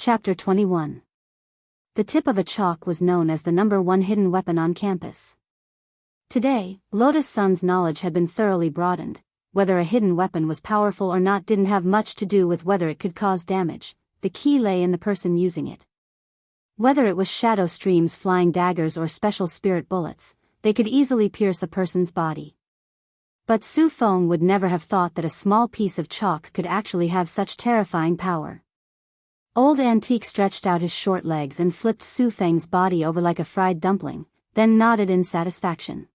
Chapter 21. The tip of a chalk was known as the #1 hidden weapon on campus. Today, Lotus Sun's knowledge had been thoroughly broadened. Whether a hidden weapon was powerful or not didn't have much to do with whether it could cause damage. The key lay in the person using it. Whether it was shadow streams, flying daggers, or special spirit bullets, they could easily pierce a person's body. But Su Feng would never have thought that a small piece of chalk could actually have such terrifying power. Old Antique stretched out his short legs and flipped Su Feng's body over like a fried dumpling, then nodded in satisfaction.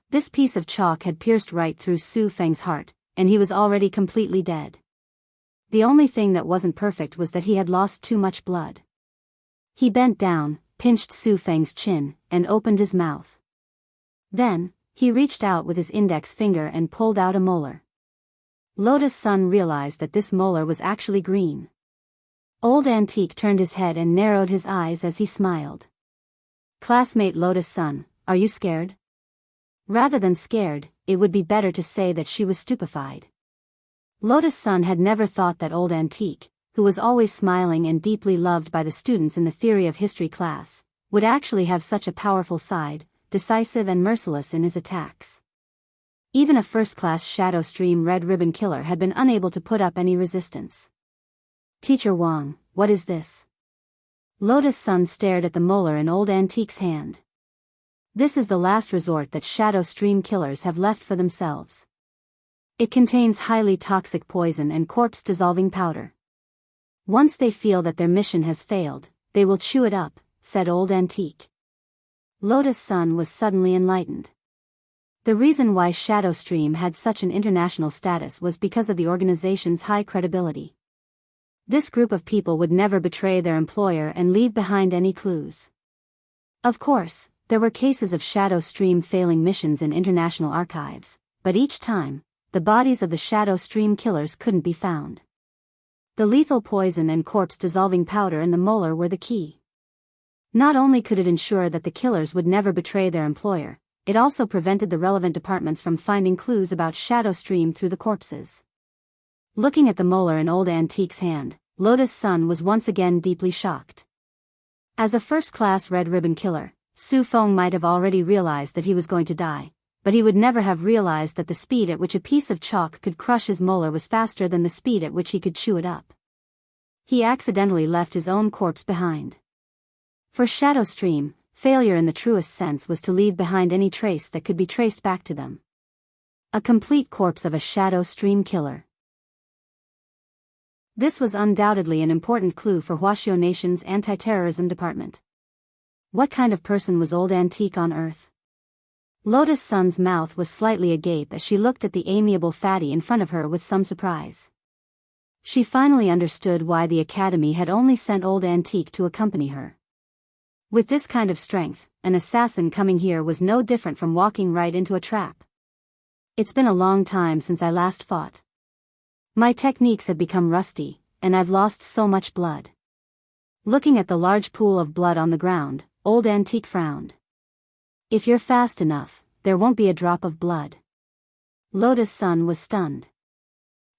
This piece of chalk had pierced right through Su Feng's heart, and he was already completely dead. The only thing that wasn't perfect was that he had lost too much blood. He bent down, pinched Su Feng's chin, and opened his mouth. Then, he reached out with his index finger and pulled out a molar. Lotus Sun realized that this molar was actually green. Old Antique turned his head and narrowed his eyes as he smiled. "Classmate Lotus Sun, are you scared?" Rather than scared, it would be better to say that she was stupefied. Lotus Sun had never thought that Old Antique, who was always smiling and deeply loved by the students in the theory of history class, would actually have such a powerful side, decisive and merciless in his attacks. Even a first-class Shadow Stream Red Ribbon killer had been unable to put up any resistance. "Teacher Wang, what is this?" Lotus Sun stared at the molar in Old Antique's hand. "This is the last resort that Shadow Stream killers have left for themselves. It contains highly toxic poison and corpse-dissolving powder. Once they feel that their mission has failed, they will chew it up," said Old Antique. Lotus Sun was suddenly enlightened. The reason why Shadow Stream had such an international status was because of the organization's high credibility. This group of people would never betray their employer and leave behind any clues. Of course, there were cases of Shadow Stream failing missions in international archives, but each time, the bodies of the Shadow Stream killers couldn't be found. The lethal poison and corpse-dissolving powder in the molar were the key. Not only could it ensure that the killers would never betray their employer, it also prevented the relevant departments from finding clues about Shadow Stream through the corpses. Looking at the molar in Old Antique's hand, Lotus Sun was once again deeply shocked. As a first-class Red Ribbon killer, Su Feng might have already realized that he was going to die, but he would never have realized that the speed at which a piece of chalk could crush his molar was faster than the speed at which he could chew it up. He accidentally left his own corpse behind. For Shadow Stream, failure in the truest sense was to leave behind any trace that could be traced back to them. A complete corpse of a Shadow Stream killer. This was undoubtedly an important clue for Huaxiao Nation's anti-terrorism department. What kind of person was Old Antique on Earth? Lotus Sun's mouth was slightly agape as she looked at the amiable fatty in front of her with some surprise. She finally understood why the Academy had only sent Old Antique to accompany her. With this kind of strength, an assassin coming here was no different from walking right into a trap. "It's been a long time since I last fought. My techniques have become rusty, and I've lost so much blood." Looking at the large pool of blood on the ground, Old Antique frowned. "If you're fast enough, there won't be a drop of blood." Lotus Sun was stunned.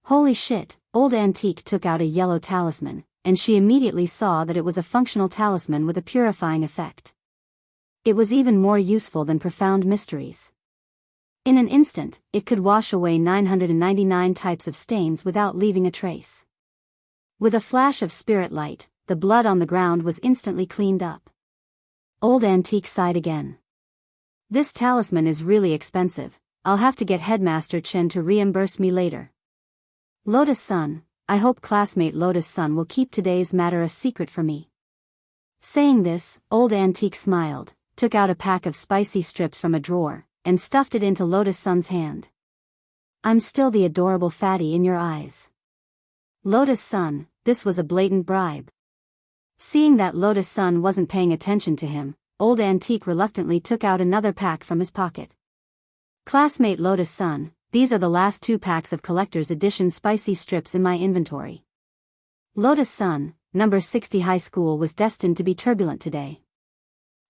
Holy shit, Old Antique took out a yellow talisman, and she immediately saw that it was a functional talisman with a purifying effect. It was even more useful than Profound Mysteries. In an instant, it could wash away 999 types of stains without leaving a trace. With a flash of spirit light, the blood on the ground was instantly cleaned up. Old Antique sighed again. "This talisman is really expensive. I'll have to get Headmaster Chen to reimburse me later." "Lotus Sun, I hope classmate Lotus Sun will keep today's matter a secret for me." Saying this, Old Antique smiled, took out a pack of spicy strips from a drawer, and stuffed it into Lotus Sun's hand. "I'm still the adorable fatty in your eyes." Lotus Sun, this was a blatant bribe. Seeing that Lotus Sun wasn't paying attention to him, Old Antique reluctantly took out another pack from his pocket. "Classmate Lotus Sun, these are the last 2 packs of collector's edition spicy strips in my inventory." Lotus Sun, number 60 high school was destined to be turbulent today.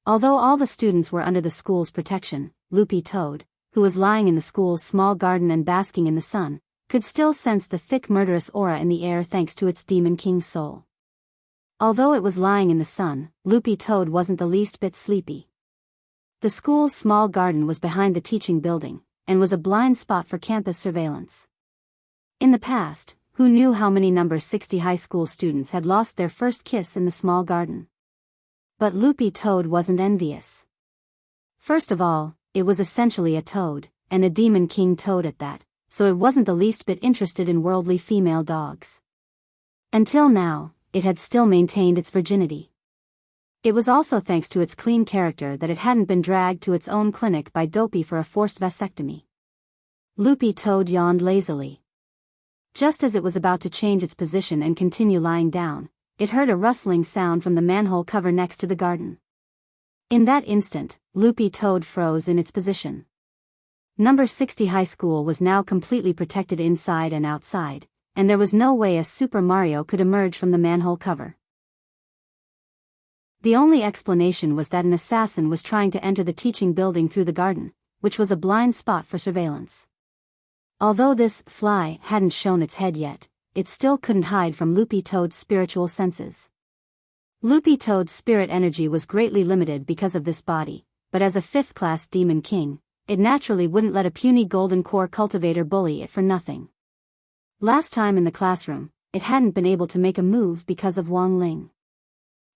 Although all the students were under the school's protection, Loopy Toad, who was lying in the school's small garden and basking in the sun, could still sense the thick murderous aura in the air thanks to its Demon King's soul. Although it was lying in the sun, Loopy Toad wasn't the least bit sleepy. The school's small garden was behind the teaching building, and was a blind spot for campus surveillance. In the past, who knew how many number 60 high school students had lost their first kiss in the small garden? But Loopy Toad wasn't envious. First of all, it was essentially a toad, and a demon king toad at that, so it wasn't the least bit interested in worldly female dogs. Until now, it had still maintained its virginity. It was also thanks to its clean character that it hadn't been dragged to its own clinic by Dopey for a forced vasectomy. Loopy Toad yawned lazily. Just as it was about to change its position and continue lying down, it heard a rustling sound from the manhole cover next to the garden. In that instant, Loopy Toad froze in its position. Number 60 High School was now completely protected inside and outside, and there was no way a Super Mario could emerge from the manhole cover. The only explanation was that an assassin was trying to enter the teaching building through the garden, which was a blind spot for surveillance. Although this fly hadn't shown its head yet, it still couldn't hide from Loopy Toad's spiritual senses. Loopy Toad's spirit energy was greatly limited because of this body, but as a fifth-class demon king, it naturally wouldn't let a puny golden core cultivator bully it for nothing. Last time in the classroom, it hadn't been able to make a move because of Wang Ling.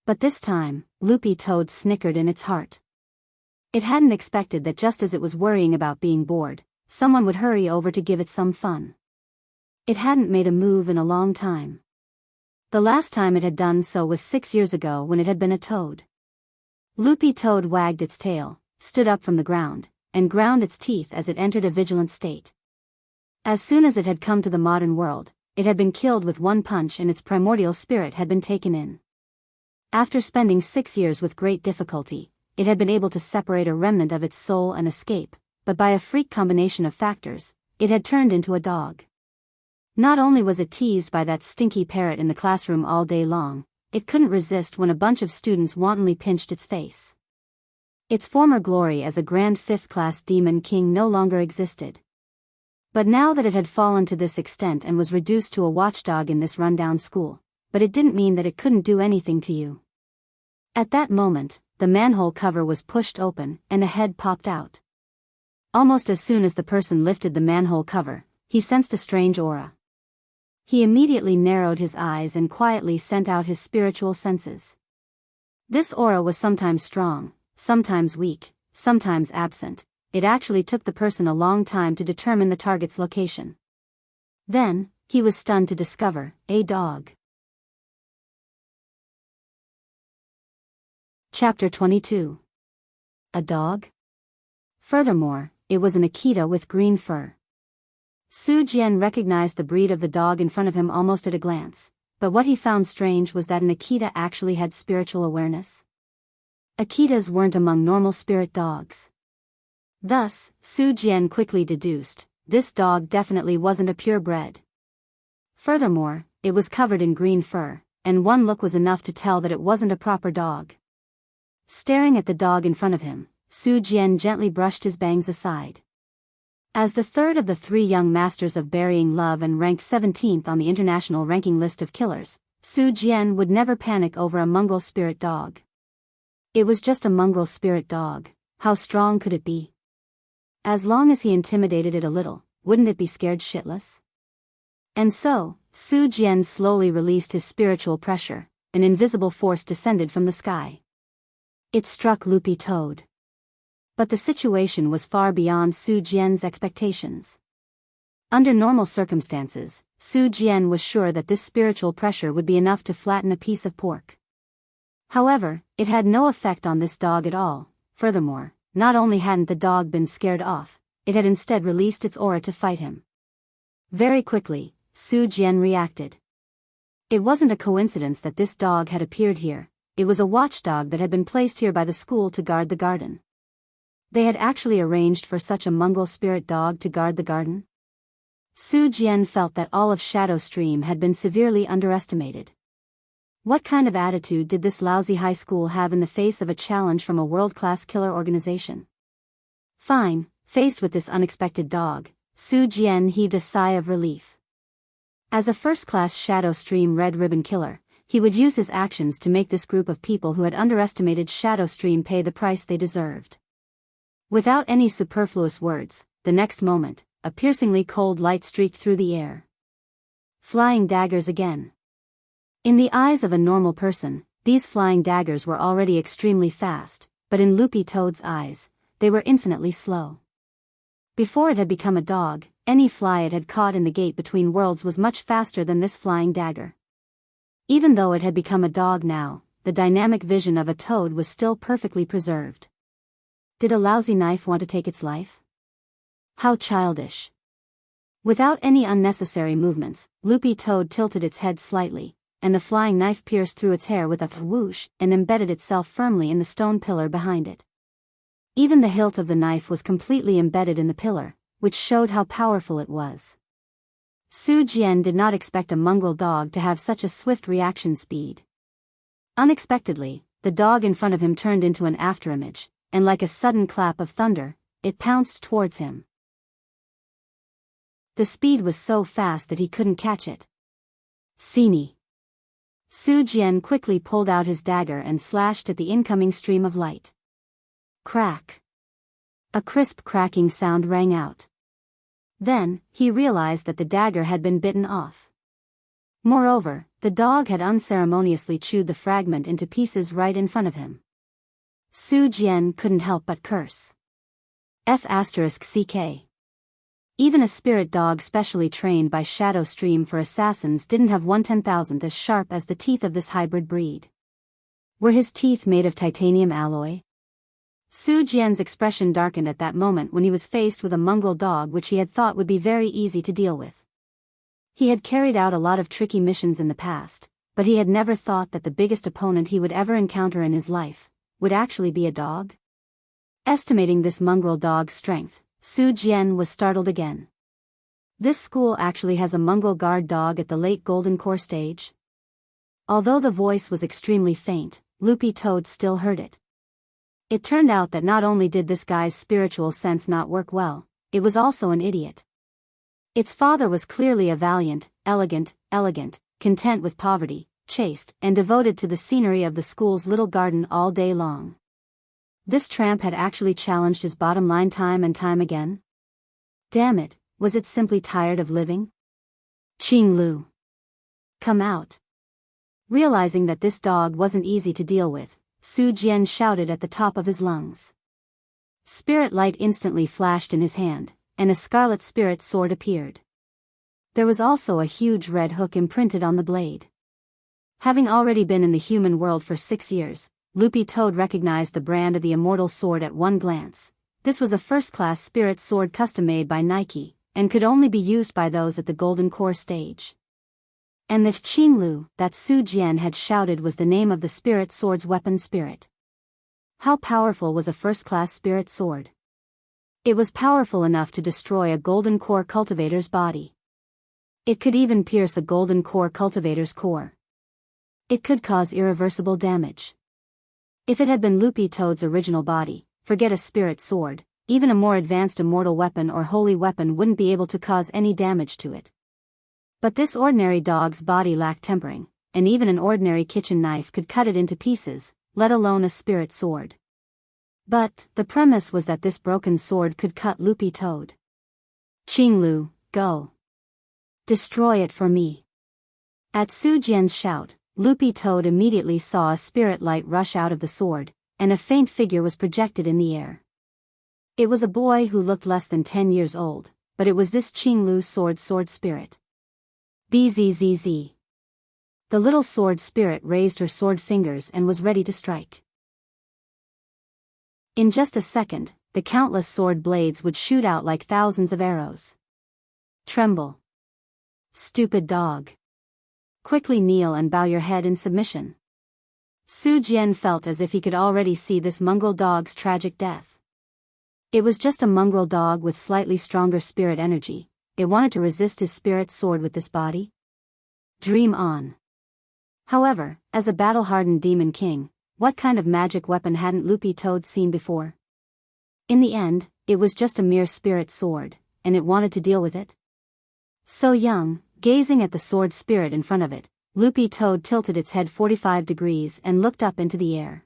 But this time, Loopy Toad snickered in its heart. It hadn't expected that just as it was worrying about being bored, someone would hurry over to give it some fun. It hadn't made a move in a long time. The last time it had done so was 6 years ago when it had been a toad. Loopy Toad wagged its tail, stood up from the ground, and ground its teeth as it entered a vigilant state. As soon as it had come to the modern world, it had been killed with one punch and its primordial spirit had been taken in. After spending 6 years with great difficulty, it had been able to separate a remnant of its soul and escape, but by a freak combination of factors, it had turned into a dog. Not only was it teased by that stinky parrot in the classroom all day long, it couldn't resist when a bunch of students wantonly pinched its face. Its former glory as a grand fifth-class demon king no longer existed. But now that it had fallen to this extent and was reduced to a watchdog in this rundown school, but it didn't mean that it couldn't do anything to you. At that moment, the manhole cover was pushed open and a head popped out. Almost as soon as the person lifted the manhole cover, he sensed a strange aura. He immediately narrowed his eyes and quietly sent out his spiritual senses. This aura was sometimes strong, sometimes weak, sometimes absent. It actually took the person a long time to determine the target's location. Then, he was stunned to discover a dog. Chapter 22. A dog? Furthermore, it was an Akita with green fur. Su Jian recognized the breed of the dog in front of him almost at a glance, but what he found strange was that an Akita actually had spiritual awareness. Akitas weren't among normal spirit dogs. Thus, Su Jian quickly deduced, this dog definitely wasn't a purebred. Furthermore, it was covered in green fur, and one look was enough to tell that it wasn't a proper dog. Staring at the dog in front of him, Su Jian gently brushed his bangs aside. As the third of the 3 young masters of burying love and ranked 17th on the international ranking list of killers, Su Jian would never panic over a mongrel spirit dog. It was just a mongrel spirit dog. How strong could it be? As long as he intimidated it a little, wouldn't it be scared shitless? And so, Su Jian slowly released his spiritual pressure. An invisible force descended from the sky. It struck Loopy Toad. But the situation was far beyond Su Jian's expectations. Under normal circumstances, Su Jian was sure that this spiritual pressure would be enough to flatten a piece of pork. However, it had no effect on this dog at all. Furthermore, not only hadn't the dog been scared off, it had instead released its aura to fight him. Very quickly, Su Jian reacted. It wasn't a coincidence that this dog had appeared here. It was a watchdog that had been placed here by the school to guard the garden. They had actually arranged for such a mongrel spirit dog to guard the garden. Su Jian felt that all of Shadow Stream had been severely underestimated. What kind of attitude did this lousy high school have in the face of a challenge from a world-class killer organization? Fine, faced with this unexpected dog, Su Jian heaved a sigh of relief. As a first-class Shadow Stream Red Ribbon killer, he would use his actions to make this group of people who had underestimated Shadow Stream pay the price they deserved. Without any superfluous words, the next moment, a piercingly cold light streaked through the air. Flying daggers again. In the eyes of a normal person, these flying daggers were already extremely fast, but in Loopy Toad's eyes, they were infinitely slow. Before it had become a dog, any fly it had caught in the gate between worlds was much faster than this flying dagger. Even though it had become a dog now, the dynamic vision of a toad was still perfectly preserved. Did a lousy knife want to take its life? How childish. Without any unnecessary movements, Loopy Toad tilted its head slightly, and the flying knife pierced through its hair with a whoosh and embedded itself firmly in the stone pillar behind it. Even the hilt of the knife was completely embedded in the pillar, which showed how powerful it was. Su Jian did not expect a mongrel dog to have such a swift reaction speed. Unexpectedly, the dog in front of him turned into an afterimage, and like a sudden clap of thunder, it pounced towards him. The speed was so fast that he couldn't catch it. "See." Su Jian quickly pulled out his dagger and slashed at the incoming stream of light. Crack. A crisp cracking sound rang out. Then, he realized that the dagger had been bitten off. Moreover, the dog had unceremoniously chewed the fragment into pieces right in front of him. Su Jian couldn't help but curse. F***ck. Even a spirit dog specially trained by Shadow Stream for assassins didn't have 1/10,000th as sharp as the teeth of this hybrid breed. Were his teeth made of titanium alloy? Su Jian's expression darkened at that moment when he was faced with a mongrel dog which he had thought would be very easy to deal with. He had carried out a lot of tricky missions in the past, but he had never thought that the biggest opponent he would ever encounter in his life would actually be a dog. Estimating this mongrel dog's strength, Su Jian was startled again. This school actually has a mongrel guard dog at the late Golden Core stage? Although the voice was extremely faint, Loopy Toad still heard it. It turned out that not only did this guy's spiritual sense not work well, it was also an idiot. Its father was clearly a valiant, elegant, content with poverty, chaste, and devoted to the scenery of the school's little garden all day long. This tramp had actually challenged his bottom line time and time again? Damn it, was it simply tired of living? Qing Lu. Come out. Realizing that this dog wasn't easy to deal with, Su Jian shouted at the top of his lungs. Spirit light instantly flashed in his hand, and a scarlet spirit sword appeared. There was also a huge red hook imprinted on the blade. Having already been in the human world for 6 years, Loopy Toad recognized the brand of the immortal sword at one glance. This was a first-class spirit sword custom-made by Nike, and could only be used by those at the Golden Core stage. And the Qinglu that Su Jian had shouted was the name of the spirit sword's weapon spirit. How powerful was a first-class spirit sword? It was powerful enough to destroy a Golden Core cultivator's body. It could even pierce a Golden Core cultivator's core. It could cause irreversible damage. If it had been Loopy Toad's original body, forget a spirit sword, even a more advanced immortal weapon or holy weapon wouldn't be able to cause any damage to it. But this ordinary dog's body lacked tempering, and even an ordinary kitchen knife could cut it into pieces, let alone a spirit sword. But, the premise was that this broken sword could cut Loopy Toad. Qinglu, go. Destroy it for me. At Su Jian's shout, Loopy Toad immediately saw a spirit light rush out of the sword, and a faint figure was projected in the air. It was a boy who looked less than 10 years old, but it was this Qinglu sword spirit. Bzzz. The little sword spirit raised her sword fingers and was ready to strike. In just a second, the countless sword blades would shoot out like thousands of arrows. Tremble. Stupid dog. Quickly kneel and bow your head in submission. Su Jian felt as if he could already see this mongrel dog's tragic death. It was just a mongrel dog with slightly stronger spirit energy. It wanted to resist his spirit sword with this body? Dream on. However, as a battle-hardened demon king, what kind of magic weapon hadn't Loopy Toad seen before? In the end, it was just a mere spirit sword, and it wanted to deal with it. So young, gazing at the sword spirit in front of it, Loopy Toad tilted its head 45 degrees and looked up into the air.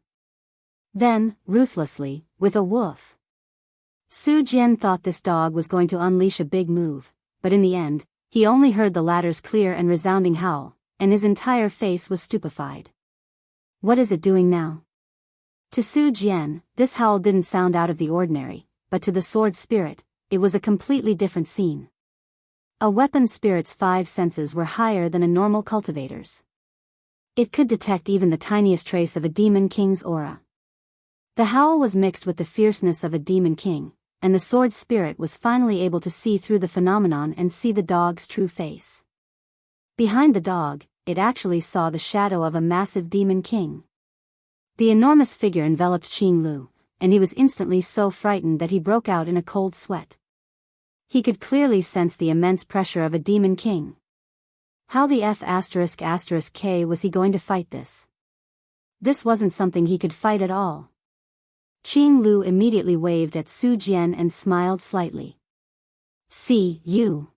Then, ruthlessly, with a woof. Su Jian thought this dog was going to unleash a big move, but in the end, he only heard the latter's clear and resounding howl, and his entire face was stupefied. What is it doing now? To Su Jian, this howl didn't sound out of the ordinary, but to the sword spirit, it was a completely different scene. A weapon spirit's 5 senses were higher than a normal cultivator's. It could detect even the tiniest trace of a demon king's aura. The howl was mixed with the fierceness of a demon king, and the sword spirit was finally able to see through the phenomenon and see the dog's true face. Behind the dog, it actually saw the shadow of a massive demon king. The enormous figure enveloped Qing Lu, and he was instantly so frightened that he broke out in a cold sweat. He could clearly sense the immense pressure of a demon king. How the F***K was he going to fight this? This wasn't something he could fight at all. Qing Lu immediately waved at Su Jian and smiled slightly. See you.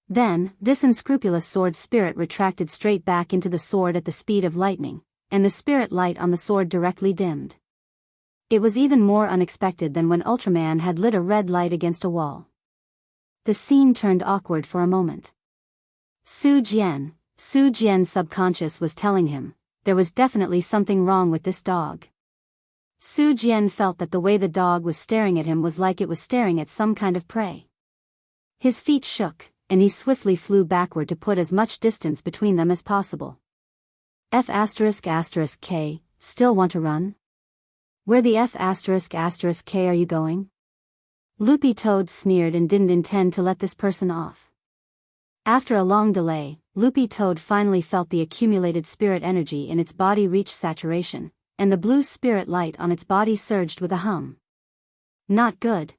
Then, this unscrupulous sword spirit retracted straight back into the sword at the speed of lightning, and the spirit light on the sword directly dimmed. It was even more unexpected than when Ultraman had lit a red light against a wall. The scene turned awkward for a moment. Su Jian's subconscious was telling him, there was definitely something wrong with this dog. Su Jian felt that the way the dog was staring at him was like it was staring at some kind of prey. His feet shook, and he swiftly flew backward to put as much distance between them as possible. F***K, still want to run? Where the F***K are you going? Loopy Toad sneered and didn't intend to let this person off. After a long delay, Loopy Toad finally felt the accumulated spirit energy in its body reach saturation, and the blue spirit light on its body surged with a hum. Not good.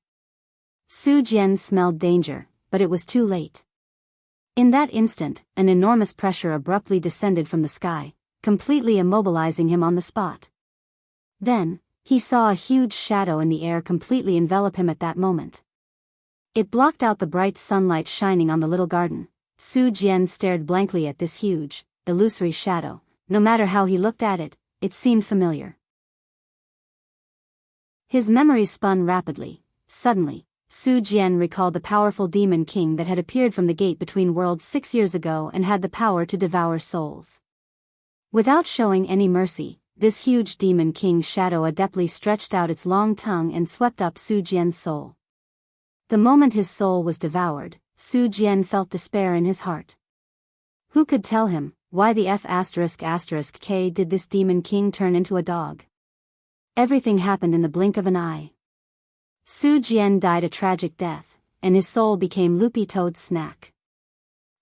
Su Jian smelled danger, but it was too late. In that instant, an enormous pressure abruptly descended from the sky, completely immobilizing him on the spot. Then, he saw a huge shadow in the air completely envelop him at that moment. It blocked out the bright sunlight shining on the little garden. Su Jian stared blankly at this huge, illusory shadow. No matter how he looked at it, it seemed familiar. His memories spun rapidly. Suddenly, Su Jian recalled the powerful demon king that had appeared from the gate between worlds 6 years ago and had the power to devour souls. Without showing any mercy, this huge demon king's shadow adeptly stretched out its long tongue and swept up Su Jian's soul. The moment his soul was devoured, Su Jian felt despair in his heart. Who could tell him why the F***K did this demon king turn into a dog? Everything happened in the blink of an eye. Su Jian died a tragic death, and his soul became Loopy Toad's snack.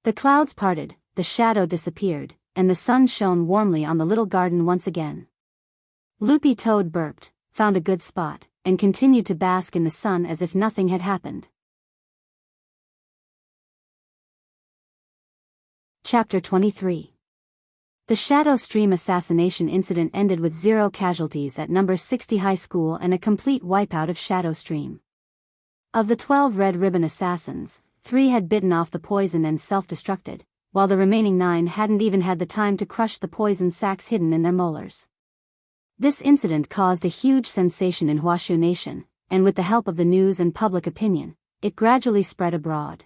The clouds parted, the shadow disappeared, and the sun shone warmly on the little garden once again. Loopy Toad burped, found a good spot, and continued to bask in the sun as if nothing had happened. Chapter 23. The Shadow Stream assassination incident ended with 0 casualties at number 60 High School and a complete wipeout of Shadow Stream. Of the 12 Red Ribbon assassins, 3 had bitten off the poison and self-destructed, while the remaining 9 hadn't even had the time to crush the poison sacs hidden in their molars. This incident caused a huge sensation in Huashu Nation, and with the help of the news and public opinion, it gradually spread abroad.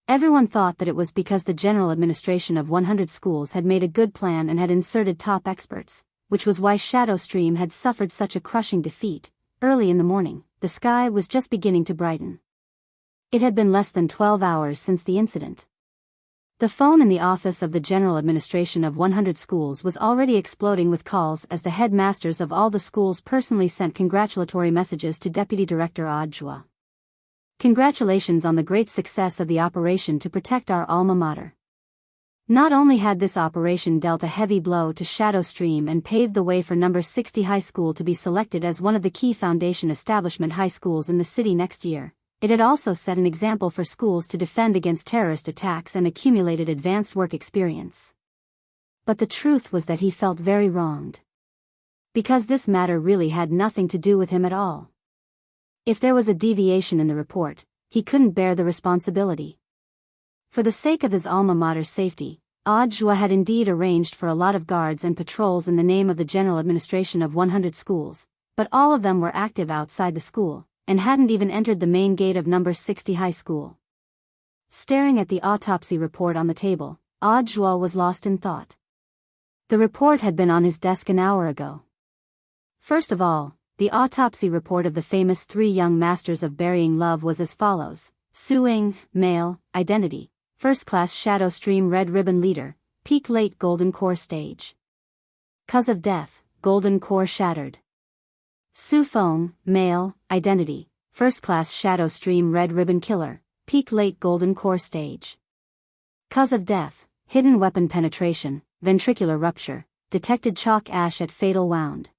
Everyone thought that it was because the general administration of 100 schools had made a good plan and had inserted top experts, which was why Shadow Stream had suffered such a crushing defeat. Early in the morning, the sky was just beginning to brighten. It had been less than 12 hours since the incident. The phone in the office of the general administration of 100 schools was already exploding with calls as the headmasters of all the schools personally sent congratulatory messages to Deputy Director Audiobook. Congratulations on the great success of the operation to protect our alma mater. Not only had this operation dealt a heavy blow to Shadow Stream and paved the way for number 60 High School to be selected as one of the key foundation establishment high schools in the city next year, it had also set an example for schools to defend against terrorist attacks and accumulated advanced work experience. But the truth was that he felt very wronged. Because this matter really had nothing to do with him at all. If there was a deviation in the report, he couldn't bear the responsibility. For the sake of his alma mater's safety, Audiobook had indeed arranged for a lot of guards and patrols in the name of the general administration of 100 schools, but all of them were active outside the school, and hadn't even entered the main gate of number 60 high school. Staring at the autopsy report on the table, Audiobook was lost in thought. The report had been on his desk an hour ago. First of all, the autopsy report of the famous 3 young masters of burying love was as follows: Suing, male, identity, first-class shadow stream red ribbon leader, peak late golden core stage. Cause of death, golden core shattered. Su Feng, male, identity, first-class shadow stream red ribbon killer, peak late golden core stage. Cause of death, hidden weapon penetration, ventricular rupture, detected chalk ash at fatal wound.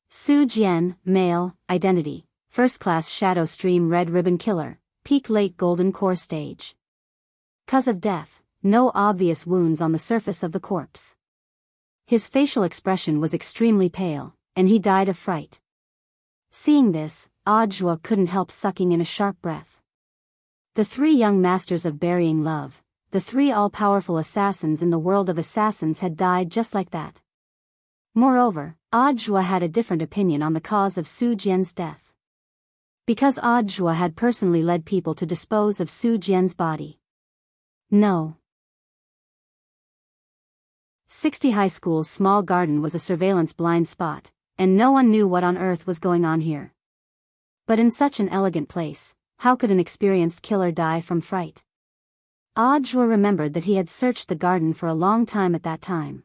Su Jian, male, identity, first-class shadow stream red ribbon killer, peak late golden core stage. Cause of death, no obvious wounds on the surface of the corpse. His facial expression was extremely pale, and he died of fright. Seeing this, Audiobook couldn't help sucking in a sharp breath. The 3 young masters of burying love, the 3 all-powerful assassins in the world of assassins, had died just like that. Moreover, Audiobook had a different opinion on the cause of Su Jian's death. Because Audiobook had personally led people to dispose of Su Jian's body. No. 60 High School's small garden was a surveillance blind spot, and no one knew what on earth was going on here. But in such an elegant place, how could an experienced killer die from fright? Audiobook remembered that he had searched the garden for a long time at that time.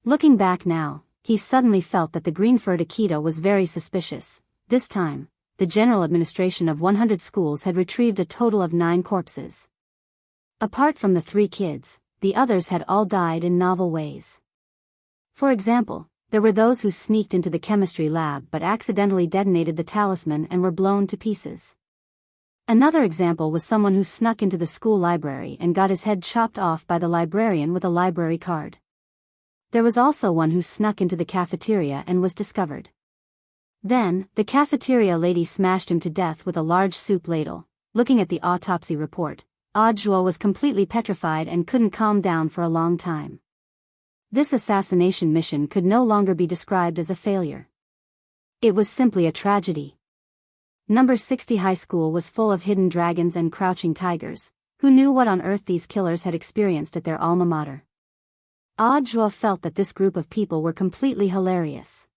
Looking back now, he suddenly felt that the Greenford Akita was very suspicious. This time, the general administration of 100 schools had retrieved a total of 9 corpses. Apart from the 3 kids, the others had all died in novel ways. For example, there were those who sneaked into the chemistry lab but accidentally detonated the talisman and were blown to pieces. Another example was someone who snuck into the school library and got his head chopped off by the librarian with a library card. There was also one who snuck into the cafeteria and was discovered. Then, the cafeteria lady smashed him to death with a large soup ladle. Looking at the autopsy report, Audiobook was completely petrified and couldn't calm down for a long time. This assassination mission could no longer be described as a failure. It was simply a tragedy. Number 60 High School was full of hidden dragons and crouching tigers. Who knew what on earth these killers had experienced at their alma mater? Audiobook felt that this group of people were completely hilarious.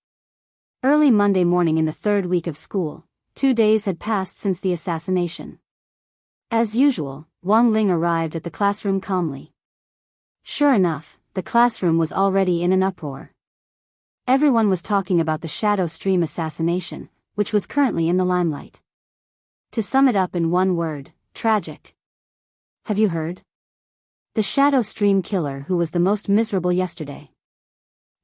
Early Monday morning in the 3rd week of school, 2 days had passed since the assassination. As usual, Wang Ling arrived at the classroom calmly. Sure enough, the classroom was already in an uproar. Everyone was talking about the Shadow Stream assassination, which was currently in the limelight. To sum it up in one word, tragic. Have you heard? The Shadow Stream killer who was the most miserable yesterday.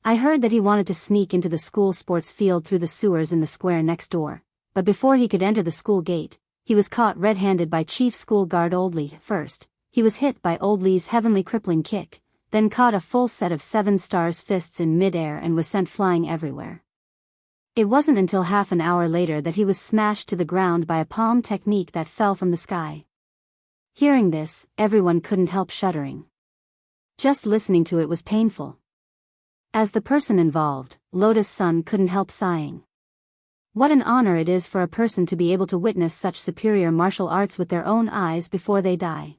I heard that he wanted to sneak into the school sports field through the sewers in the square next door, but before he could enter the school gate, he was caught red-handed by Chief School Guard Oldley. First, he was hit by Oldley's heavenly crippling kick, then caught a full set of 7 stars fists in mid-air and was sent flying everywhere. It wasn't until half an hour later that he was smashed to the ground by a palm technique that fell from the sky. Hearing this, everyone couldn't help shuddering. Just listening to it was painful. As the person involved, Lotus Sun couldn't help sighing. What an honor it is for a person to be able to witness such superior martial arts with their own eyes before they die.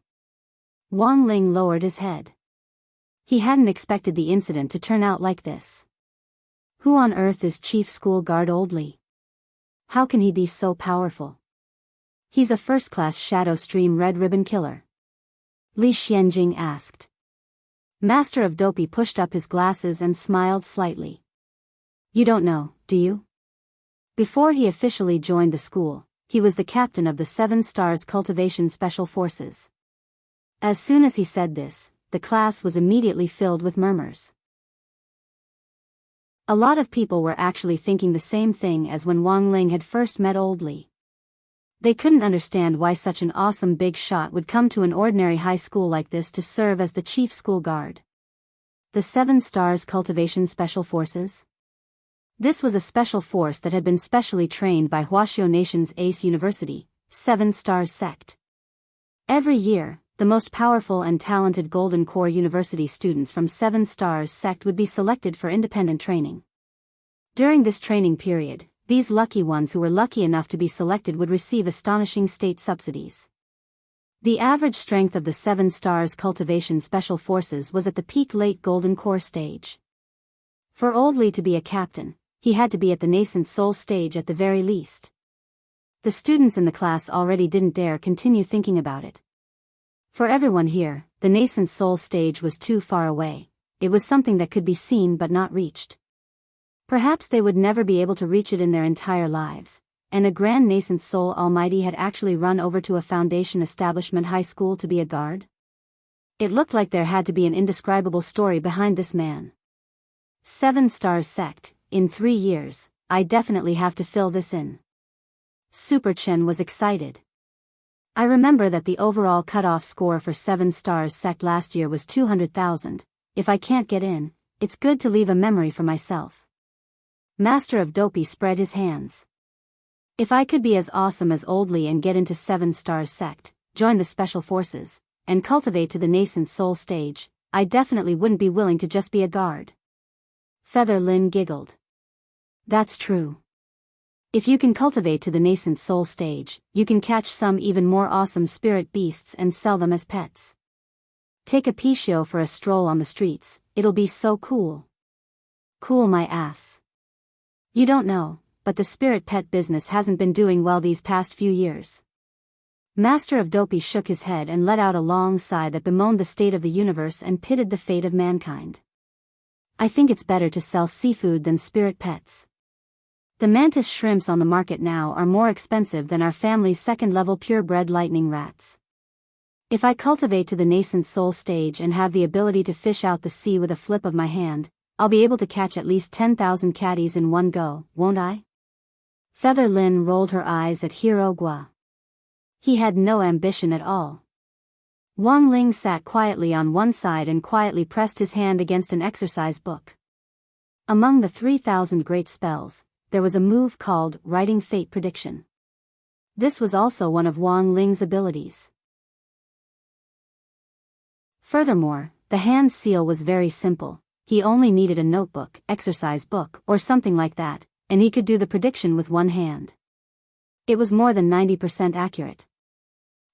Wang Ling lowered his head. He hadn't expected the incident to turn out like this. Who on earth is Chief School Guard Oldley? How can he be so powerful? He's a first-class Shadow Stream red ribbon killer. Li Xianjing asked. Master of Dopey pushed up his glasses and smiled slightly. You don't know, do you? Before he officially joined the school, he was the captain of the 7 Stars Cultivation Special Forces. As soon as he said this, the class was immediately filled with murmurs. A lot of people were actually thinking the same thing as when Wang Ling had first met Oldley. They couldn't understand why such an awesome big shot would come to an ordinary high school like this to serve as the chief school guard. The 7 Stars Cultivation Special Forces? This was a special force that had been specially trained by Huaxiao Nation's Ace University, 7 Stars Sect. Every year, the most powerful and talented Golden Core University students from 7 Stars sect would be selected for independent training. During this training period, these lucky ones who were lucky enough to be selected would receive astonishing state subsidies. The average strength of the 7 Stars Cultivation Special Forces was at the peak late Golden Core stage. For Old Lee to be a captain, he had to be at the nascent soul stage at the very least. The students in the class already didn't dare continue thinking about it. For everyone here, the nascent soul stage was too far away. It was something that could be seen but not reached. Perhaps they would never be able to reach it in their entire lives, and a grand nascent soul almighty had actually run over to a foundation establishment high school to be a guard? It looked like there had to be an indescribable story behind this man. 7 Stars sect, in 3 years, I definitely have to fill this in. Super Chen was excited. I remember that the overall cutoff score for 7 Stars sect last year was 200,000. If I can't get in, it's good to leave a memory for myself. Master of Dopey spread his hands. If I could be as awesome as Old Lee and get into 7 Stars sect, join the special forces, and cultivate to the nascent soul stage, I definitely wouldn't be willing to just be a guard. Feather Lin giggled. That's true. If you can cultivate to the nascent soul stage, you can catch some even more awesome spirit beasts and sell them as pets. Take a Pichio for a stroll on the streets, it'll be so cool. Cool my ass. You don't know, but the spirit pet business hasn't been doing well these past few years. Master of Dopey shook his head and let out a long sigh that bemoaned the state of the universe and pitied the fate of mankind. I think it's better to sell seafood than spirit pets. The mantis shrimps on the market now are more expensive than our family's second-level purebred lightning rats. If I cultivate to the nascent soul stage and have the ability to fish out the sea with a flip of my hand, I'll be able to catch at least 10,000 catties in one go, won't I? Feather Lin rolled her eyes at Hero Gua. He had no ambition at all. Wang Ling sat quietly on one side and quietly pressed his hand against an exercise book. Among the 3,000 great spells, there was a move called Writing Fate Prediction. This was also one of Wang Ling's abilities. Furthermore, the hand seal was very simple. He only needed a notebook, exercise book, or something like that, and he could do the prediction with one hand. It was more than 90% accurate.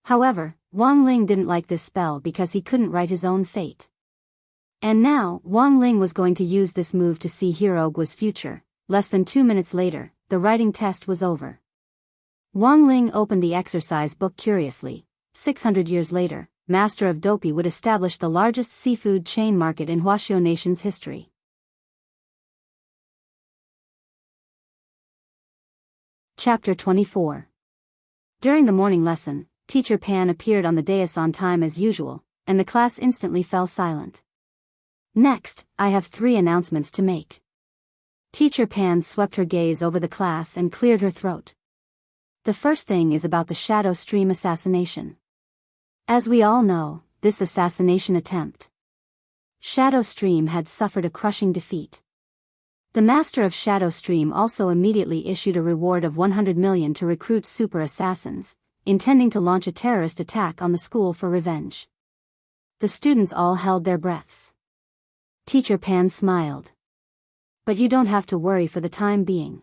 However, Wang Ling didn't like this spell because he couldn't write his own fate. And now, Wang Ling was going to use this move to see Hero Gua's future. Less than 2 minutes later, the writing test was over. Wang Ling opened the exercise book curiously. 600 years later, Master of Dopey would establish the largest seafood chain market in Huaxiao Nation's history. Chapter 24. During the morning lesson, Teacher Pan appeared on the dais on time as usual, and the class instantly fell silent. Next, I have 3 announcements to make. Teacher Pan swept her gaze over the class and cleared her throat. The first thing is about the Shadow Stream assassination. As we all know, this assassination attempt. Shadow Stream had suffered a crushing defeat. The Master of Shadow Stream also immediately issued a reward of 100 million to recruit super assassins, intending to launch a terrorist attack on the school for revenge. The students all held their breaths. Teacher Pan smiled. But you don't have to worry for the time being.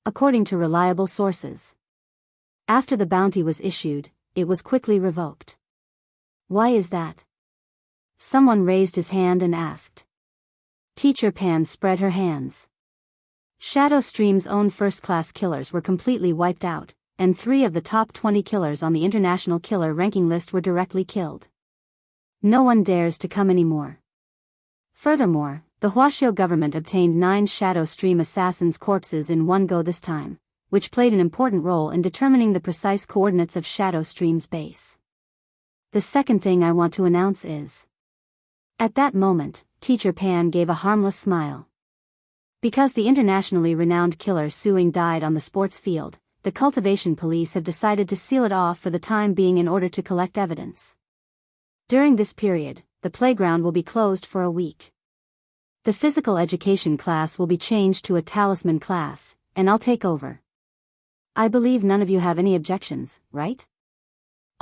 According to reliable sources, after the bounty was issued, it was quickly revoked. Why is that? Someone raised his hand and asked. Teacher Pan spread her hands. Shadow Stream's own first-class killers were completely wiped out, and 3 of the top 20 killers on the international killer ranking list were directly killed. No one dares to come anymore. Furthermore, the Huaxiao government obtained 9 Shadow Stream assassins' corpses in one go this time, which played an important role in determining the precise coordinates of Shadow Stream's base. The second thing I want to announce is... At that moment, Teacher Pan gave a harmless smile. Because the internationally renowned killer Suing died on the sports field, the cultivation police have decided to seal it off for the time being in order to collect evidence. During this period, the playground will be closed for a week. The physical education class will be changed to a talisman class, and I'll take over. I believe none of you have any objections, right?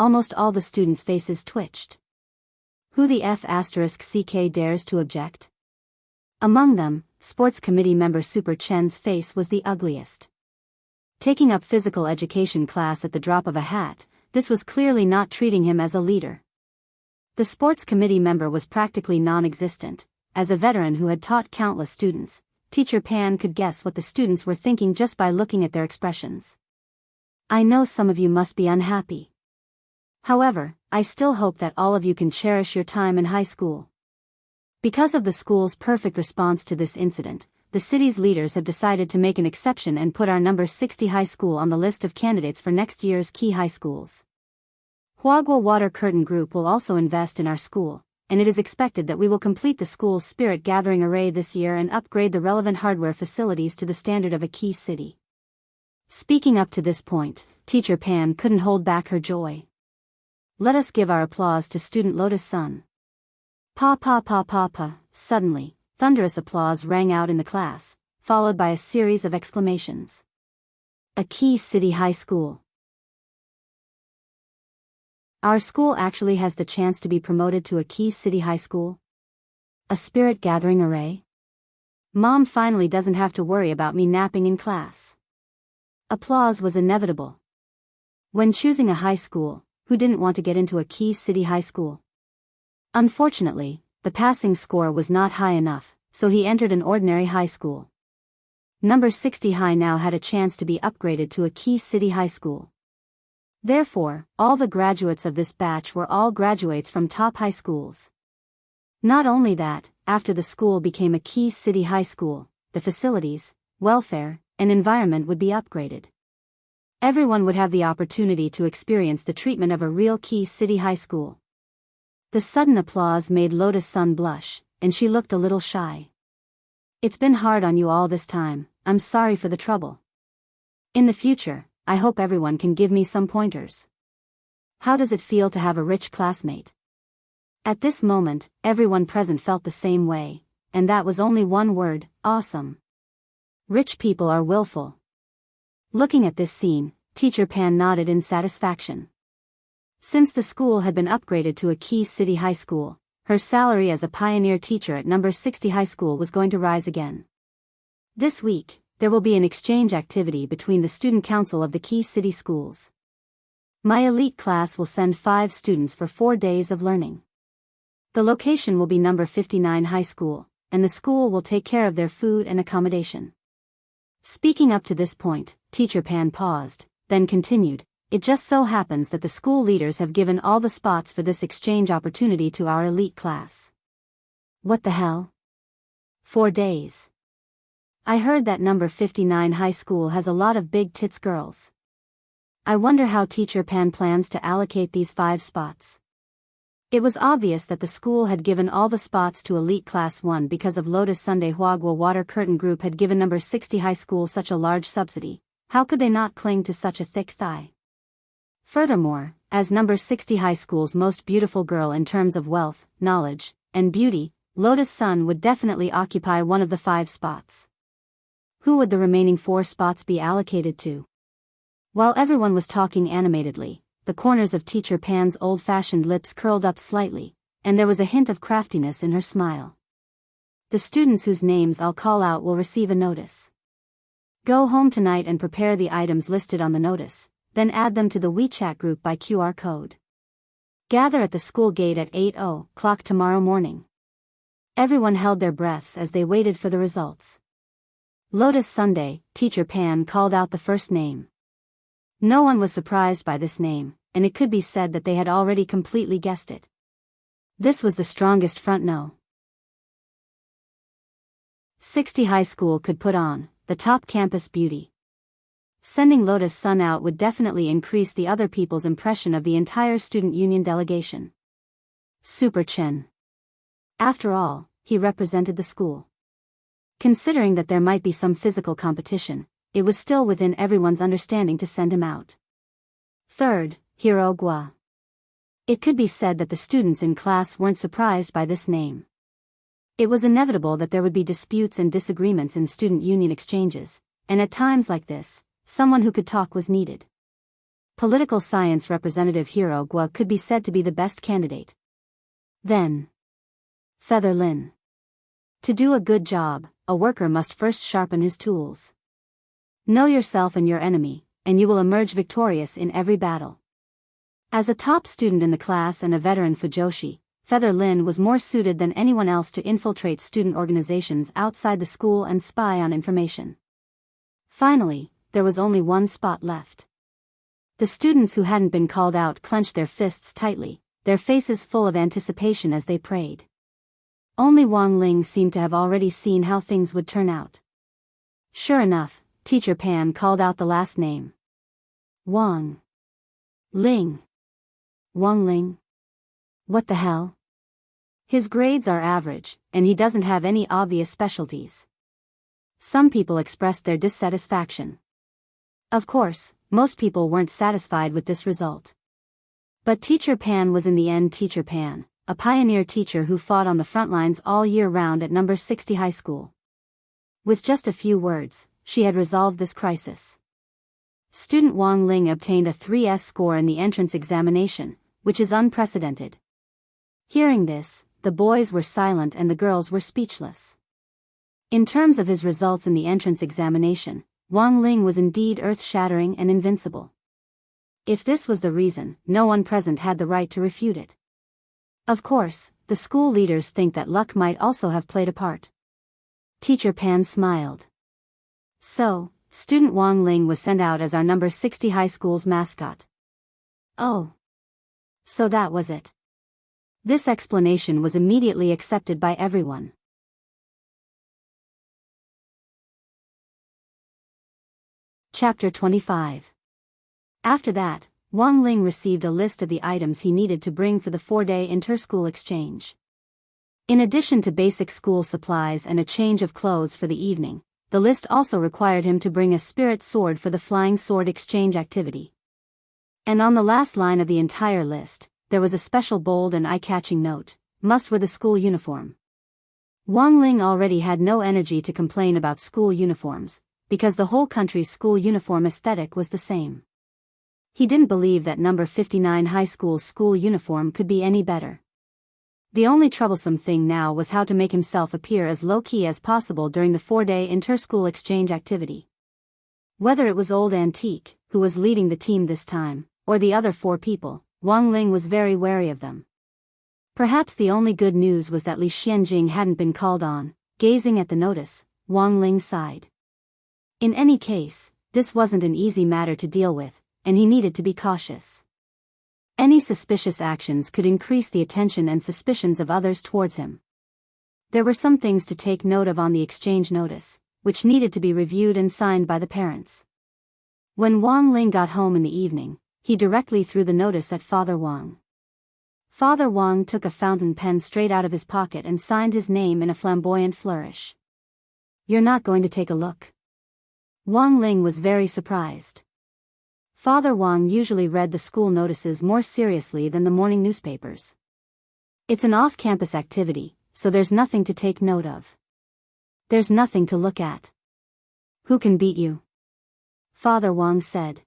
almost all the students' faces twitched. Who the F***ck dares to object? Among them, sports committee member Super Chen's face was the ugliest. Taking up physical education class at the drop of a hat, this was clearly not treating him as a leader. The sports committee member was practically non-existent. As a veteran who had taught countless students, Teacher Pan could guess what the students were thinking just by looking at their expressions. I know some of you must be unhappy. However, I still hope that all of you can cherish your time in high school. Because of the school's perfect response to this incident, the city's leaders have decided to make an exception and put our number 60 high school on the list of candidates for next year's key high schools. Huagua Water Curtain Group will also invest in our school, and it is expected that we will complete the school's spirit gathering array this year and upgrade the relevant hardware facilities to the standard of a key city. Speaking up to this point, Teacher Pan couldn't hold back her joy. Let us give our applause to student Lotus Sun. Pa pa pa pa pa. Suddenly, thunderous applause rang out in the class, followed by a series of exclamations. A key city high school. Our school actually has the chance to be promoted to a key city high school? A spirit gathering array? Mom finally doesn't have to worry about me napping in class. Applause was inevitable. When choosing a high school, who didn't want to get into a key city high school? Unfortunately, the passing score was not high enough, so he entered an ordinary high school. Number 60 High now had a chance to be upgraded to a key city high school. Therefore, all the graduates of this batch were all graduates from top high schools. Not only that, after the school became a key city high school, the facilities, welfare, and environment would be upgraded. Everyone would have the opportunity to experience the treatment of a real key city high school. The sudden applause made Lotus Sun blush, and she looked a little shy. It's been hard on you all this time, I'm sorry for the trouble. In the future, I hope everyone can give me some pointers. How does it feel to have a rich classmate? At this moment, everyone present felt the same way, and that was only one word: awesome. Rich people are willful. Looking at this scene, Teacher Pan nodded in satisfaction. Since the school had been upgraded to a key city high school, her salary as a pioneer teacher at number 60 high school was going to rise again. This week, there will be an exchange activity between the student council of the key city schools. My elite class will send 5 students for 4 days of learning. The location will be number 59 high school, and the school will take care of their food and accommodation. Speaking up to this point, Teacher Pan paused, then continued, it just so happens that the school leaders have given all the spots for this exchange opportunity to our elite class. What the hell? 4 days. I heard that number 59 high school has a lot of big tits girls. I wonder how Teacher Pan plans to allocate these 5 spots. It was obvious that the school had given all the spots to Elite Class 1 because of Lotus Sunday. Huagua Water Curtain Group had given number 60 high school such a large subsidy. How could they not cling to such a thick thigh? Furthermore, as number 60 high school's most beautiful girl in terms of wealth, knowledge, and beauty, Lotus Sun would definitely occupy one of the 5 spots. Who would the remaining 4 spots be allocated to? While everyone was talking animatedly, the corners of Teacher Pan's old-fashioned lips curled up slightly, and there was a hint of craftiness in her smile. The students whose names I'll call out will receive a notice. Go home tonight and prepare the items listed on the notice, then add them to the WeChat group by QR code. Gather at the school gate at 8:00 tomorrow morning. Everyone held their breaths as they waited for the results. Lotus Sunday, Teacher Pan called out the first name. No one was surprised by this name, and it could be said that they had already completely guessed it. This was the strongest front no. 60 High School could put on, the top campus beauty. Sending Lotus Sun out would definitely increase the other people's impression of the entire student union delegation. Super Chen. After all, he represented the school. Considering that there might be some physical competition, it was still within everyone's understanding to send him out. Third, Hero Gua. It could be said that the students in class weren't surprised by this name. It was inevitable that there would be disputes and disagreements in student union exchanges, and at times like this, someone who could talk was needed. political science representative hero Gua could be said to be the best candidate. Then, Feather Lin. To do a good job, a worker must first sharpen his tools. Know yourself and your enemy, and you will emerge victorious in every battle. As a top student in the class and a veteran fujoshi, Feather Lin was more suited than anyone else to infiltrate student organizations outside the school and spy on information. Finally, there was only one spot left. The students who hadn't been called out clenched their fists tightly, their faces full of anticipation as they prayed. Only Wang Ling seemed to have already seen how things would turn out. Sure enough, Teacher Pan called out the last name. Wang Ling. Wang Ling? What the hell? His grades are average, and he doesn't have any obvious specialties. Some people expressed their dissatisfaction. Of course, most people weren't satisfied with this result. But Teacher Pan was in the end Teacher Pan, a pioneer teacher who fought on the front lines all year round at number 60 high school. With just a few words, she had resolved this crisis. Student Wang Ling obtained a 3S score in the entrance examination, which is unprecedented. Hearing this, the boys were silent and the girls were speechless. In terms of his results in the entrance examination, Wang Ling was indeed earth-shattering and invincible. If this was the reason, no one present had the right to refute it. Of course, the school leaders think that luck might also have played a part. Teacher Pan smiled. So, student Wang Ling was sent out as our number 60 high school's mascot. Oh. So that was it. This explanation was immediately accepted by everyone. Chapter 25. After that, Wang Ling received a list of the items he needed to bring for the 4-day inter-school exchange. In addition to basic school supplies and a change of clothes for the evening, the list also required him to bring a spirit sword for the flying sword exchange activity. And on the last line of the entire list, there was a special bold and eye-catching note: must wear the school uniform. Wang Ling already had no energy to complain about school uniforms, because the whole country's school uniform aesthetic was the same. He didn't believe that number 59 high school's school uniform could be any better. The only troublesome thing now was how to make himself appear as low-key as possible during the 4-day inter-school exchange activity. Whether it was old Antique, who was leading the team this time, or the other 4 people, Wang Ling was very wary of them. Perhaps the only good news was that Li Xianjing hadn't been called on. Gazing at the notice, Wang Ling sighed. In any case, this wasn't an easy matter to deal with, and he needed to be cautious. Any suspicious actions could increase the attention and suspicions of others towards him. There were some things to take note of on the exchange notice, which needed to be reviewed and signed by the parents. When Wang Ling got home in the evening, he directly threw the notice at Father Wang. Father Wang took a fountain pen straight out of his pocket and signed his name in a flamboyant flourish. "You're not going to take a look?" Wang Ling was very surprised. Father Wang usually read the school notices more seriously than the morning newspapers. "It's an off-campus activity, so there's nothing to take note of. There's nothing to look at. Who can beat you?" Father Wang said.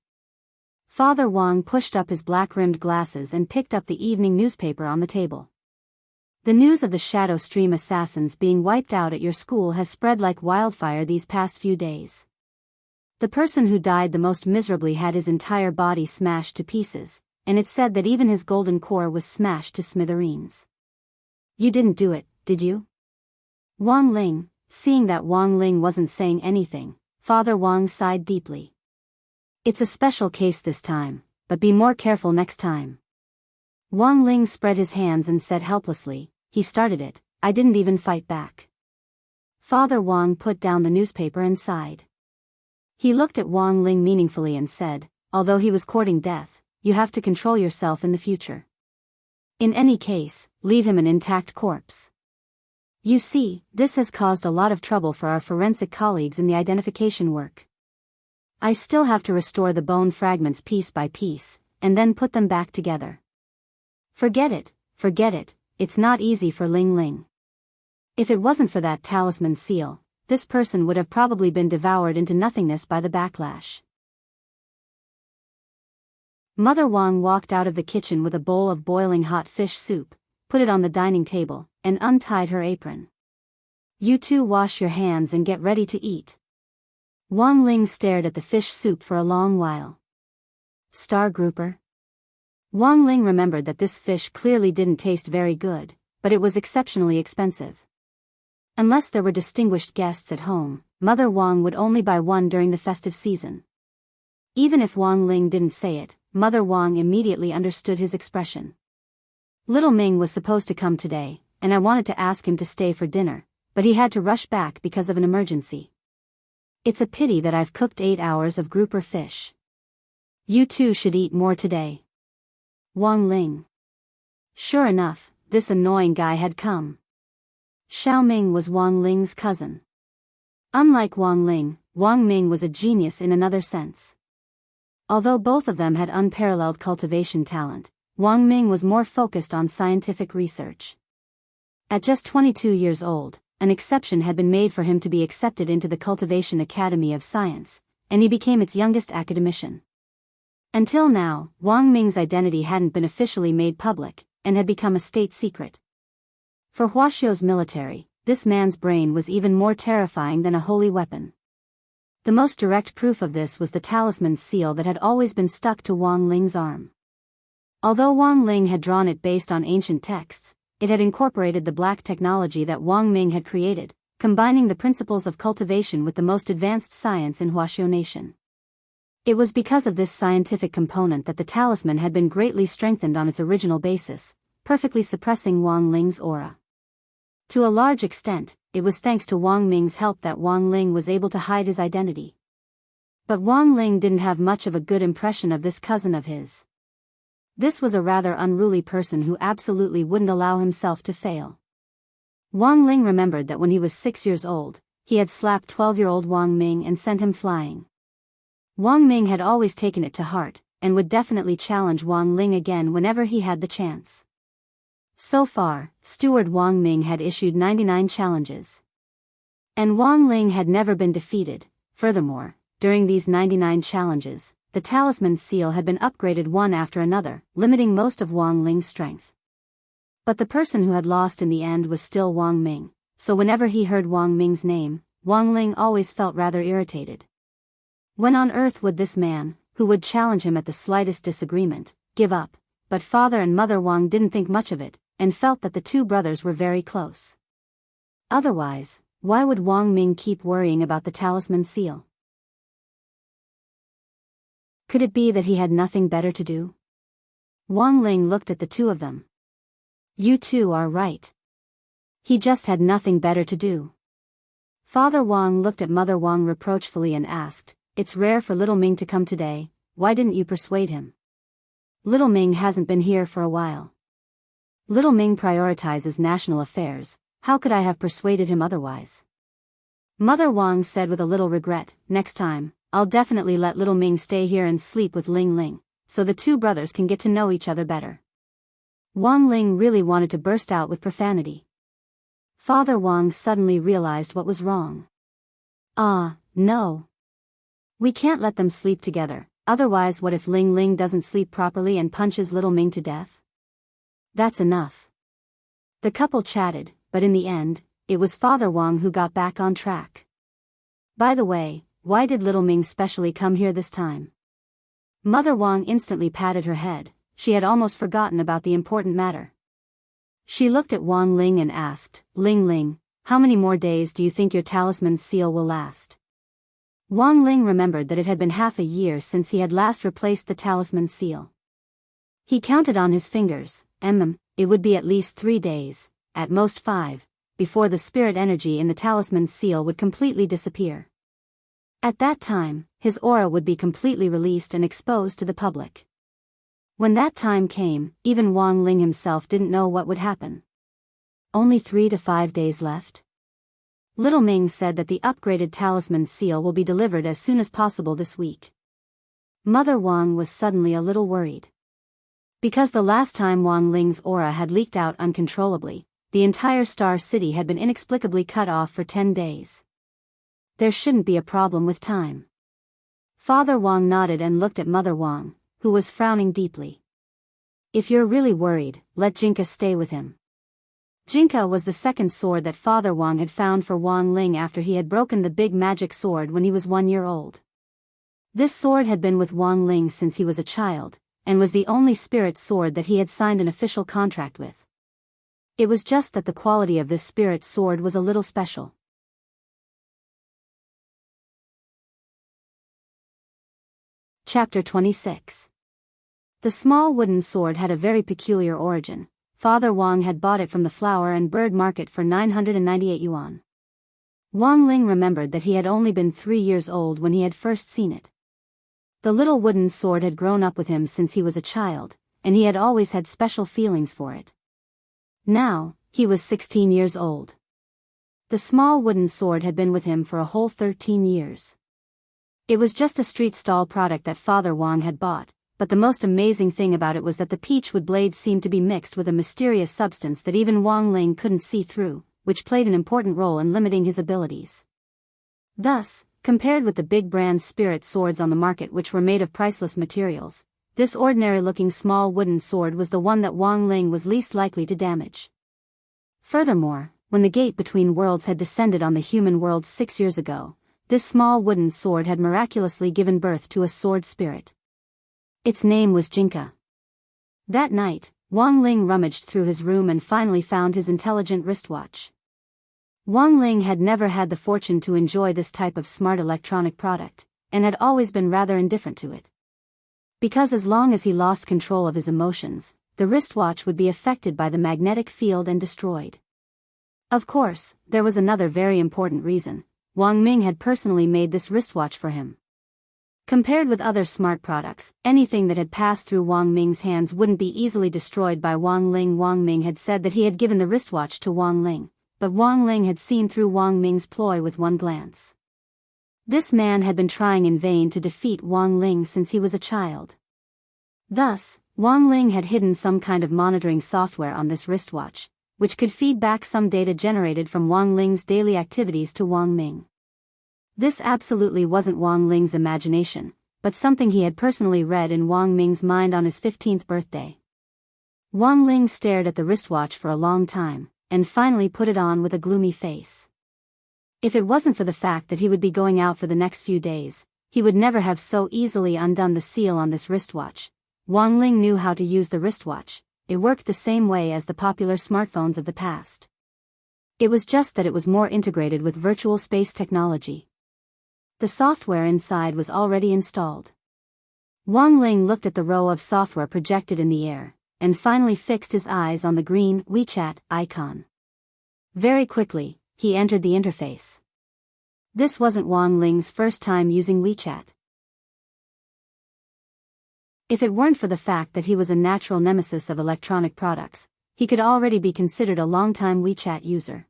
Father Wang pushed up his black-rimmed glasses and picked up the evening newspaper on the table. "The news of the Shadow Stream assassins being wiped out at your school has spread like wildfire these past few days. The person who died the most miserably had his entire body smashed to pieces, and it's said that even his golden core was smashed to smithereens. You didn't do it, did you?" Wang Ling, seeing that Wang Ling wasn't saying anything, Father Wang sighed deeply. "It's a special case this time, but be more careful next time." Wang Ling spread his hands and said helplessly, "He started it, I didn't even fight back." Father Wang put down the newspaper and sighed. He looked at Wang Ling meaningfully and said, "Although he was courting death, you have to control yourself in the future. In any case, leave him an intact corpse. You see, this has caused a lot of trouble for our forensic colleagues in the identification work. I still have to restore the bone fragments piece by piece, and then put them back together. Forget it, it's not easy for Ling Ling. If it wasn't for that talisman seal, this person would have probably been devoured into nothingness by the backlash." Mother Wang walked out of the kitchen with a bowl of boiling hot fish soup, put it on the dining table, and untied her apron. "You two wash your hands and get ready to eat." Wang Ling stared at the fish soup for a long while. Star grouper? Wang Ling remembered that this fish clearly didn't taste very good, but it was exceptionally expensive. Unless there were distinguished guests at home, Mother Wang would only buy one during the festive season. Even if Wang Ling didn't say it, Mother Wang immediately understood his expression. Little Ming was supposed to come today, and I wanted to ask him to stay for dinner, but he had to rush back because of an emergency. It's a pity that I've cooked 8 hours of grouper fish. You two should eat more today. Wang Ling. Sure enough, this annoying guy had come. Xiao Ming was Wang Ling's cousin. Unlike Wang Ling, Wang Ming was a genius in another sense. Although both of them had unparalleled cultivation talent, Wang Ming was more focused on scientific research. At just 22 years old, an exception had been made for him to be accepted into the Cultivation Academy of Science, and he became its youngest academician. Until now, Wang Ming's identity hadn't been officially made public, and had become a state secret. For Huaxiu's military, this man's brain was even more terrifying than a holy weapon. The most direct proof of this was the talisman seal that had always been stuck to Wang Ling's arm. Although Wang Ling had drawn it based on ancient texts, it had incorporated the black technology that Wang Ming had created, combining the principles of cultivation with the most advanced science in Huaxiu Nation. It was because of this scientific component that the talisman had been greatly strengthened on its original basis, perfectly suppressing Wang Ling's aura. To a large extent, it was thanks to Wang Ming's help that Wang Ling was able to hide his identity. But Wang Ling didn't have much of a good impression of this cousin of his. This was a rather unruly person who absolutely wouldn't allow himself to fail. Wang Ling remembered that when he was 6 years old, he had slapped 12-year-old Wang Ming and sent him flying. Wang Ming had always taken it to heart, and would definitely challenge Wang Ling again whenever he had the chance. So far, Steward Wang Ming had issued 99 challenges. And Wang Ling had never been defeated. Furthermore, during these 99 challenges, the talisman seal had been upgraded one after another, limiting most of Wang Ling's strength. But the person who had lost in the end was still Wang Ming, so whenever he heard Wang Ming's name, Wang Ling always felt rather irritated. When on earth would this man, who would challenge him at the slightest disagreement, give up? But Father and Mother Wang didn't think much of it, and felt that the two brothers were very close. Otherwise, why would Wang Ming keep worrying about the talisman seal? Could it be that he had nothing better to do? Wang Ling looked at the two of them. You two are right. He just had nothing better to do. Father Wang looked at Mother Wang reproachfully and asked, "It's rare for little Ming to come today, why didn't you persuade him? Little Ming hasn't been here for a while. Little Ming prioritizes national affairs, how could I have persuaded him otherwise?" Mother Wang said with a little regret, "Next time, I'll definitely let little Ming stay here and sleep with Ling Ling, so the two brothers can get to know each other better." Wang Ling really wanted to burst out with profanity. Father Wang suddenly realized what was wrong. No. We can't let them sleep together, otherwise what if Ling Ling doesn't sleep properly and punches little Ming to death? That's enough. The couple chatted, but in the end, it was Father Wang who got back on track. By the way, why did little Ming specially come here this time? Mother Wang instantly patted her head, she had almost forgotten about the important matter. She looked at Wang Ling and asked, "Ling Ling, how many more days do you think your talisman seal will last?" Wang Ling remembered that it had been half a year since he had last replaced the talisman seal. He counted on his fingers, it would be at least 3 days, at most 5, before the spirit energy in the talisman seal would completely disappear. At that time, his aura would be completely released and exposed to the public. When that time came, even Wang Ling himself didn't know what would happen. Only 3 to 5 days left? Little Ming said that the upgraded talisman seal will be delivered as soon as possible this week. Mother Wang was suddenly a little worried. Because the last time Wang Ling's aura had leaked out uncontrollably, the entire Star City had been inexplicably cut off for 10 days. There shouldn't be a problem with time. Father Wang nodded and looked at Mother Wang, who was frowning deeply. If you're really worried, let Jinka stay with him. Jinka was the second sword that Father Wang had found for Wang Ling after he had broken the big magic sword when he was 1 year old. This sword had been with Wang Ling since he was a child, and was the only spirit sword that he had signed an official contract with. It was just that the quality of this spirit sword was a little special. Chapter 26. The small wooden sword had a very peculiar origin. Father Wang had bought it from the flower and bird market for 998 yuan. Wang Ling remembered that he had only been 3 years old when he had first seen it. The little wooden sword had grown up with him since he was a child, and he had always had special feelings for it. Now, he was 16 years old. The small wooden sword had been with him for a whole 13 years. It was just a street stall product that Father Wang had bought, but the most amazing thing about it was that the peachwood blade seemed to be mixed with a mysterious substance that even Wang Ling couldn't see through, which played an important role in limiting his abilities. Thus, compared with the big brand spirit swords on the market which were made of priceless materials, this ordinary-looking small wooden sword was the one that Wang Ling was least likely to damage. Furthermore, when the gate between worlds had descended on the human world 6 years ago, this small wooden sword had miraculously given birth to a sword spirit. Its name was Jinka. That night, Wang Ling rummaged through his room and finally found his intelligent wristwatch. Wang Ling had never had the fortune to enjoy this type of smart electronic product, and had always been rather indifferent to it. Because as long as he lost control of his emotions, the wristwatch would be affected by the magnetic field and destroyed. Of course, there was another very important reason. Wang Ming had personally made this wristwatch for him. Compared with other smart products, anything that had passed through Wang Ming's hands wouldn't be easily destroyed by Wang Ling. Wang Ming had said that he had given the wristwatch to Wang Ling, but Wang Ling had seen through Wang Ming's ploy with one glance. This man had been trying in vain to defeat Wang Ling since he was a child. Thus, Wang Ling had hidden some kind of monitoring software on this wristwatch, which could feed back some data generated from Wang Ling's daily activities to Wang Ming. This absolutely wasn't Wang Ling's imagination, but something he had personally read in Wang Ming's mind on his 15th birthday. Wang Ling stared at the wristwatch for a long time, and finally put it on with a gloomy face. If it wasn't for the fact that he would be going out for the next few days, he would never have so easily undone the seal on this wristwatch. Wang Ling knew how to use the wristwatch. It worked the same way as the popular smartphones of the past. It was just that it was more integrated with virtual space technology. The software inside was already installed. Wang Ling looked at the row of software projected in the air, and finally fixed his eyes on the green WeChat icon. Very quickly, he entered the interface. This wasn't Wang Ling's first time using WeChat. If it weren't for the fact that he was a natural nemesis of electronic products, he could already be considered a long-time WeChat user.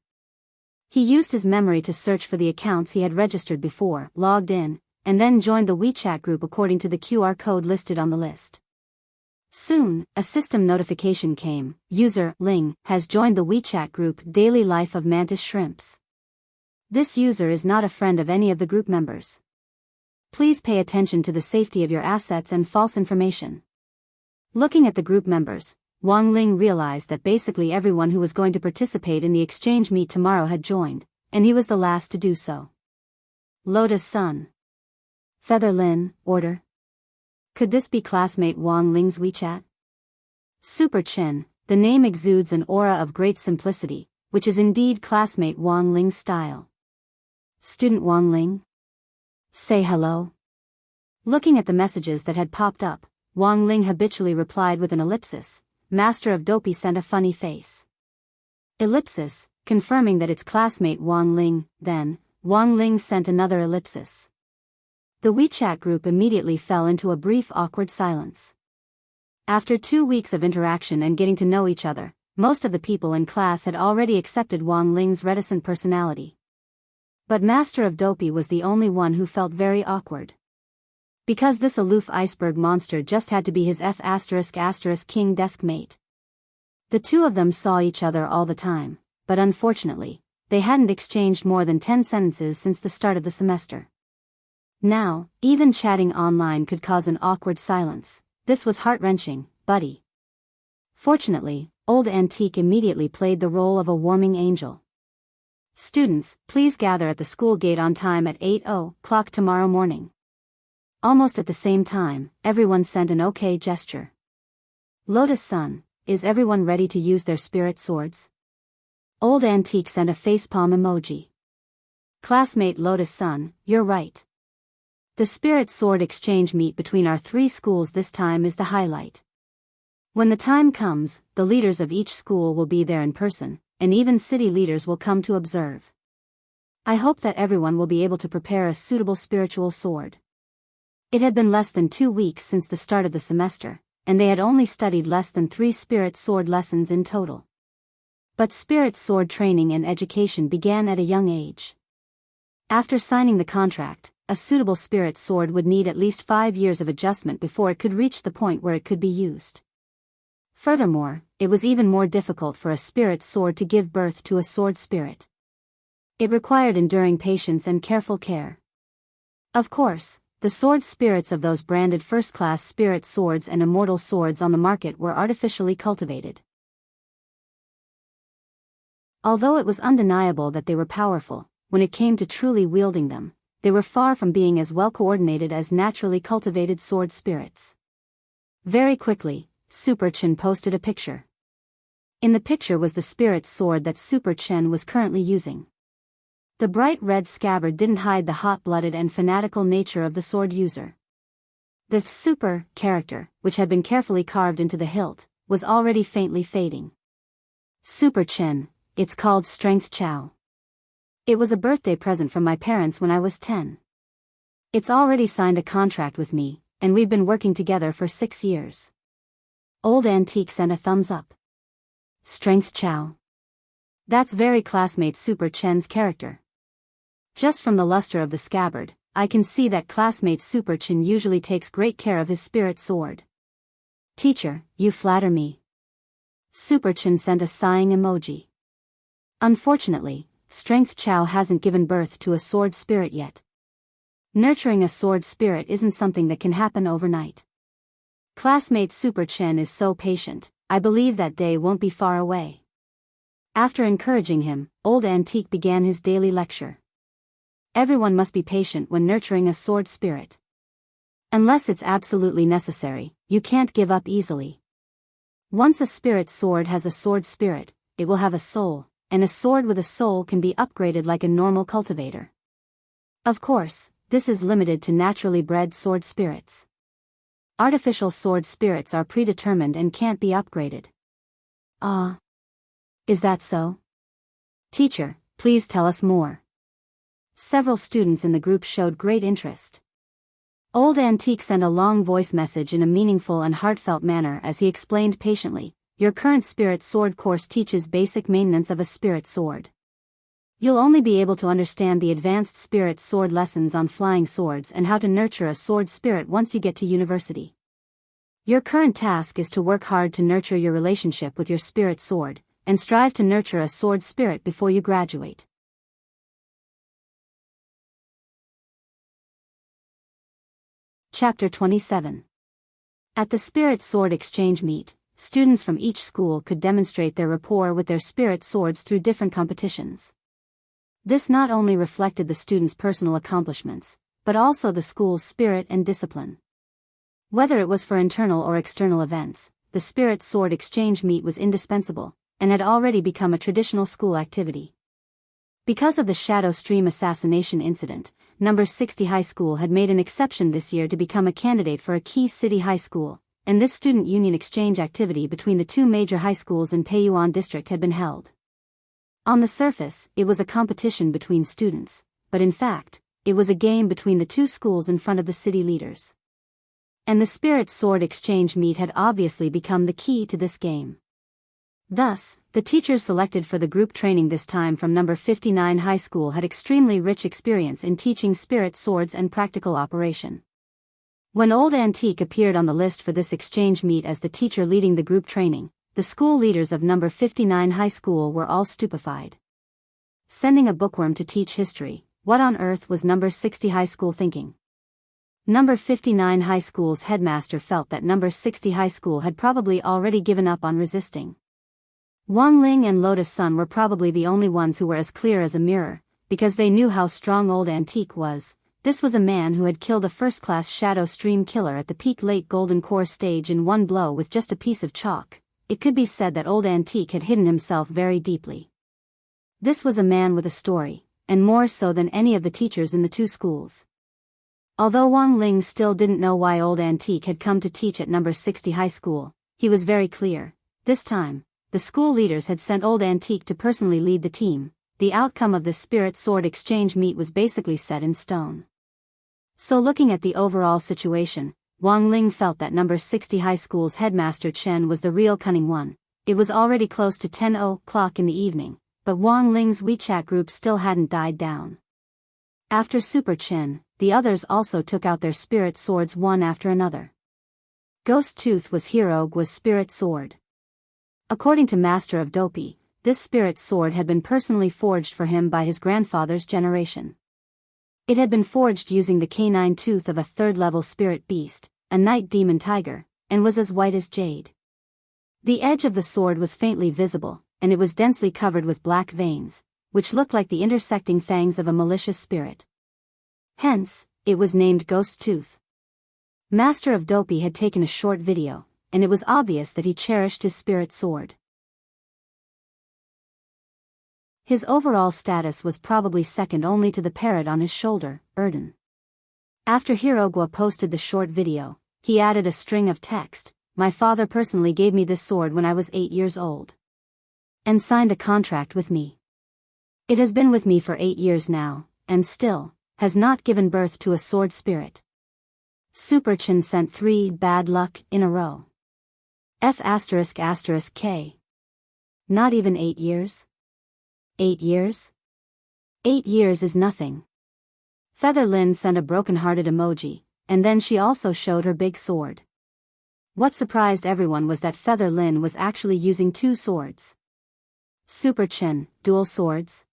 He used his memory to search for the accounts he had registered before, logged in, and then joined the WeChat group according to the QR code listed on the list. Soon, a system notification came. User Ling has joined the WeChat group Daily Life of Mantis Shrimps. This user is not a friend of any of the group members. Please pay attention to the safety of your assets and false information. Looking at the group members, Wang Ling realized that basically everyone who was going to participate in the exchange meet tomorrow had joined, and he was the last to do so. Lotus Sun. Feather Lin, order. Could this be classmate Wang Ling's WeChat? Super Chin, the name exudes an aura of great simplicity, which is indeed classmate Wang Ling's style. Student Wang Ling? Say hello. Looking at the messages that had popped up, Wang Ling habitually replied with an ellipsis. Master of Dopey sent a funny face. Ellipsis, confirming that it's classmate Wang Ling. Then, Wang Ling sent another ellipsis. The WeChat group immediately fell into a brief awkward silence. After 2 weeks of interaction and getting to know each other, most of the people in class had already accepted Wang Ling's reticent personality. But Master of Dopey was the only one who felt very awkward. Because this aloof iceberg monster just had to be his F***king desk mate. The two of them saw each other all the time, but unfortunately, they hadn't exchanged more than 10 sentences since the start of the semester. Now, even chatting online could cause an awkward silence, This was heart-wrenching, buddy. Fortunately, Old Antique immediately played the role of a warming angel. Students, please gather at the school gate on time at 8:00 tomorrow morning. Almost at the same time, everyone sent an okay gesture. Lotus Sun, is everyone ready to use their spirit swords? Old Antique sent a facepalm emoji. Classmate Lotus Sun, you're right. The spirit sword exchange meet between our three schools this time is the highlight. When the time comes, the leaders of each school will be there in person, and even city leaders will come to observe. I hope that everyone will be able to prepare a suitable spiritual sword. It had been less than 2 weeks since the start of the semester, and they had only studied less than 3 spirit sword lessons in total. But spirit sword training and education began at a young age. After signing the contract, a suitable spirit sword would need at least 5 years of adjustment before it could reach the point where it could be used. Furthermore, it was even more difficult for a spirit sword to give birth to a sword spirit. It required enduring patience and careful care. Of course, the sword spirits of those branded first-class spirit swords and immortal swords on the market were artificially cultivated. Although it was undeniable that they were powerful, when it came to truly wielding them, they were far from being as well coordinated as naturally cultivated sword spirits. Very quickly, Super Chen posted a picture. In the picture was the spirit sword that Super Chen was currently using. The bright red scabbard didn't hide the hot-blooded and fanatical nature of the sword user. The super character, which had been carefully carved into the hilt, was already faintly fading. Super Chen, it's called Strength Chow. It was a birthday present from my parents when I was 10. It's already signed a contract with me, and we've been working together for 6 years. Old Antique sent a thumbs up. Strength Chow. That's very classmate Super Chen's character. Just from the luster of the scabbard, I can see that classmate Super Chen usually takes great care of his spirit sword. Teacher, you flatter me. Super Chen sent a sighing emoji. Unfortunately, Strength Chow hasn't given birth to a sword spirit yet. Nurturing a sword spirit isn't something that can happen overnight. Classmate Super Chen is so patient, I believe that day won't be far away. After encouraging him, Old Antique began his daily lecture. Everyone must be patient when nurturing a sword spirit. Unless it's absolutely necessary, you can't give up easily. Once a spirit sword has a sword spirit, it will have a soul, and a sword with a soul can be upgraded like a normal cultivator. Of course, this is limited to naturally bred sword spirits. Artificial sword spirits are predetermined and can't be upgraded. Is that so? Teacher, please tell us more. Several students in the group showed great interest. Old Antique sent a long voice message in a meaningful and heartfelt manner as he explained patiently, your current spirit sword course teaches basic maintenance of a spirit sword. You'll only be able to understand the advanced spirit sword lessons on flying swords and how to nurture a sword spirit once you get to university. Your current task is to work hard to nurture your relationship with your spirit sword, and strive to nurture a sword spirit before you graduate. Chapter 27. At the Spirit Sword Exchange Meet, students from each school could demonstrate their rapport with their spirit swords through different competitions. This not only reflected the students' personal accomplishments, but also the school's spirit and discipline. Whether it was for internal or external events, the Spirit Sword Exchange Meet was indispensable, and had already become a traditional school activity. Because of the Shadow Stream assassination incident, No. 60 High School had made an exception this year to become a candidate for a key city high school, and this student union exchange activity between the two major high schools in Peiyuan district had been held. On the surface, it was a competition between students, but in fact, it was a game between the two schools in front of the city leaders. And the Spirit Sword Exchange Meet had obviously become the key to this game. Thus, the teachers selected for the group training this time from No. 59 High School had extremely rich experience in teaching spirit swords and practical operation. When Old Antique appeared on the list for this exchange meet as the teacher leading the group training, the school leaders of No. 59 High School were all stupefied. Sending a bookworm to teach history, what on earth was No. 60 High School thinking? Number 59 High School's headmaster felt that number 60 High School had probably already given up on resisting. Wang Ling and Lotus Sun were probably the only ones who were as clear as a mirror, because they knew how strong Old Antique was. This was a man who had killed a first-class Shadow Stream killer at the peak late Golden Core stage in one blow with just a piece of chalk. It could be said that Old Antique had hidden himself very deeply. This was a man with a story, and more so than any of the teachers in the two schools. Although Wang Ling still didn't know why Old Antique had come to teach at number 60 High School, he was very clear. This time, the school leaders had sent Old Antique to personally lead the team. The outcome of the Spirit Sword exchange meet was basically set in stone. So looking at the overall situation, Wang Ling felt that number 60 High School's headmaster Chen was the real cunning one. It was already close to 10 o'clock in the evening, but Wang Ling's WeChat group still hadn't died down. After Super Chen, the others also took out their spirit swords one after another. Ghost Tooth was Hirogua's spirit sword. According to Master of Dopey, this spirit sword had been personally forged for him by his grandfather's generation. It had been forged using the canine tooth of a third-level spirit beast, a night demon tiger, and was as white as jade. The edge of the sword was faintly visible, and it was densely covered with black veins, which looked like the intersecting fangs of a malicious spirit. Hence, it was named Ghost Tooth. Master of Dopey had taken a short video, and it was obvious that he cherished his spirit sword. His overall status was probably second only to the parrot on his shoulder, Erden. After Hirogua posted the short video, he added a string of text. My father personally gave me this sword when I was 8 years old. And signed a contract with me. It has been with me for 8 years now, and still, has not given birth to a sword spirit. Super Chen sent 3 bad luck in a row. F***K. Not even 8 years? 8 years? 8 years is nothing. Feather Lin sent a broken-hearted emoji, and then she also showed her big sword. What surprised everyone was that Feather Lin was actually using 2 swords. Super Chen, dual swords?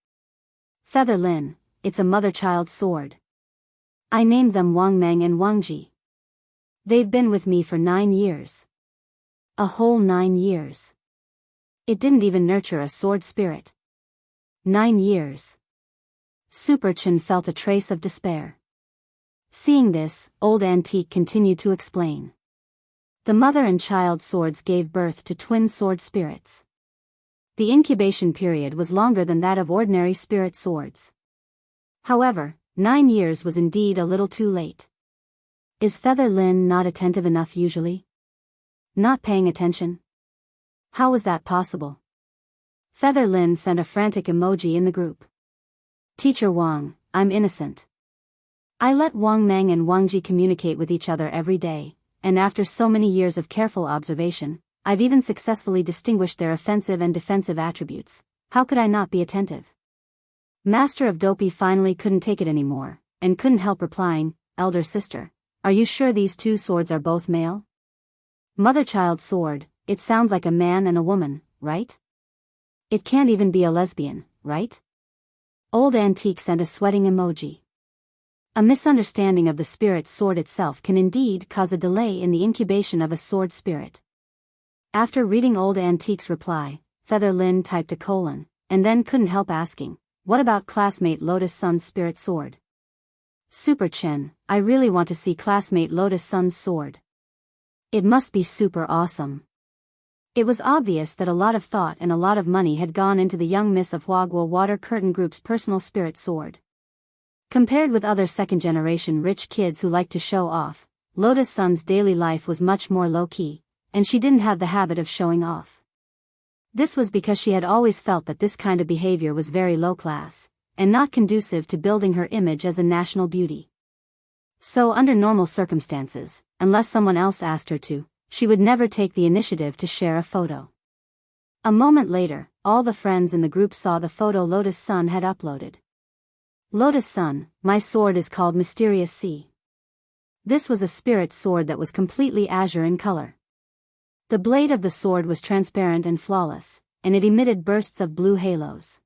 Feather Lin, it's a mother-child sword. I named them Wang Meng and Wang Ji. They've been with me for 9 years. A whole 9 years. It didn't even nurture a sword spirit. 9 years. Super Chen felt a trace of despair. Seeing this, Old Antique continued to explain. The mother and child swords gave birth to twin sword spirits. The incubation period was longer than that of ordinary spirit swords. However, 9 years was indeed a little too late. Is Feather Lin not attentive enough usually? Not paying attention? How was that possible? Feather Lin sent a frantic emoji in the group. Teacher Wang, I'm innocent. I let Wang Meng and Wang Ji communicate with each other every day, and after so many years of careful observation, I've even successfully distinguished their offensive and defensive attributes. How could I not be attentive? Master of Dopey finally couldn't take it anymore, and couldn't help replying, Elder sister, are you sure these 2 swords are both male? Mother-child sword, it sounds like a man and a woman, right? It can't even be a lesbian, right? Old Antique sent a sweating emoji. A misunderstanding of the spirit sword itself can indeed cause a delay in the incubation of a sword spirit. After reading Old Antique's reply, Feather Lin typed a colon, and then couldn't help asking, what about classmate Lotus Sun's spirit sword? Super Chen, I really want to see classmate Lotus Sun's sword. It must be super awesome. It was obvious that a lot of thought and a lot of money had gone into the young Miss of Huagua Water Curtain Group's personal spirit sword. Compared with other second-generation rich kids who liked to show off, Lotus Sun's daily life was much more low-key, and she didn't have the habit of showing off. This was because she had always felt that this kind of behavior was very low-class, and not conducive to building her image as a national beauty. So under normal circumstances, unless someone else asked her to, she would never take the initiative to share a photo. A moment later, all the friends in the group saw the photo Lotus Sun had uploaded. Lotus Sun, my sword is called Mysterious Sea. This was a spirit sword that was completely azure in color. The blade of the sword was transparent and flawless, and it emitted bursts of blue halos.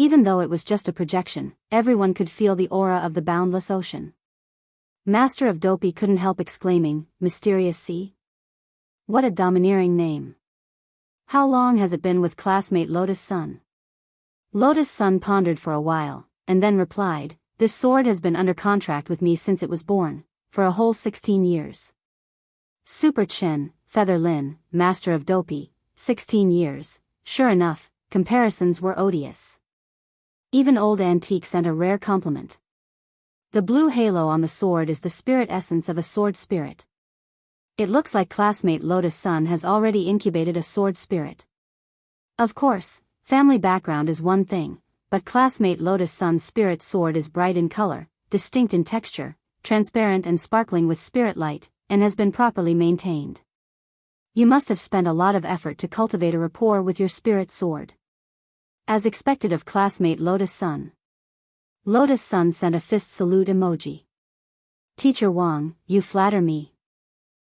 Even though it was just a projection, everyone could feel the aura of the boundless ocean. Master of Dopey couldn't help exclaiming, "Mysterious Sea? What a domineering name. How long has it been with classmate Lotus Sun?" Lotus Sun pondered for a while, and then replied, "This sword has been under contract with me since it was born, for a whole 16 years. Super Chin, Feather Lin, Master of Dopey, 16 years, sure enough, comparisons were odious. Even old Antique sent a rare compliment. The blue halo on the sword is the spirit essence of a sword spirit. It looks like classmate Lotus Sun has already incubated a sword spirit. Of course, family background is one thing, but classmate Lotus Sun's spirit sword is bright in color, distinct in texture, transparent and sparkling with spirit light, and has been properly maintained. You must have spent a lot of effort to cultivate a rapport with your spirit sword." As expected of classmate Lotus Sun. Lotus Sun sent a fist salute emoji. "Teacher Wang, you flatter me."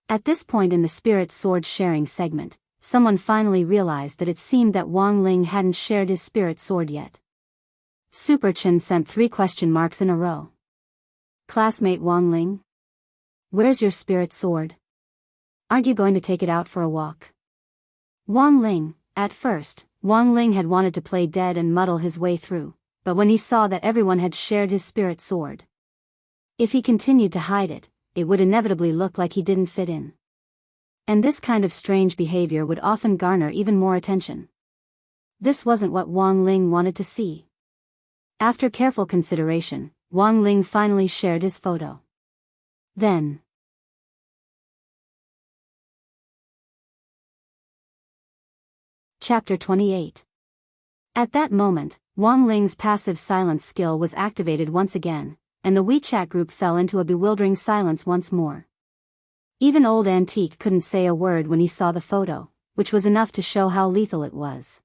At this point in the spirit sword sharing segment, someone finally realized that it seemed that Wang Ling hadn't shared his spirit sword yet. Super Chin sent 3 question marks in a row. "Classmate Wang Ling? Where's your spirit sword? Aren't you going to take it out for a walk?" Wang Ling. At first, Wang Ling had wanted to play dead and muddle his way through, but when he saw that everyone had shared his spirit sword, if he continued to hide it, it would inevitably look like he didn't fit in. And this kind of strange behavior would often garner even more attention. This wasn't what Wang Ling wanted to see. After careful consideration, Wang Ling finally shared his photo. Then, Chapter 28. At that moment, Wang Ling's passive silence skill was activated once again, and the WeChat group fell into a bewildering silence once more. Even old Antique couldn't say a word when he saw the photo, which was enough to show how lethal it was.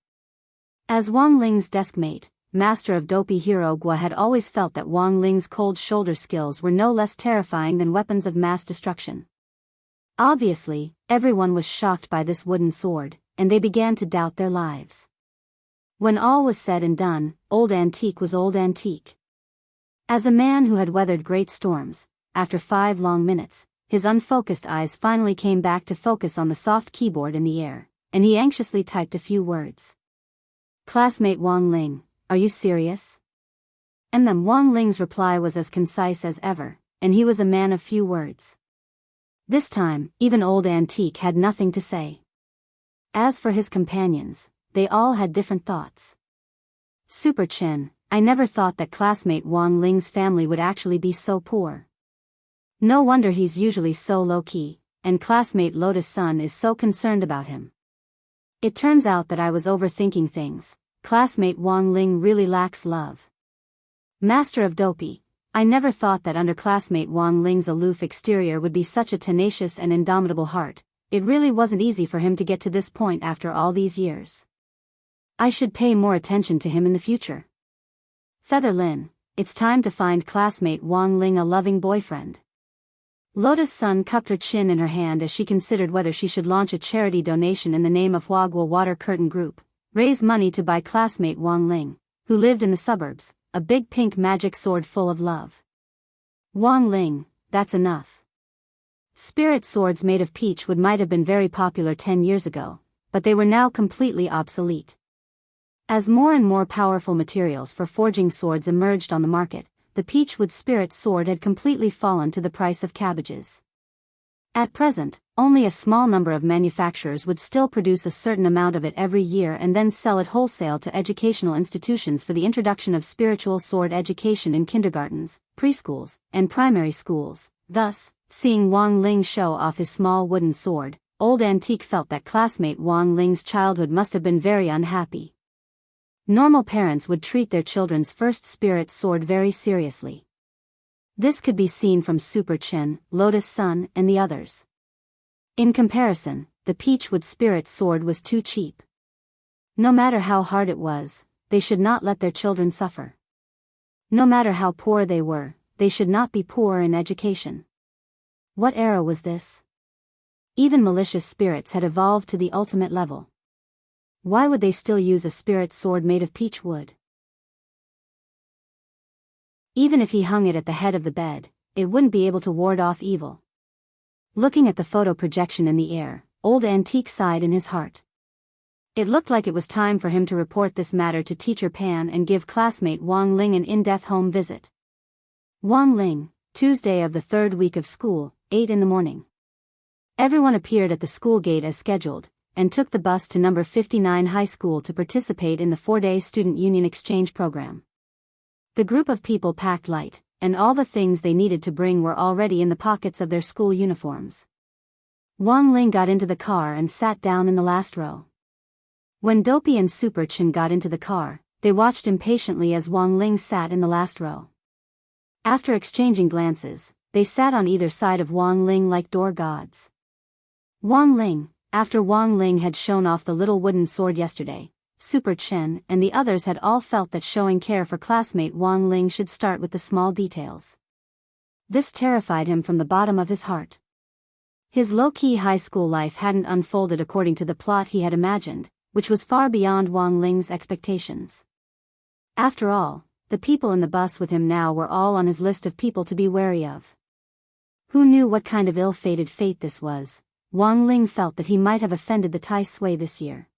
As Wang Ling's deskmate, Master of Dopey Hero Gua had always felt that Wang Ling's cold shoulder skills were no less terrifying than weapons of mass destruction. Obviously, everyone was shocked by this wooden sword, and they began to doubt their lives. When all was said and done, old Antique was old Antique. As a man who had weathered great storms, after 5 long minutes, his unfocused eyes finally came back to focus on the soft keyboard in the air, and he anxiously typed a few words. "Classmate Wang Ling, are you serious?" Wang Ling's reply was as concise as ever, and he was a man of few words. This time, even old Antique had nothing to say. As for his companions, they all had different thoughts. Super Chin, I never thought that classmate Wang Ling's family would actually be so poor. No wonder he's usually so low-key, and classmate Lotus Sun is so concerned about him. It turns out that I was overthinking things. Classmate Wang Ling really lacks love. Master of Dopey, I never thought that under classmate Wang Ling's aloof exterior would be such a tenacious and indomitable heart. It really wasn't easy for him to get to this point after all these years. I should pay more attention to him in the future. Feather Lin, it's time to find classmate Wang Ling a loving boyfriend. Lotus Sun cupped her chin in her hand as she considered whether she should launch a charity donation in the name of Huagua Water Curtain Group, raise money to buy classmate Wang Ling, who lived in the suburbs, a big pink magic sword full of love. Wang Ling, that's enough. Spirit swords made of peach wood might have been very popular 10 years ago, but they were now completely obsolete. As more and more powerful materials for forging swords emerged on the market, the peachwood spirit sword had completely fallen to the price of cabbages. At present, only a small number of manufacturers would still produce a certain amount of it every year and then sell it wholesale to educational institutions for the introduction of spiritual sword education in kindergartens, preschools, and primary schools. Thus, seeing Wang Ling show off his small wooden sword, old Antique felt that classmate Wang Ling's childhood must have been very unhappy. Normal parents would treat their children's first spirit sword very seriously. This could be seen from Super Chin, Lotus Sun, and the others. In comparison, the peachwood spirit sword was too cheap. No matter how hard it was, they should not let their children suffer. No matter how poor they were, they should not be poor in education. What era was this? Even malicious spirits had evolved to the ultimate level. Why would they still use a spirit sword made of peach wood? Even if he hung it at the head of the bed, it wouldn't be able to ward off evil. Looking at the photo projection in the air, old Antique sighed in his heart. It looked like it was time for him to report this matter to Teacher Pan and give classmate Wang Ling an in-depth home visit. Wang Ling, Tuesday of the third week of school, 8 in the morning. Everyone appeared at the school gate as scheduled, and took the bus to number 59 high school to participate in the 4-day student union exchange program. The group of people packed light, and all the things they needed to bring were already in the pockets of their school uniforms. Wang Ling got into the car and sat down in the last row. When Dopey and Super Chin got into the car, they watched impatiently as Wang Ling sat in the last row. After exchanging glances, they sat on either side of Wang Ling like door gods. After Wang Ling had shown off the little wooden sword yesterday, Super Chen and the others had all felt that showing care for classmate Wang Ling should start with the small details. This terrified him from the bottom of his heart. His low-key high school life hadn't unfolded according to the plot he had imagined, which was far beyond Wang Ling's expectations. After all, the people in the bus with him now were all on his list of people to be wary of. Who knew what kind of ill-fated fate this was? Wang Ling felt that he might have offended the Tai Sui this year.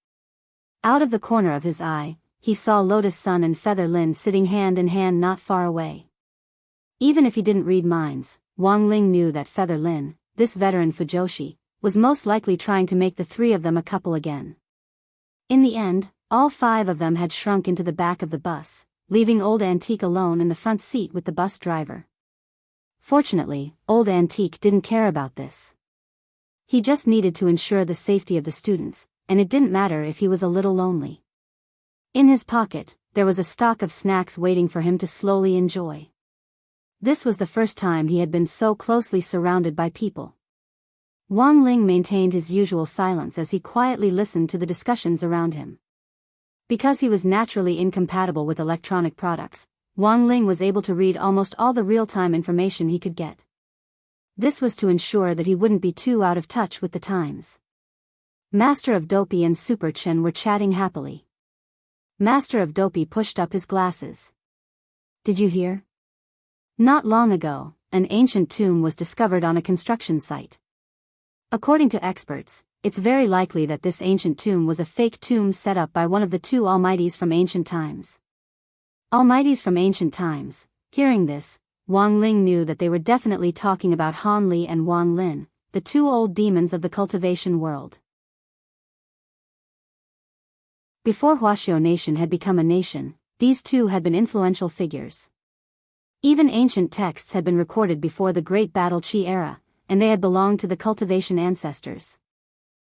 Out of the corner of his eye, he saw Lotus Sun and Feather Lin sitting hand in hand not far away. Even if he didn't read minds, Wang Ling knew that Feather Lin, this veteran Fujoshi, was most likely trying to make the three of them a couple again. In the end, all 5 of them had shrunk into the back of the bus, leaving old Antique alone in the front seat with the bus driver. Fortunately, old Antique didn't care about this. He just needed to ensure the safety of the students, and it didn't matter if he was a little lonely. In his pocket, there was a stock of snacks waiting for him to slowly enjoy. This was the first time he had been so closely surrounded by people. Wang Ling maintained his usual silence as he quietly listened to the discussions around him. Because he was naturally incompatible with electronic products, Wang Ling was able to read almost all the real-time information he could get. This was to ensure that he wouldn't be too out of touch with the times. Master of Dopey and Super Chen were chatting happily. Master of Dopey pushed up his glasses. Did you hear? Not long ago, an ancient tomb was discovered on a construction site. According to experts, it's very likely that this ancient tomb was a fake tomb set up by one of the 2 Almighties from ancient times. Almighties from ancient times. Hearing this, Wang Ling knew that they were definitely talking about Han Li and Wang Lin, the 2 old demons of the cultivation world. Before Huaxiao Nation had become a nation, these 2 had been influential figures. Even ancient texts had been recorded before the Great Battle Qi era, and they had belonged to the cultivation ancestors.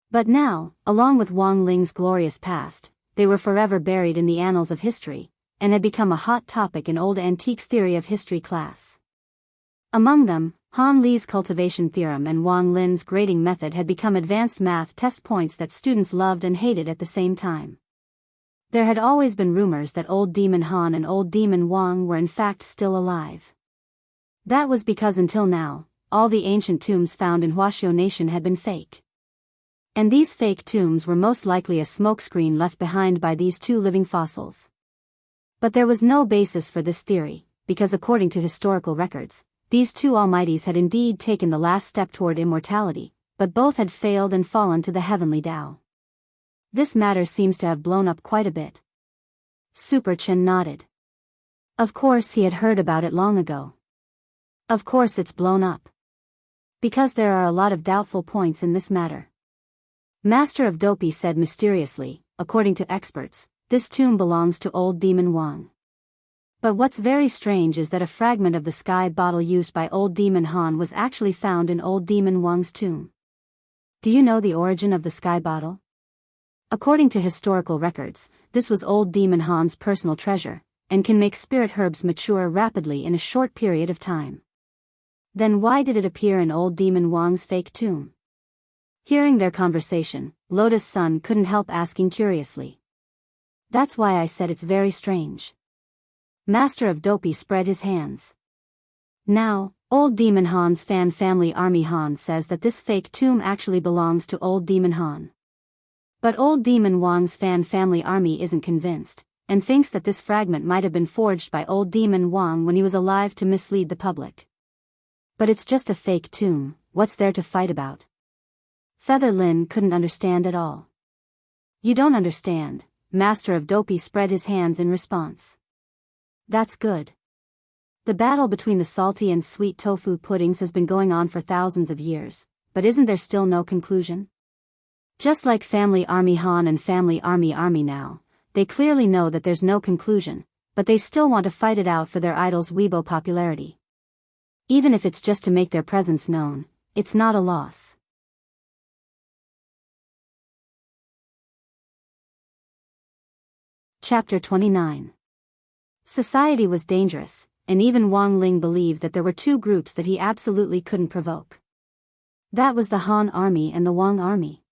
But now, along with Wang Ling's glorious past, they were forever buried in the annals of history, and had become a hot topic in old Antique's theory of history class. Among them, Han Li's cultivation theorem and Wang Lin's grading method had become advanced math test points that students loved and hated at the same time. There had always been rumors that old demon Han and old demon Wang were in fact still alive. That was because until now, all the ancient tombs found in Huaxiao Nation had been fake. And these fake tombs were most likely a smokescreen left behind by these 2 living fossils. But there was no basis for this theory, because according to historical records, these 2 Almighties had indeed taken the last step toward immortality, but both had failed and fallen to the heavenly Tao. This matter seems to have blown up quite a bit. Super Chen nodded. Of course he had heard about it long ago. Of course it's blown up. Because there are a lot of doubtful points in this matter. Master of Dopey said mysteriously, according to experts, this tomb belongs to old demon Wang. But what's very strange is that a fragment of the sky bottle used by old demon Han was actually found in old demon Wang's tomb. Do you know the origin of the sky bottle? According to historical records, this was old demon Han's personal treasure, and can make spirit herbs mature rapidly in a short period of time. Then why did it appear in old demon Wang's fake tomb? Hearing their conversation, Lotus Sun couldn't help asking curiously. That's why I said it's very strange. Master of Dopey spread his hands. Now, old demon Han's fan family army Han says that this fake tomb actually belongs to old demon Han. But old demon Wang's fan family army isn't convinced, and thinks that this fragment might have been forged by old Demon Wang when he was alive to mislead the public. But it's just a fake tomb, what's there to fight about? Feather Lin couldn't understand at all. You don't understand, Master of Dopey spread his hands in response. That's good. The battle between the salty and sweet tofu puddings has been going on for thousands of years, but isn't there still no conclusion? Just like Family Army Han and Family Army now, they clearly know that there's no conclusion, but they still want to fight it out for their idol's Weibo popularity. Even if it's just to make their presence known, it's not a loss. Chapter 29. Society was dangerous, and even Wang Ling believed that there were two groups that he absolutely couldn't provoke. That was the Han Army and the Wang Army.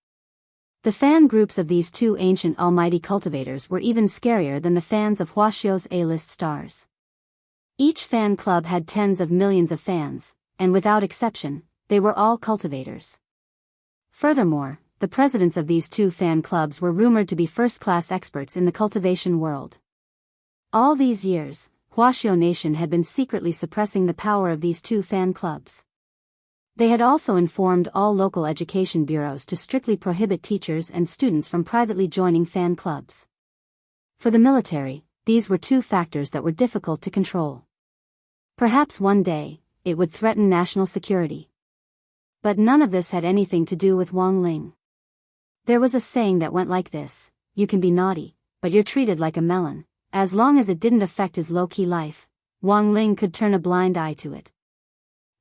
The fan groups of these two ancient almighty cultivators were even scarier than the fans of Huaxiao's A-list stars. Each fan club had tens of millions of fans, and without exception, they were all cultivators. Furthermore, the presidents of these two fan clubs were rumored to be first-class experts in the cultivation world. All these years, Huaxiao Nation had been secretly suppressing the power of these two fan clubs. They had also informed all local education bureaus to strictly prohibit teachers and students from privately joining fan clubs. For the military, these were two factors that were difficult to control. Perhaps one day, it would threaten national security. But none of this had anything to do with Wang Ling. There was a saying that went like this: you can be naughty, but you're treated like a melon. As long as it didn't affect his low-key life, Wang Ling could turn a blind eye to it.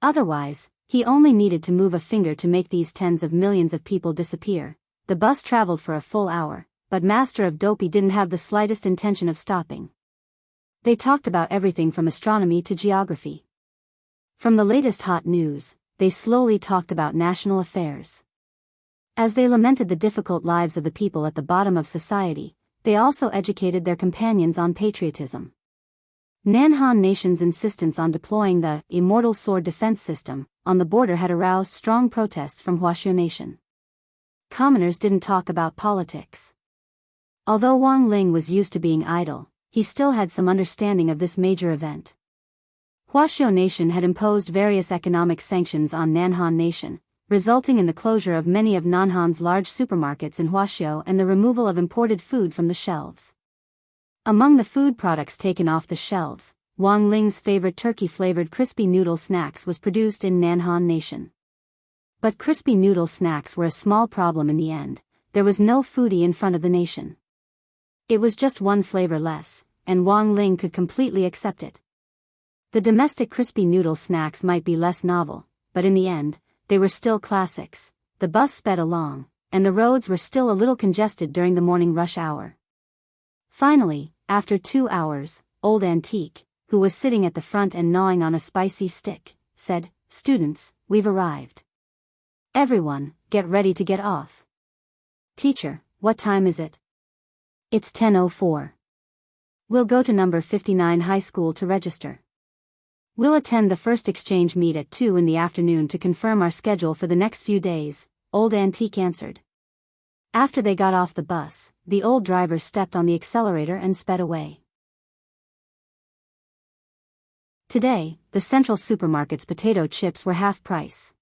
Otherwise, he only needed to move a finger to make these tens of millions of people disappear. The bus traveled for a full hour, but Master of Dopey didn't have the slightest intention of stopping. They talked about everything from astronomy to geography. From the latest hot news, they slowly talked about national affairs. As they lamented the difficult lives of the people at the bottom of society, they also educated their companions on patriotism. Nanhan Nation's insistence on deploying the Immortal Sword Defense System on the border had aroused strong protests from Huaxiao Nation. Commoners didn't talk about politics. Although Wang Ling was used to being idle, he still had some understanding of this major event. Huaxiao Nation had imposed various economic sanctions on Nanhan Nation, resulting in the closure of many of Nanhan's large supermarkets in Huaxiao and the removal of imported food from the shelves. Among the food products taken off the shelves, Wang Ling's favorite turkey-flavored crispy noodle snacks was produced in Nanhan Nation. But crispy noodle snacks were a small problem in the end. There was no foodie in front of the nation. It was just one flavor less, and Wang Ling could completely accept it. The domestic crispy noodle snacks might be less novel, but in the end, they were still classics. The bus sped along, and the roads were still a little congested during the morning rush hour. Finally, after 2 hours, Old Antique, who was sitting at the front and gnawing on a spicy stick, said, "Students, we've arrived. Everyone, get ready to get off." "Teacher, what time is it?" "It's 10:04. We'll go to number 59 high school to register. We'll attend the first exchange meet at 2 in the afternoon to confirm our schedule for the next few days," Old Antique answered. After they got off the bus, the old driver stepped on the accelerator and sped away. Today, the Central Supermarket's potato chips were half price.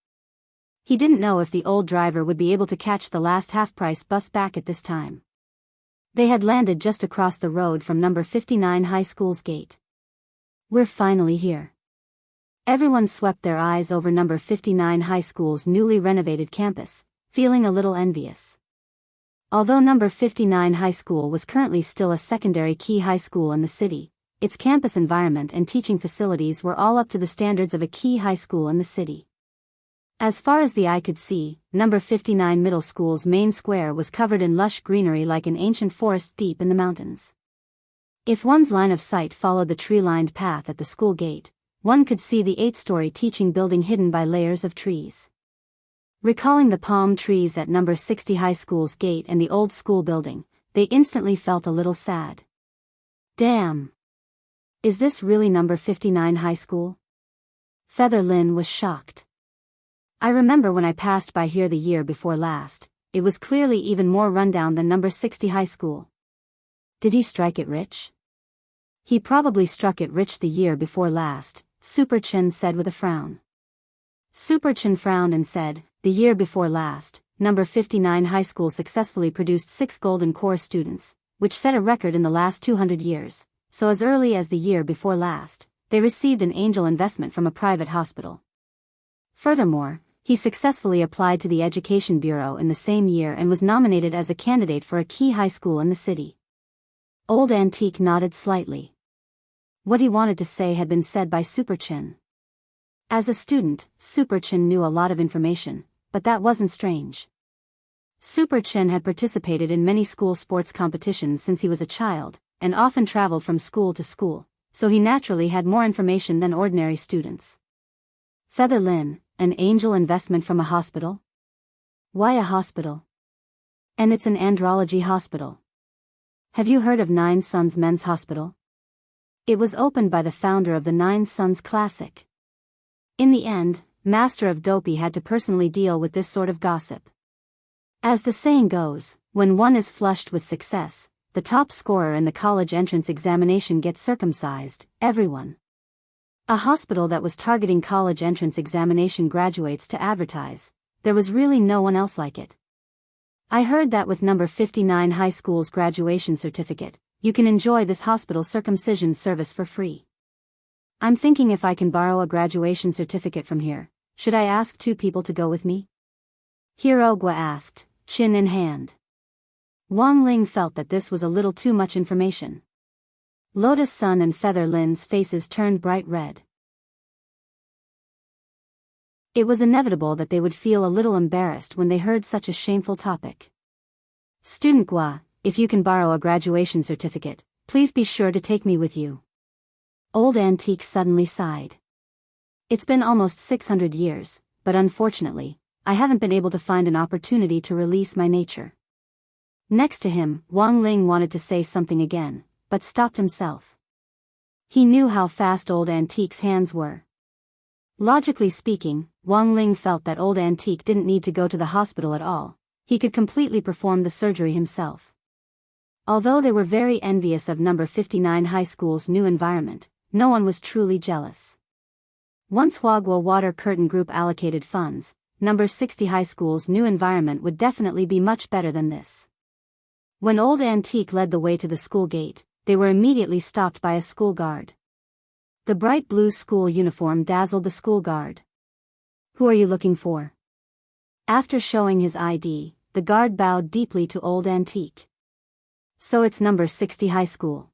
He didn't know if the old driver would be able to catch the last half-price bus back at this time. They had landed just across the road from number 59 high school's gate. "We're finally here." Everyone swept their eyes over number 59 high school's newly renovated campus, feeling a little envious. Although number 59 high school was currently still a secondary key high school in the city, its campus environment and teaching facilities were all up to the standards of a key high school in the city. As far as the eye could see, number 59 middle school's main square was covered in lush greenery like an ancient forest deep in the mountains. If one's line of sight followed the tree-lined path at the school gate, one could see the 8-story teaching building hidden by layers of trees. Recalling the palm trees at number 60 high school's gate and the old school building, they instantly felt a little sad. Damn! Is this really number 59 high school? Feather Lin was shocked. I remember when I passed by here the year before last, it was clearly even more rundown than number 60 high school. Did he strike it rich? He probably struck it rich the year before last, Super Chen said with a frown. Super Chen frowned and said, the year before last, number 59 high school successfully produced 6 golden core students, which set a record in the last 200 years, so as early as the year before last, they received an angel investment from a private hospital. Furthermore, he successfully applied to the Education Bureau in the same year and was nominated as a candidate for a key high school in the city. Old Antique nodded slightly. What he wanted to say had been said by Super Chen. As a student, Super Chen knew a lot of information, but that wasn't strange. Super Chen had participated in many school sports competitions since he was a child, and often traveled from school to school, so he naturally had more information than ordinary students. Feather Lin, an angel investment from a hospital? Why a hospital? And it's an andrology hospital. Have you heard of Nine Sons Men's Hospital? It was opened by the founder of the Nine Sons Classic. In the end, Master of Dopey had to personally deal with this sort of gossip. As the saying goes, when one is flushed with success, the top scorer in the college entrance examination gets circumcised, everyone. A hospital that was targeting college entrance examination graduates to advertise. There was really no one else like it. I heard that with number 59 high school's graduation certificate, you can enjoy this hospital circumcision service for free. I'm thinking if I can borrow a graduation certificate from here, should I ask 2 people to go with me? Hirogwa asked, chin in hand. Wang Ling felt that this was a little too much information. Lotus Sun and Feather Lin's faces turned bright red. It was inevitable that they would feel a little embarrassed when they heard such a shameful topic. Student Gua, if you can borrow a graduation certificate, please be sure to take me with you. Old Antique suddenly sighed. It's been almost 600 years, but unfortunately, I haven't been able to find an opportunity to release my nature. Next to him, Wang Ling wanted to say something again, but stopped himself. He knew how fast Old Antique's hands were. Logically speaking, Wang Ling felt that Old Antique didn't need to go to the hospital at all. He could completely perform the surgery himself. Although they were very envious of number 59 high school's new environment, no one was truly jealous. Once Huaguo Water Curtain Group allocated funds, number 60 high school's new environment would definitely be much better than this. When Old Antique led the way to the school gate, they were immediately stopped by a school guard. The bright blue school uniform dazzled the school guard. Who are you looking for? After showing his ID, the guard bowed deeply to Old Antique. So it's number 60 high school.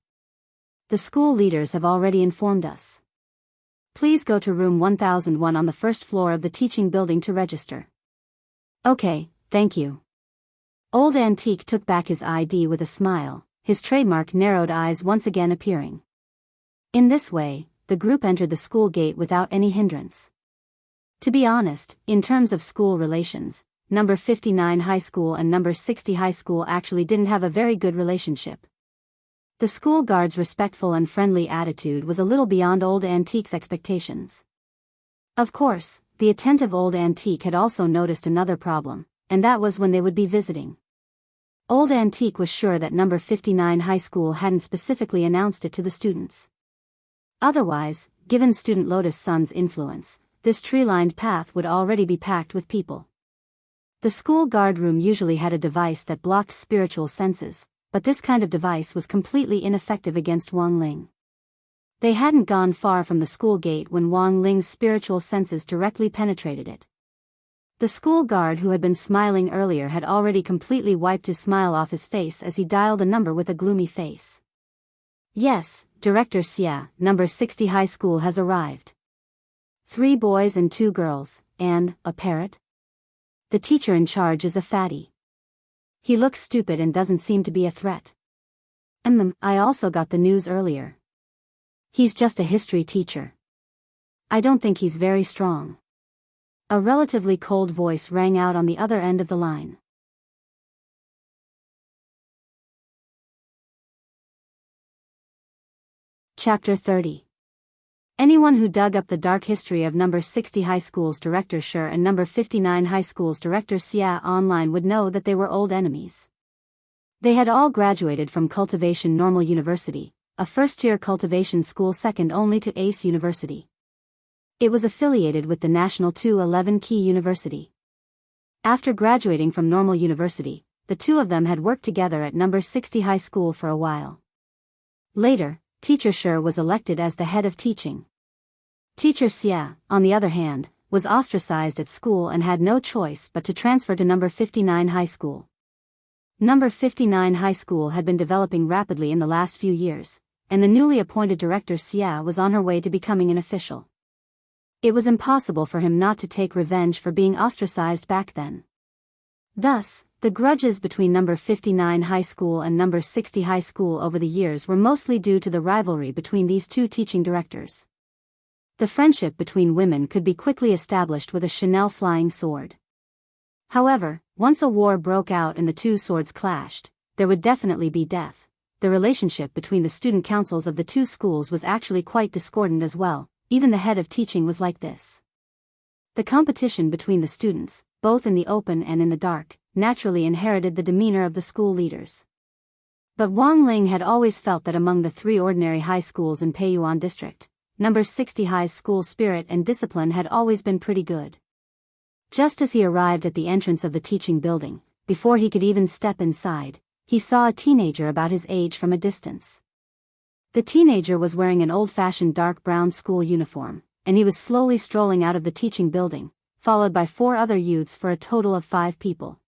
The school leaders have already informed us. Please go to room 1001 on the first floor of the teaching building to register. Okay, thank you. Old Antique took back his ID with a smile, his trademark narrowed eyes once again appearing. In this way, the group entered the school gate without any hindrance. To be honest, in terms of school relations, number 59 high school and number 60 high school actually didn't have a very good relationship. The school guard's respectful and friendly attitude was a little beyond Old Antique's expectations. Of course, the attentive Old Antique had also noticed another problem, and that was when they would be visiting. Old Antique was sure that number 59 high school hadn't specifically announced it to the students. Otherwise, given student Lotus Sun's influence, this tree-lined path would already be packed with people. The school guard room usually had a device that blocked spiritual senses, but this kind of device was completely ineffective against Wang Ling. They hadn't gone far from the school gate when Wang Ling's spiritual senses directly penetrated it. The school guard who had been smiling earlier had already completely wiped his smile off his face as he dialed a number with a gloomy face. Yes, Director Xia, number 60 high school has arrived. 3 boys and 2 girls, and a parrot? The teacher in charge is a fatty. He looks stupid and doesn't seem to be a threat. I also got the news earlier. He's just a history teacher. I don't think he's very strong. A relatively cold voice rang out on the other end of the line. Chapter 30. Anyone who dug up the dark history of number 60 high school's director Shi and number 59 high school's director Xia online would know that they were old enemies. They had all graduated from Cultivation Normal University, a first-year cultivation school second only to ACE University. It was affiliated with the National 211 Key University. After graduating from Normal University, the two of them had worked together at number 60 High School for a while. Later, Teacher Shi was elected as the head of teaching. Teacher Xia, on the other hand, was ostracized at school and had no choice but to transfer to number 59 High School. Number 59 High School had been developing rapidly in the last few years, and the newly appointed director Xia was on her way to becoming an official. It was impossible for him not to take revenge for being ostracized back then. Thus, the grudges between number 59 High School and number 60 High School over the years were mostly due to the rivalry between these two teaching directors. The friendship between women could be quickly established with a Chanel flying sword. However, once a war broke out and the two swords clashed, there would definitely be death. The relationship between the student councils of the two schools was actually quite discordant as well. Even the head of teaching was like this. The competition between the students, both in the open and in the dark, naturally inherited the demeanor of the school leaders. But Wang Ling had always felt that among the three ordinary high schools in Peiyuan district, number 60 High's school spirit and discipline had always been pretty good. Just as he arrived at the entrance of the teaching building, before he could even step inside, he saw a teenager about his age from a distance. The teenager was wearing an old-fashioned dark brown school uniform, and he was slowly strolling out of the teaching building, followed by 4 other youths for a total of 5 people.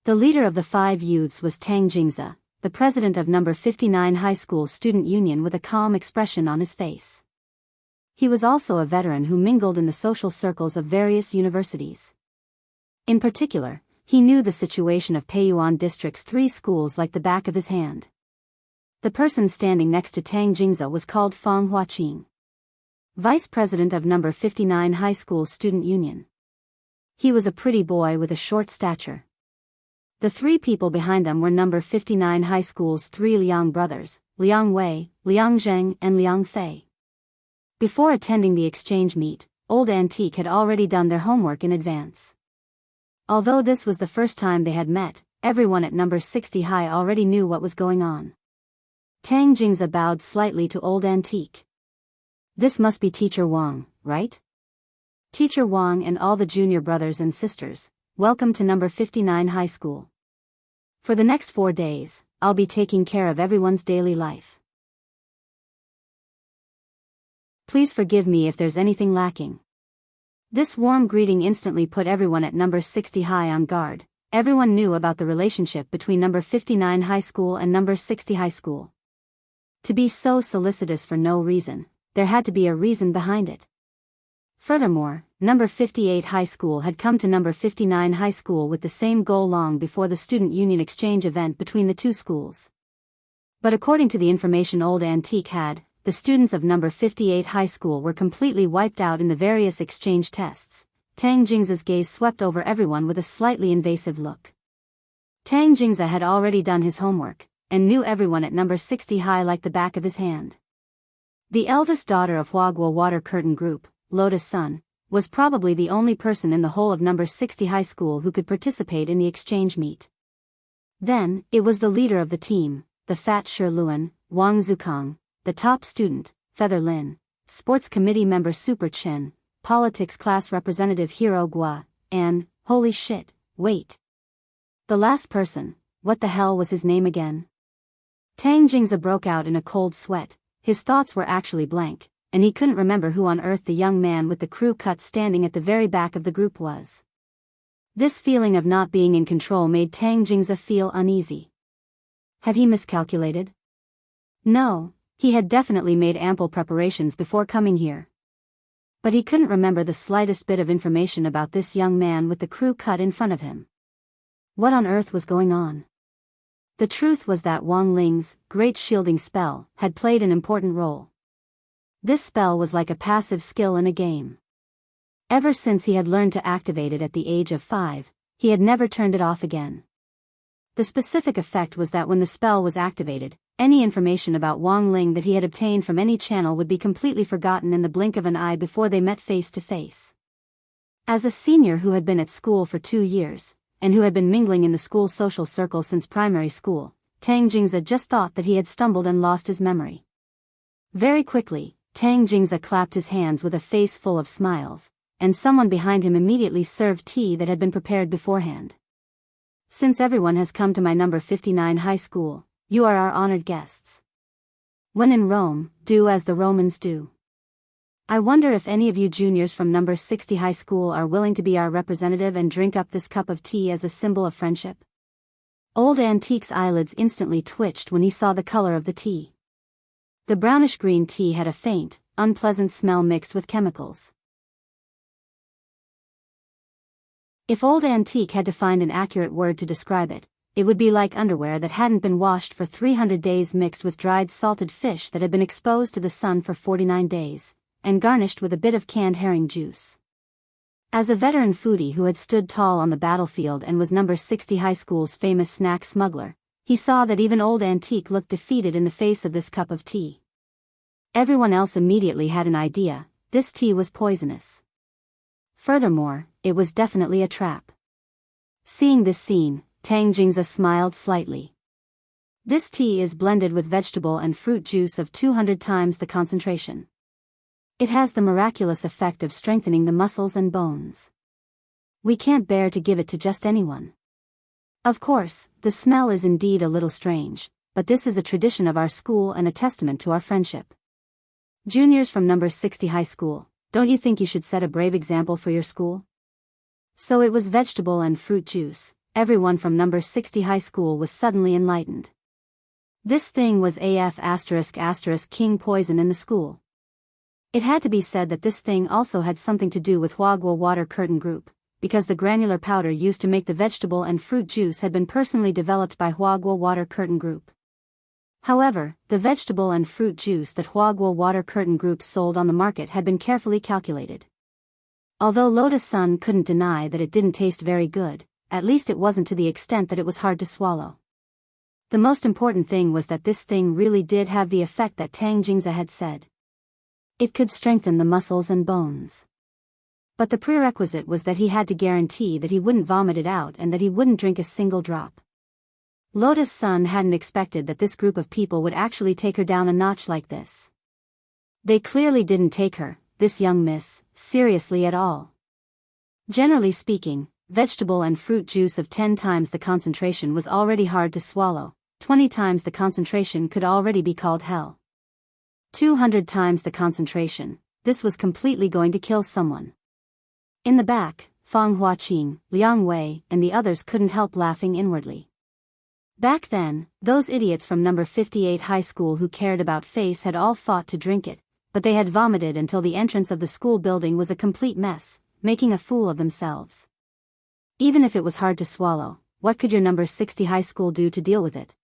The leader of the 5 youths was Tang Jingze, the president of number 59 High School Student Union, with a calm expression on his face. He was also a veteran who mingled in the social circles of various universities. In particular, he knew the situation of Peiyuan District's 3 schools like the back of his hand. The person standing next to Tang Jingze was called Fang Huaqing, vice president of number 59 High School Student Union. He was a pretty boy with a short stature. The 3 people behind them were number 59 High School's 3 Liang brothers, Liang Wei, Liang Zheng and Liang Fei. Before attending the exchange meet, Old Antique had already done their homework in advance. Although this was the first time they had met, everyone at number 60 High already knew what was going on. Tang Jingze bowed slightly to Old Antique. This must be Teacher Wang, right? Teacher Wang and all the junior brothers and sisters, welcome to number 59 High School. For the next 4 days, I'll be taking care of everyone's daily life. Please forgive me if there's anything lacking. This warm greeting instantly put everyone at number 60 High on guard. Everyone knew about the relationship between number 59 High School and number 60 High School. To be so solicitous for no reason, there had to be a reason behind it. Furthermore, number 58 High School had come to number 59 High School with the same goal long before the student union exchange event between the two schools. But according to the information Old Antique had, the students of number 58 High School were completely wiped out in the various exchange tests. Tang Jingze's gaze swept over everyone with a slightly invasive look. Tang Jingze had already done his homework, and knew everyone at number 60 High like the back of his hand. The eldest daughter of Huaguo Water Curtain Group, Lotus Sun, was probably the only person in the whole of number 60 High School who could participate in the exchange meet. Then, it was the leader of the team, the fat Shi Luan, Wang Zukang, the top student, Feather Lin, sports committee member Super Chen, politics class representative Hero Gua, and, holy shit, wait. The last person, what the hell was his name again? Tang Jingze broke out in a cold sweat. His thoughts were actually blank, and he couldn't remember who on earth the young man with the crew cut standing at the very back of the group was. This feeling of not being in control made Tang Jingze feel uneasy. Had he miscalculated? No, he had definitely made ample preparations before coming here. But he couldn't remember the slightest bit of information about this young man with the crew cut in front of him. What on earth was going on? The truth was that Wang Ling's great shielding spell had played an important role. This spell was like a passive skill in a game. Ever since he had learned to activate it at the age of 5, he had never turned it off again. The specific effect was that when the spell was activated, any information about Wang Ling that he had obtained from any channel would be completely forgotten in the blink of an eye before they met face to face. As a senior who had been at school for 2 years, and who had been mingling in the school's social circle since primary school, Tang Jingza just thought that he had stumbled and lost his memory. Very quickly, Tang Jingza clapped his hands with a face full of smiles, and someone behind him immediately served tea that had been prepared beforehand. Since everyone has come to my number 59 high school, you are our honored guests. When in Rome, do as the Romans do. I wonder if any of you juniors from number 60 high school are willing to be our representative and drink up this cup of tea as a symbol of friendship. Old Antique's eyelids instantly twitched when he saw the color of the tea. The brownish-green tea had a faint, unpleasant smell mixed with chemicals. If Old Antique had to find an accurate word to describe it, it would be like underwear that hadn't been washed for 300 days mixed with dried salted fish that had been exposed to the sun for 49 days, and garnished with a bit of canned herring juice. As a veteran foodie who had stood tall on the battlefield and was number 60 high school's famous snack smuggler, he saw that even Old Antique looked defeated in the face of this cup of tea. Everyone else immediately had an idea: this tea was poisonous. Furthermore, it was definitely a trap. Seeing this scene, Tang Jingza smiled slightly. This tea is blended with vegetable and fruit juice of 200 times the concentration. It has the miraculous effect of strengthening the muscles and bones. We can't bear to give it to just anyone. Of course, the smell is indeed a little strange, but this is a tradition of our school and a testament to our friendship. Juniors from number 60 high school, don't you think you should set a brave example for your school? So it was vegetable and fruit juice. Everyone from number 60 high school was suddenly enlightened. This thing was AF*** king poison in the school. It had to be said that this thing also had something to do with Huagua Water Curtain Group, because the granular powder used to make the vegetable and fruit juice had been personally developed by Huagua Water Curtain Group. However, the vegetable and fruit juice that Huagua Water Curtain Group sold on the market had been carefully calculated. Although Lotus Sun couldn't deny that it didn't taste very good, at least it wasn't to the extent that it was hard to swallow. The most important thing was that this thing really did have the effect that Tang Jingza had said. It could strengthen the muscles and bones. But the prerequisite was that he had to guarantee that he wouldn't vomit it out and that he wouldn't drink a single drop. Lotus Sun hadn't expected that this group of people would actually take her down a notch like this. They clearly didn't take her, this young miss, seriously at all. Generally speaking, vegetable and fruit juice of 10 times the concentration was already hard to swallow, 20 times the concentration could already be called hell. 200 times the concentration, this was completely going to kill someone. In the back, Fang Huaqing, Liang Wei, and the others couldn't help laughing inwardly. Back then, those idiots from number 58 high school who cared about face had all fought to drink it, but they had vomited until the entrance of the school building was a complete mess, making a fool of themselves. Even if it was hard to swallow, what could your number 60 high school do to deal with it?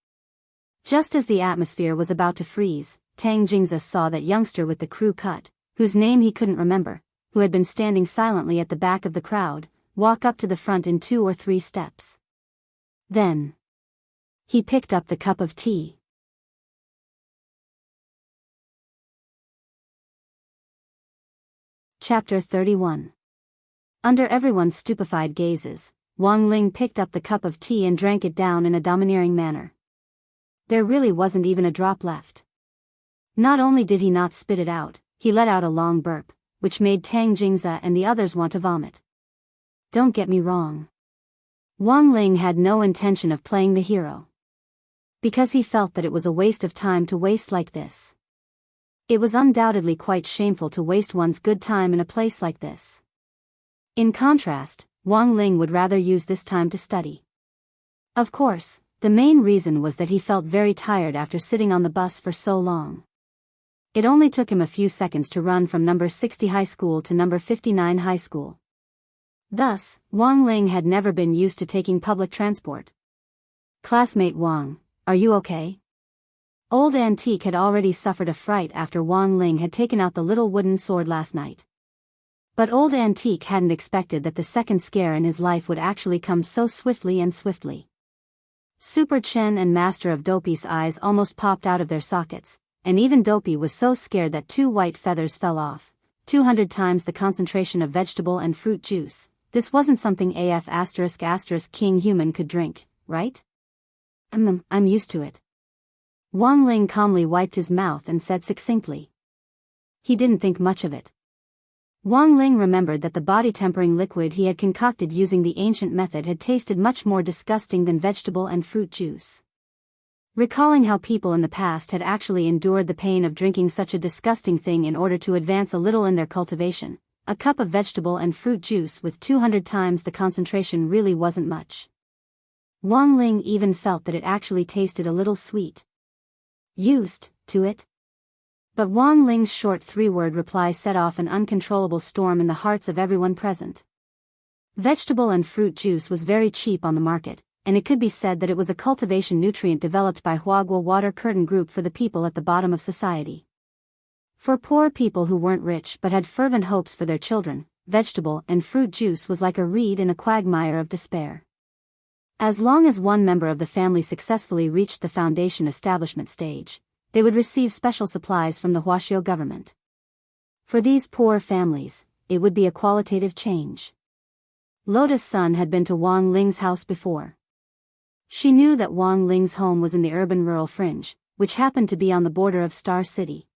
Just as the atmosphere was about to freeze, Tang Jingza saw that youngster with the crew cut, whose name he couldn't remember, who had been standing silently at the back of the crowd, walk up to the front in 2 or 3 steps. Then he picked up the cup of tea. Chapter 31. Under everyone's stupefied gazes, Wang Ling picked up the cup of tea and drank it down in a domineering manner. There really wasn't even a drop left. Not only did he not spit it out, he let out a long burp, which made Tang Jingza and the others want to vomit. Don't get me wrong. Wang Ling had no intention of playing the hero. Because he felt that it was a waste of time to waste like this. It was undoubtedly quite shameful to waste one's good time in a place like this. In contrast, Wang Ling would rather use this time to study. Of course, the main reason was that he felt very tired after sitting on the bus for so long. It only took him a few seconds to run from number 60 high school to number 59 high school. Thus, Wang Ling had never been used to taking public transport. Classmate Wang, are you okay? Old Antique had already suffered a fright after Wang Ling had taken out the little wooden sword last night. But Old Antique hadn't expected that the second scare in his life would actually come so swiftly and swiftly. Super Chen and Master of Dopey's eyes almost popped out of their sockets, and even Dopey was so scared that 2 white feathers fell off. 200 times the concentration of vegetable and fruit juice, this wasn't something AF*** king human could drink, right? I'm used to it. Wang Ling calmly wiped his mouth and said succinctly. He didn't think much of it. Wang Ling remembered that the body-tempering liquid he had concocted using the ancient method had tasted much more disgusting than vegetable and fruit juice. Recalling how people in the past had actually endured the pain of drinking such a disgusting thing in order to advance a little in their cultivation, a cup of vegetable and fruit juice with 200 times the concentration really wasn't much. Wang Ling even felt that it actually tasted a little sweet. Used to it? But Wang Ling's short three-word reply set off an uncontrollable storm in the hearts of everyone present. Vegetable and fruit juice was very cheap on the market, and it could be said that it was a cultivation nutrient developed by Huagua Water Curtain Group for the people at the bottom of society. For poor people who weren't rich but had fervent hopes for their children, vegetable and fruit juice was like a reed in a quagmire of despair. As long as one member of the family successfully reached the foundation establishment stage, they would receive special supplies from the Huaxiu government. For these poor families, it would be a qualitative change. Lotus Sun had been to Wang Ling's house before. She knew that Wang Ling's home was in the urban rural fringe, which happened to be on the border of Star City.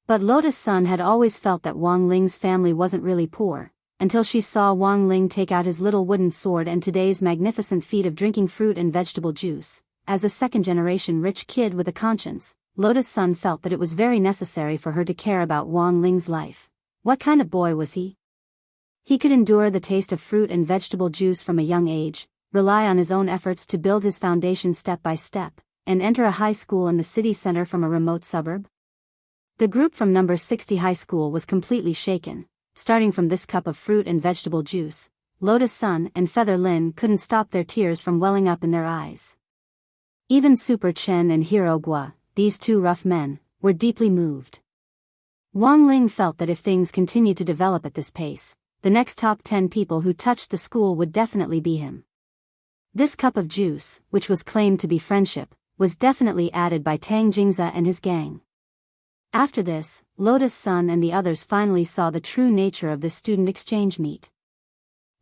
But Lotus Sun had always felt that Wang Ling's family wasn't really poor, until she saw Wang Ling take out his little wooden sword and today's magnificent feat of drinking fruit and vegetable juice. As a second-generation rich kid with a conscience, Lotus Sun felt that it was very necessary for her to care about Wang Ling's life. What kind of boy was he? He could endure the taste of fruit and vegetable juice from a young age, rely on his own efforts to build his foundation step by step, and enter a high school in the city center from a remote suburb? The group from number 60 high school was completely shaken. Starting from this cup of fruit and vegetable juice, Lotus Sun and Feather Lin couldn't stop their tears from welling up in their eyes. Even Super Chen and Hero Gua, these two rough men, were deeply moved. Wang Ling felt that if things continued to develop at this pace, the next top 10 people who touched the school would definitely be him. This cup of juice, which was claimed to be friendship, was definitely added by Tang Jingze and his gang. After this, Lotus Sun and the others finally saw the true nature of this student exchange meet.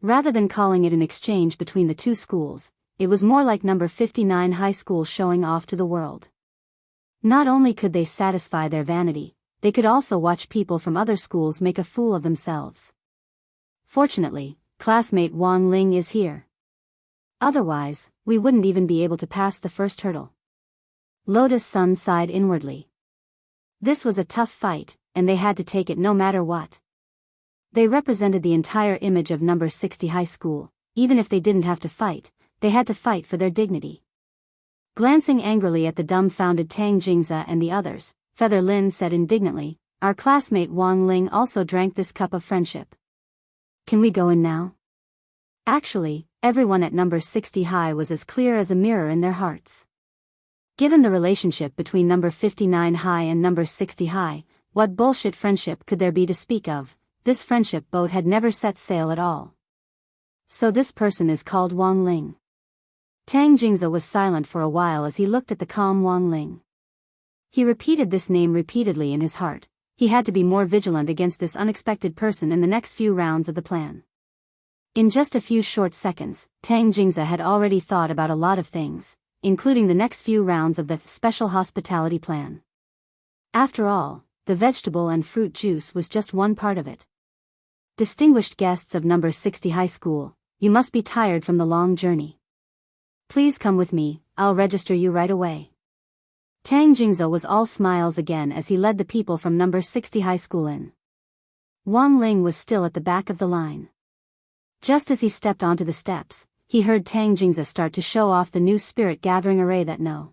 Rather than calling it an exchange between the two schools, it was more like number 59 high school showing off to the world. Not only could they satisfy their vanity, they could also watch people from other schools make a fool of themselves. Fortunately, classmate Wang Ling is here. Otherwise, we wouldn't even be able to pass the first hurdle. Lotus Sun sighed inwardly. This was a tough fight, and they had to take it no matter what. They represented the entire image of number 60 high school. Even if they didn't have to fight, they had to fight for their dignity. Glancing angrily at the dumbfounded Tang Jingze and the others, Feather Lin said indignantly, "Our classmate Wang Ling also drank this cup of friendship. Can we go in now?" Actually, everyone at number 60 high was as clear as a mirror in their hearts. Given the relationship between number 59 high and number 60 high, what bullshit friendship could there be to speak of? This friendship boat had never set sail at all. So this person is called Wang Ling. Tang Jingze was silent for a while as he looked at the calm Wang Ling. He repeated this name repeatedly in his heart. He had to be more vigilant against this unexpected person in the next few rounds of the plan. In just a few short seconds, Tang Jingze had already thought about a lot of things, including the next few rounds of the special hospitality plan. After all, the vegetable and fruit juice was just one part of it. Distinguished guests of number 60 high school, you must be tired from the long journey. Please come with me, I'll register you right away. Tang Jingze was all smiles again as he led the people from number 60 high school in. Wang Ling was still at the back of the line. Just as he stepped onto the steps, he heard Tang Jingze start to show off the new spirit gathering array that No.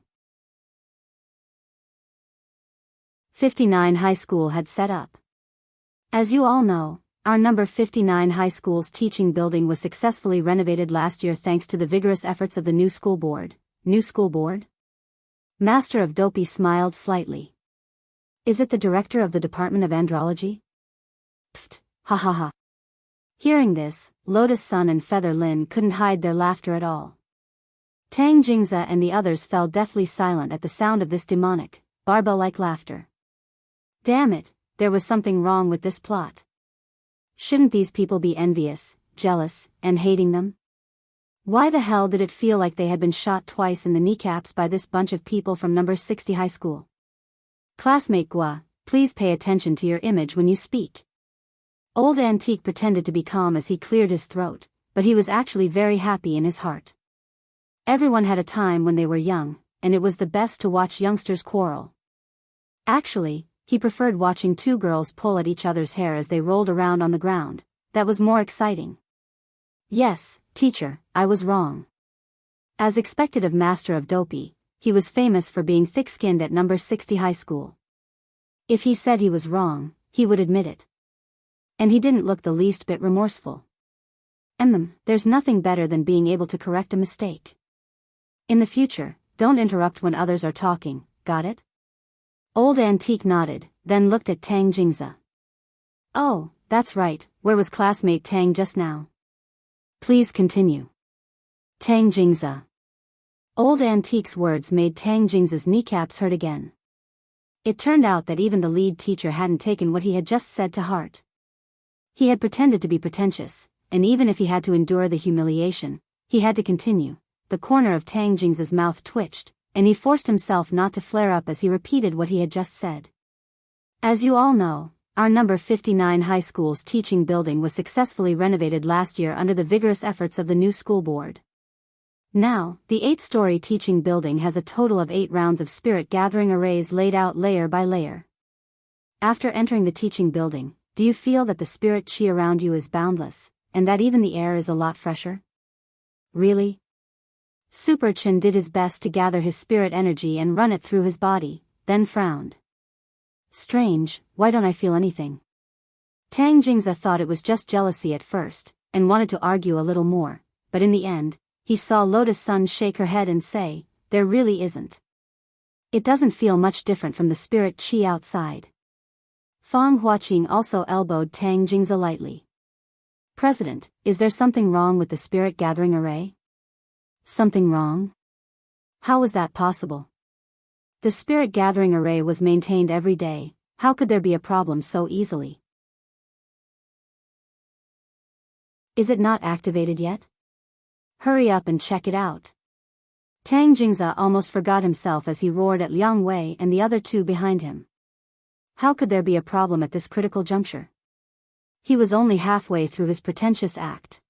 59 high school had set up. As you all know, our number 59 high school's teaching building was successfully renovated last year thanks to the vigorous efforts of the new school board. New school board? Master of Dopey smiled slightly. Is it the director of the Department of Andrology? Pfft, ha ha ha. Hearing this, Lotus Sun and Feather Lin couldn't hide their laughter at all. Tang Jingze and the others fell deathly silent at the sound of this demonic, barbell-like laughter. Damn it, there was something wrong with this plot. Shouldn't these people be envious, jealous, and hating them? Why the hell did it feel like they had been shot twice in the kneecaps by this bunch of people from number 60 high school? Classmate Gua, please pay attention to your image when you speak. Old Antique pretended to be calm as he cleared his throat, but he was actually very happy in his heart. Everyone had a time when they were young, and it was the best to watch youngsters quarrel. Actually, he preferred watching two girls pull at each other's hair as they rolled around on the ground. That was more exciting. Yes, teacher, I was wrong. As expected of Master of Dopey, he was famous for being thick-skinned at number 60 high school. If he said he was wrong, he would admit it. And he didn't look the least bit remorseful. There's nothing better than being able to correct a mistake. In the future, don't interrupt when others are talking, got it? Old Antique nodded, then looked at Tang Jingzi. Oh, that's right, where was classmate Tang just now? Please continue. Tang Jingzi. Old Antique's words made Tang Jingzi's kneecaps hurt again. It turned out that even the lead teacher hadn't taken what he had just said to heart. He had pretended to be pretentious, and even if he had to endure the humiliation, he had to continue. The corner of Tang Jingzi's mouth twitched, and he forced himself not to flare up as he repeated what he had just said. As you all know, our number 59 high school's teaching building was successfully renovated last year under the vigorous efforts of the new school board. Now, the 8-story teaching building has a total of 8 rounds of spirit gathering arrays laid out layer by layer. After entering the teaching building, do you feel that the spirit chi around you is boundless, and that even the air is a lot fresher? Really? Super Chin did his best to gather his spirit energy and run it through his body, then frowned. Strange, why don't I feel anything? Tang Jingzi thought it was just jealousy at first, and wanted to argue a little more, but in the end, he saw Lotus Sun shake her head and say, there really isn't. It doesn't feel much different from the spirit chi outside. Fang Huaqing also elbowed Tang Jingzi lightly. President, is there something wrong with the spirit gathering array? Something wrong? How was that possible? The spirit gathering array was maintained every day, how could there be a problem so easily? Is it not activated yet? Hurry up and check it out. Tang Jingzi almost forgot himself as he roared at Liang Wei and the other two behind him. How could there be a problem at this critical juncture? He was only halfway through his pretentious act.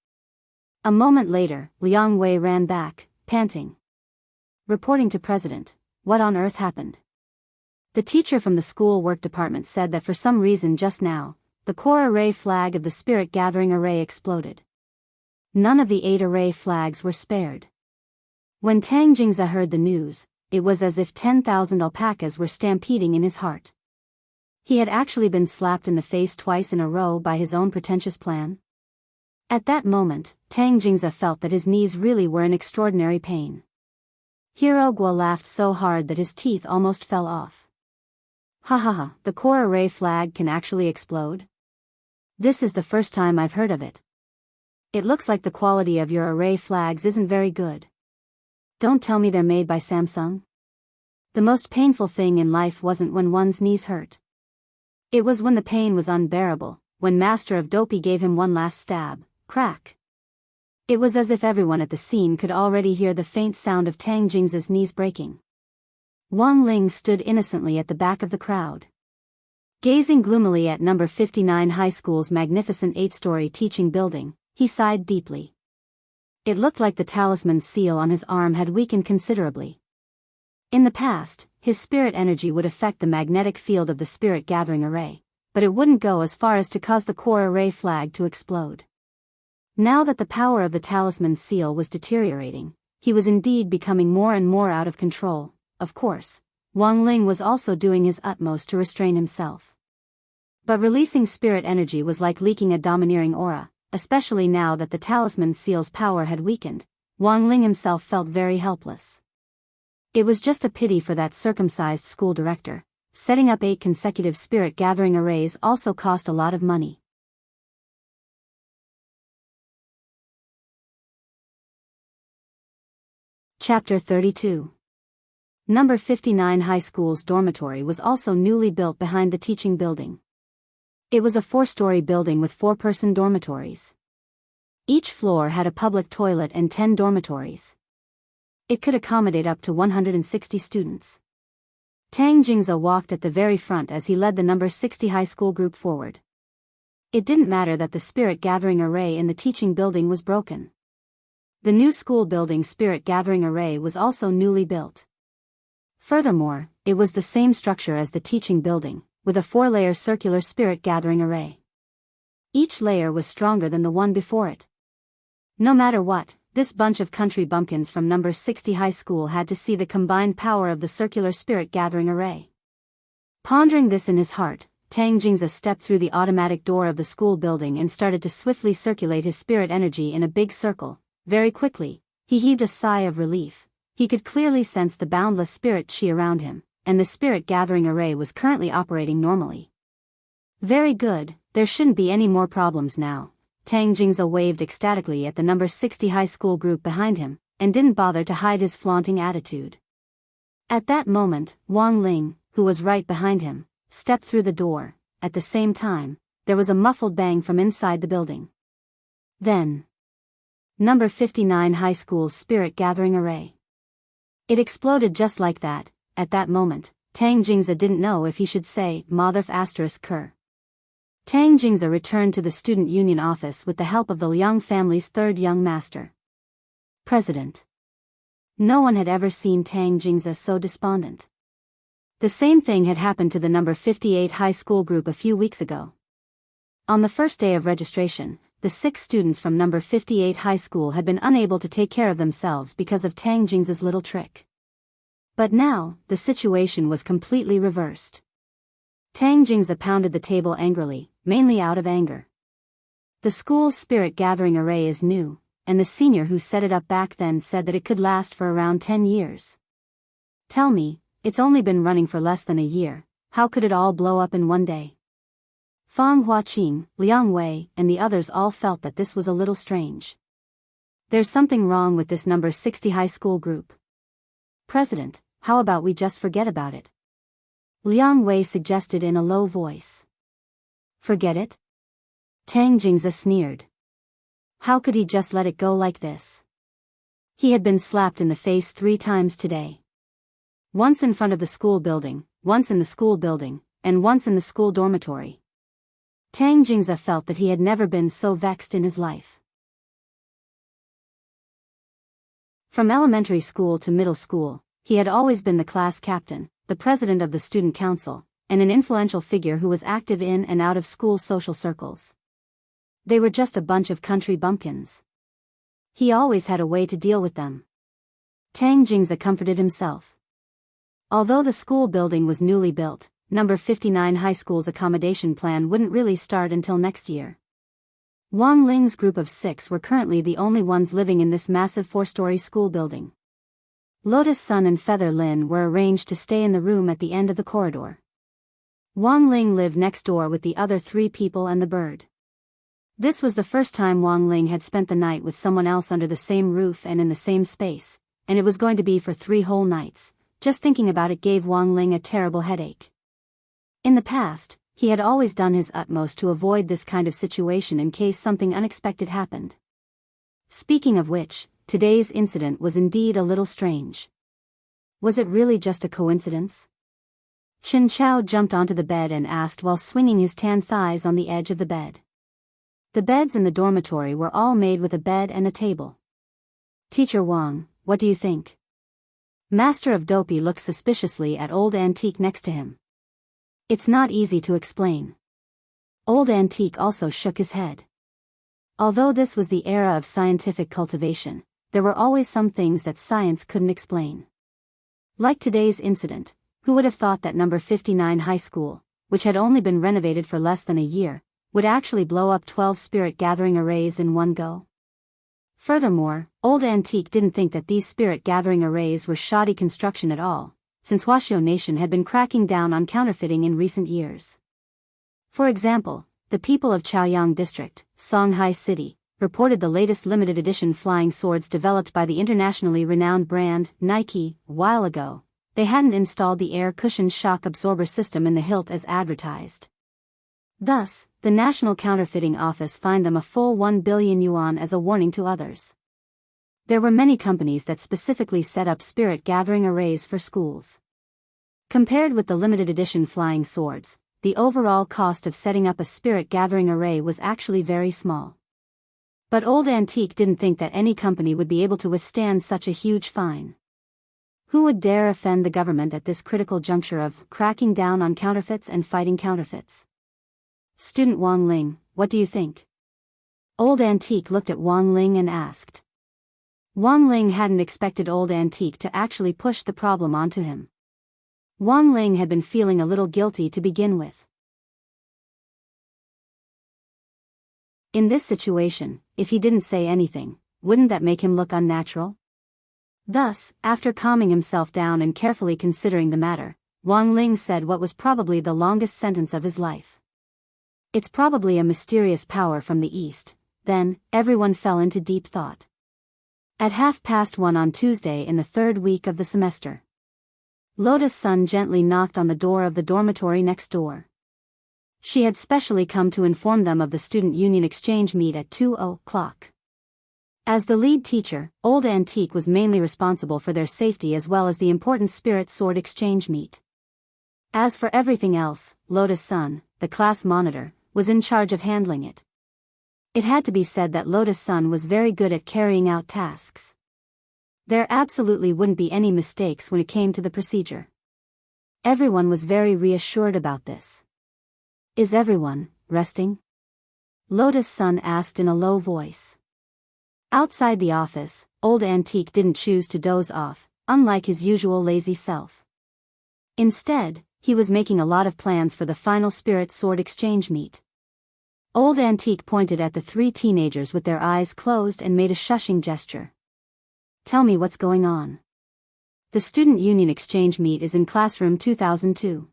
A moment later, Liang Wei ran back, panting. Reporting to President, what on earth happened? The teacher from the school work department said that for some reason just now, the core array flag of the spirit gathering array exploded. None of the 8 array flags were spared. When Tang Jingzi heard the news, it was as if 10,000 alpacas were stampeding in his heart. He had actually been slapped in the face twice in a row by his own pretentious plan. At that moment, Tang Jingzi felt that his knees really were in extraordinary pain. Hero Guo laughed so hard that his teeth almost fell off. Ha ha ha, the core array flag can actually explode? This is the first time I've heard of it. It looks like the quality of your array flags isn't very good. Don't tell me they're made by Samsung. The most painful thing in life wasn't when one's knees hurt. It was when the pain was unbearable, when Master of Dopey gave him one last stab, crack. It was as if everyone at the scene could already hear the faint sound of Tang Jingzi's knees breaking. Wang Ling stood innocently at the back of the crowd. Gazing gloomily at number 59 high school's magnificent 8-story teaching building, he sighed deeply. It looked like the talisman seal on his arm had weakened considerably. In the past, his spirit energy would affect the magnetic field of the spirit gathering array, but it wouldn't go as far as to cause the core array flag to explode. Now that the power of the talisman seal was deteriorating, he was indeed becoming more and more out of control. Of course, Wang Ling was also doing his utmost to restrain himself. But releasing spirit energy was like leaking a domineering aura, especially now that the talisman seal's power had weakened. Wang Ling himself felt very helpless. It was just a pity for that circumcised school director. Setting up 8 consecutive spirit gathering arrays also cost a lot of money. Chapter 32. Number 59 High School's dormitory was also newly built behind the teaching building. It was a 4-story building with 4-person dormitories. Each floor had a public toilet and 10 dormitories. It could accommodate up to 160 students. Tang Jingze walked at the very front as he led the number 60 high school group forward. It didn't matter that the spirit gathering array in the teaching building was broken. The new school building spirit gathering array was also newly built. Furthermore, it was the same structure as the teaching building, with a 4-layer circular spirit gathering array. Each layer was stronger than the one before it. No matter what, this bunch of country bumpkins from number 60 high school had to see the combined power of the circular spirit gathering array. Pondering this in his heart, Tang Jingze stepped through the automatic door of the school building and started to swiftly circulate his spirit energy in a big circle. Very quickly, he heaved a sigh of relief. He could clearly sense the boundless spirit chi around him, and the spirit gathering array was currently operating normally. Very good, there shouldn't be any more problems now. Tang Jingze waved ecstatically at the number 60 high school group behind him, and didn't bother to hide his flaunting attitude. At that moment, Wang Ling, who was right behind him, stepped through the door. At the same time, there was a muffled bang from inside the building. Then, number 59 high school's spirit gathering array. It exploded just like that. At that moment, Tang Jingze didn't know if he should say, Motherf asterisk Ker. Tang Jingze returned to the student union office with the help of the Liang family's 3rd young master. President. No one had ever seen Tang Jingze so despondent. The same thing had happened to the number 58 high school group a few weeks ago. On the first day of registration, the 6 students from number 58 high school had been unable to take care of themselves because of Tang Jingze's little trick. But now, the situation was completely reversed. Tang Jingze pounded the table angrily, mainly out of anger. The school's spirit gathering array is new, and the senior who set it up back then said that it could last for around 10 years. Tell me, it's only been running for less than a year, how could it all blow up in one day? Fang Huaqing, Liang Wei, and the others all felt that this was a little strange. There's something wrong with this number 60 high school group. President, how about we just forget about it? Liang Wei suggested in a low voice. Forget it? Tang Jingze sneered. How could he just let it go like this? He had been slapped in the face 3 times today. Once in front of the school building, once in the school building, and once in the school dormitory. Tang Jingze felt that he had never been so vexed in his life. From elementary school to middle school, he had always been the class captain, the president of the student council, and an influential figure who was active in and out of school social circles. They were just a bunch of country bumpkins. He always had a way to deal with them. Tang Jingze comforted himself. Although the school building was newly built, number 59 high school's accommodation plan wouldn't really start until next year. Wang Ling's group of 6 were currently the only ones living in this massive 4-story school building. Lotus Sun and Feather Lin were arranged to stay in the room at the end of the corridor. Wang Ling lived next door with the other 3 people and the bird. This was the first time Wang Ling had spent the night with someone else under the same roof and in the same space, and it was going to be for 3 whole nights. Just thinking about it gave Wang Ling a terrible headache. In the past, he had always done his utmost to avoid this kind of situation in case something unexpected happened. Speaking of which, today's incident was indeed a little strange. Was it really just a coincidence? Chen Chao jumped onto the bed and asked while swinging his tan thighs on the edge of the bed. The beds in the dormitory were all made with a bed and a table. Teacher Wang, what do you think? Master of Dopey looked suspiciously at Old Antique next to him. It's not easy to explain. Old Antique also shook his head. Although this was the era of scientific cultivation, there were always some things that science couldn't explain. Like today's incident, who would have thought that number 59 high school, which had only been renovated for less than a year, would actually blow up 12 spirit gathering arrays in one go? Furthermore, Old Antique didn't think that these spirit gathering arrays were shoddy construction at all, since Huaxiao Nation had been cracking down on counterfeiting in recent years. For example, the people of Chaoyang District, Songhai City, reported the latest limited edition flying swords developed by the internationally renowned brand, Nike, a while ago. They hadn't installed the air cushion shock absorber system in the hilt as advertised. Thus, the National Counterfeiting Office fined them a full 1 billion yuan as a warning to others. There were many companies that specifically set up spirit gathering arrays for schools. Compared with the limited edition flying swords, the overall cost of setting up a spirit gathering array was actually very small. But Old Antique didn't think that any company would be able to withstand such a huge fine. Who would dare offend the government at this critical juncture of cracking down on counterfeits and fighting counterfeits? Student Wang Ling, what do you think? Old Antique looked at Wang Ling and asked. Wang Ling hadn't expected Old Antique to actually push the problem onto him. Wang Ling had been feeling a little guilty to begin with. In this situation, if he didn't say anything, wouldn't that make him look unnatural? Thus, after calming himself down and carefully considering the matter, Wang Ling said what was probably the longest sentence of his life. It's probably a mysterious power from the east. Then, everyone fell into deep thought. At 1:30 on Tuesday in the third week of the semester, Lotus Sun gently knocked on the door of the dormitory next door. She had specially come to inform them of the student union exchange meet at 2:00. As the lead teacher, Old Antique was mainly responsible for their safety as well as the important spirit sword exchange meet. As for everything else, Lotus Sun, the class monitor, was in charge of handling it. It had to be said that Lotus Sun was very good at carrying out tasks. There absolutely wouldn't be any mistakes when it came to the procedure. Everyone was very reassured about this. Is everyone resting? Lotus Sun asked in a low voice. Outside the office, Old Antique didn't choose to doze off, unlike his usual lazy self. Instead, he was making a lot of plans for the final spirit sword exchange meet. Old Antique pointed at the three teenagers with their eyes closed and made a shushing gesture. Tell me what's going on. The student union exchange meet is in classroom 2002.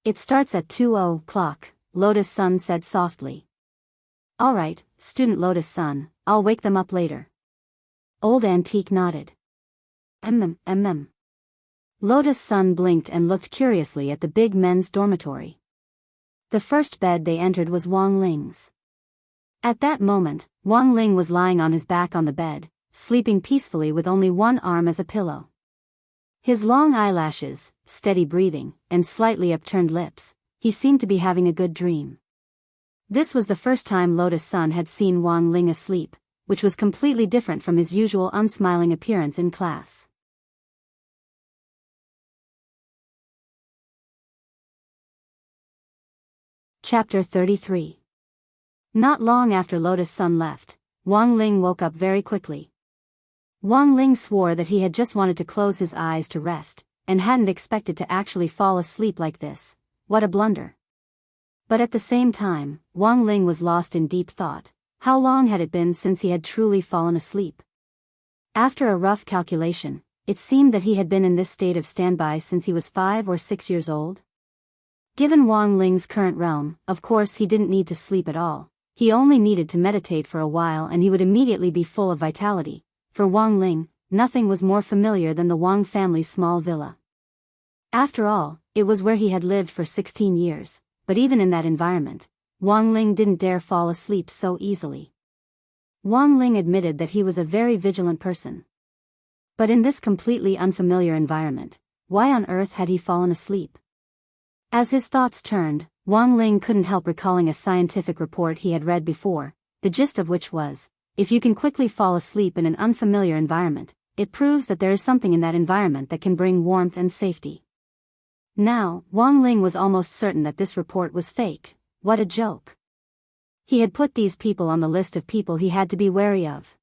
It starts at 2:00, Lotus Sun said softly. Alright, student Lotus Sun, I'll wake them up later. Old Antique nodded. Lotus Sun blinked and looked curiously at the big men's dormitory. The first bed they entered was Wang Ling's. At that moment, Wang Ling was lying on his back on the bed, sleeping peacefully with only one arm as a pillow. His long eyelashes, steady breathing, and slightly upturned lips, he seemed to be having a good dream. This was the first time Lotus Sun had seen Wang Ling asleep, which was completely different from his usual unsmiling appearance in class. Chapter 33. Not long after Lotus Sun left, Wang Ling woke up very quickly. Wang Ling swore that he had just wanted to close his eyes to rest, and hadn't expected to actually fall asleep like this. What a blunder. But at the same time, Wang Ling was lost in deep thought. How long had it been since he had truly fallen asleep? After a rough calculation, it seemed that he had been in this state of standby since he was 5 or 6 years old. Given Wang Ling's current realm, of course he didn't need to sleep at all. He only needed to meditate for a while and he would immediately be full of vitality. For Wang Ling, nothing was more familiar than the Wang family's small villa. After all, it was where he had lived for 16 years, but even in that environment, Wang Ling didn't dare fall asleep so easily. Wang Ling admitted that he was a very vigilant person. But in this completely unfamiliar environment, why on earth had he fallen asleep? As his thoughts turned, Wang Ling couldn't help recalling a scientific report he had read before, the gist of which was, if you can quickly fall asleep in an unfamiliar environment, it proves that there is something in that environment that can bring warmth and safety. Now, Wang Ling was almost certain that this report was fake. What a joke. He had put these people on the list of people he had to be wary of.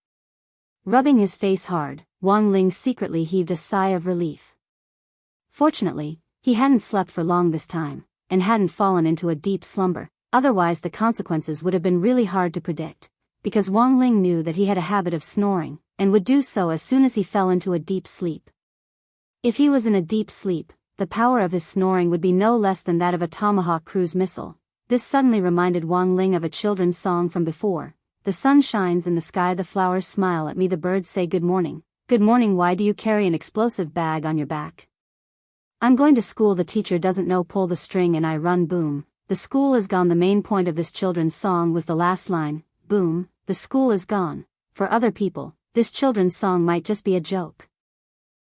Rubbing his face hard, Wang Ling secretly heaved a sigh of relief. Fortunately, he hadn't slept for long this time, and hadn't fallen into a deep slumber, otherwise the consequences would have been really hard to predict, because Wang Ling knew that he had a habit of snoring, and would do so as soon as he fell into a deep sleep. If he was in a deep sleep, the power of his snoring would be no less than that of a Tomahawk cruise missile. This suddenly reminded Wang Ling of a children's song from before. The sun shines in the sky, the flowers smile at me, the birds say good morning. Good morning, why do you carry an explosive bag on your back? I'm going to school, the teacher doesn't know, pull the string and I run, boom. the school is gone. The main point of this children's song was the last line, boom, the school is gone. For other people, this children's song might just be a joke.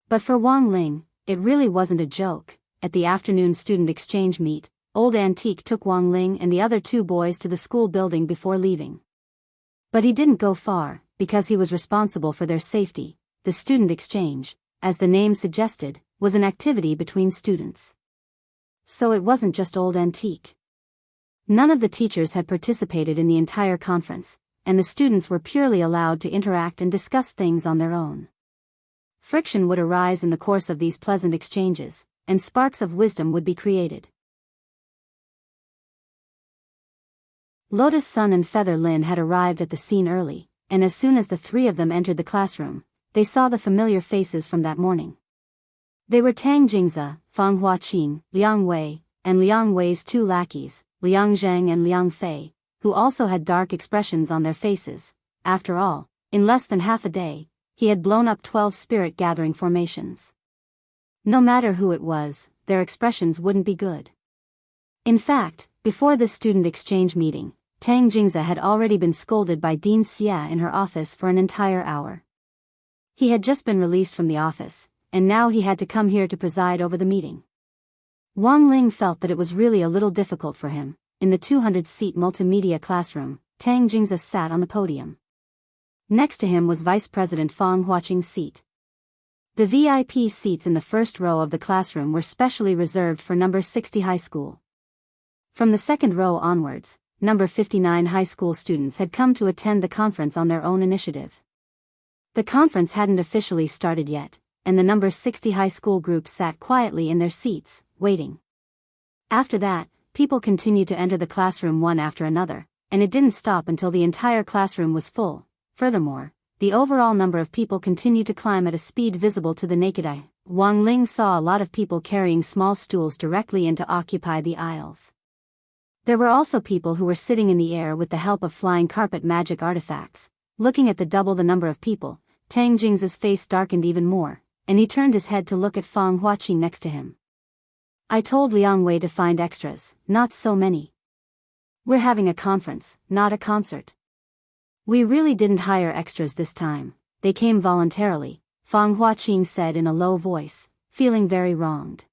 But for Wang Ling, it really wasn't a joke. At the afternoon student exchange meet, Old Antique took Wang Ling and the other two boys to the school building before leaving. But he didn't go far, because he was responsible for their safety. The student exchange, as the name suggested, was an activity between students. So it wasn't just Old Antique. None of the teachers had participated in the entire conference, and the students were purely allowed to interact and discuss things on their own. Friction would arise in the course of these pleasant exchanges, and sparks of wisdom would be created. Lotus Sun and Feather Lin had arrived at the scene early, and as soon as the three of them entered the classroom, they saw the familiar faces from that morning. They were Tang Jingze, Fang Huaqing, Liang Wei, and Liang Wei's two lackeys, Liang Zheng and Liang Fei, who also had dark expressions on their faces. After all, in less than half a day, he had blown up 12 spirit gathering formations. No matter who it was, their expressions wouldn't be good. In fact, before this student exchange meeting, Tang Jingze had already been scolded by Dean Xie in her office for an entire hour. He had just been released from the office, and now he had to come here to preside over the meeting. Wang Ling felt that it was really a little difficult for him. In the 200-seat multimedia classroom, Tang Jingze sat on the podium. Next to him was Vice President Fang Huaqing's seat. The VIP seats in the first row of the classroom were specially reserved for number 60 high school. From the second row onwards, number 59 high school students had come to attend the conference on their own initiative. The conference hadn't officially started yet, and the number 60 high school group sat quietly in their seats, waiting. After that, people continued to enter the classroom one after another, and it didn't stop until the entire classroom was full. Furthermore, the overall number of people continued to climb at a speed visible to the naked eye. Wang Ling saw a lot of people carrying small stools directly in to occupy the aisles. There were also people who were sitting in the air with the help of flying carpet magic artifacts. Looking at the double the number of people, Tang Jingze's face darkened even more, and he turned his head to look at Fang Huaqing next to him. I told Liang Wei to find extras, not so many. We're having a conference, not a concert. We really didn't hire extras this time, they came voluntarily, Fang Huaqing said in a low voice, feeling very wronged.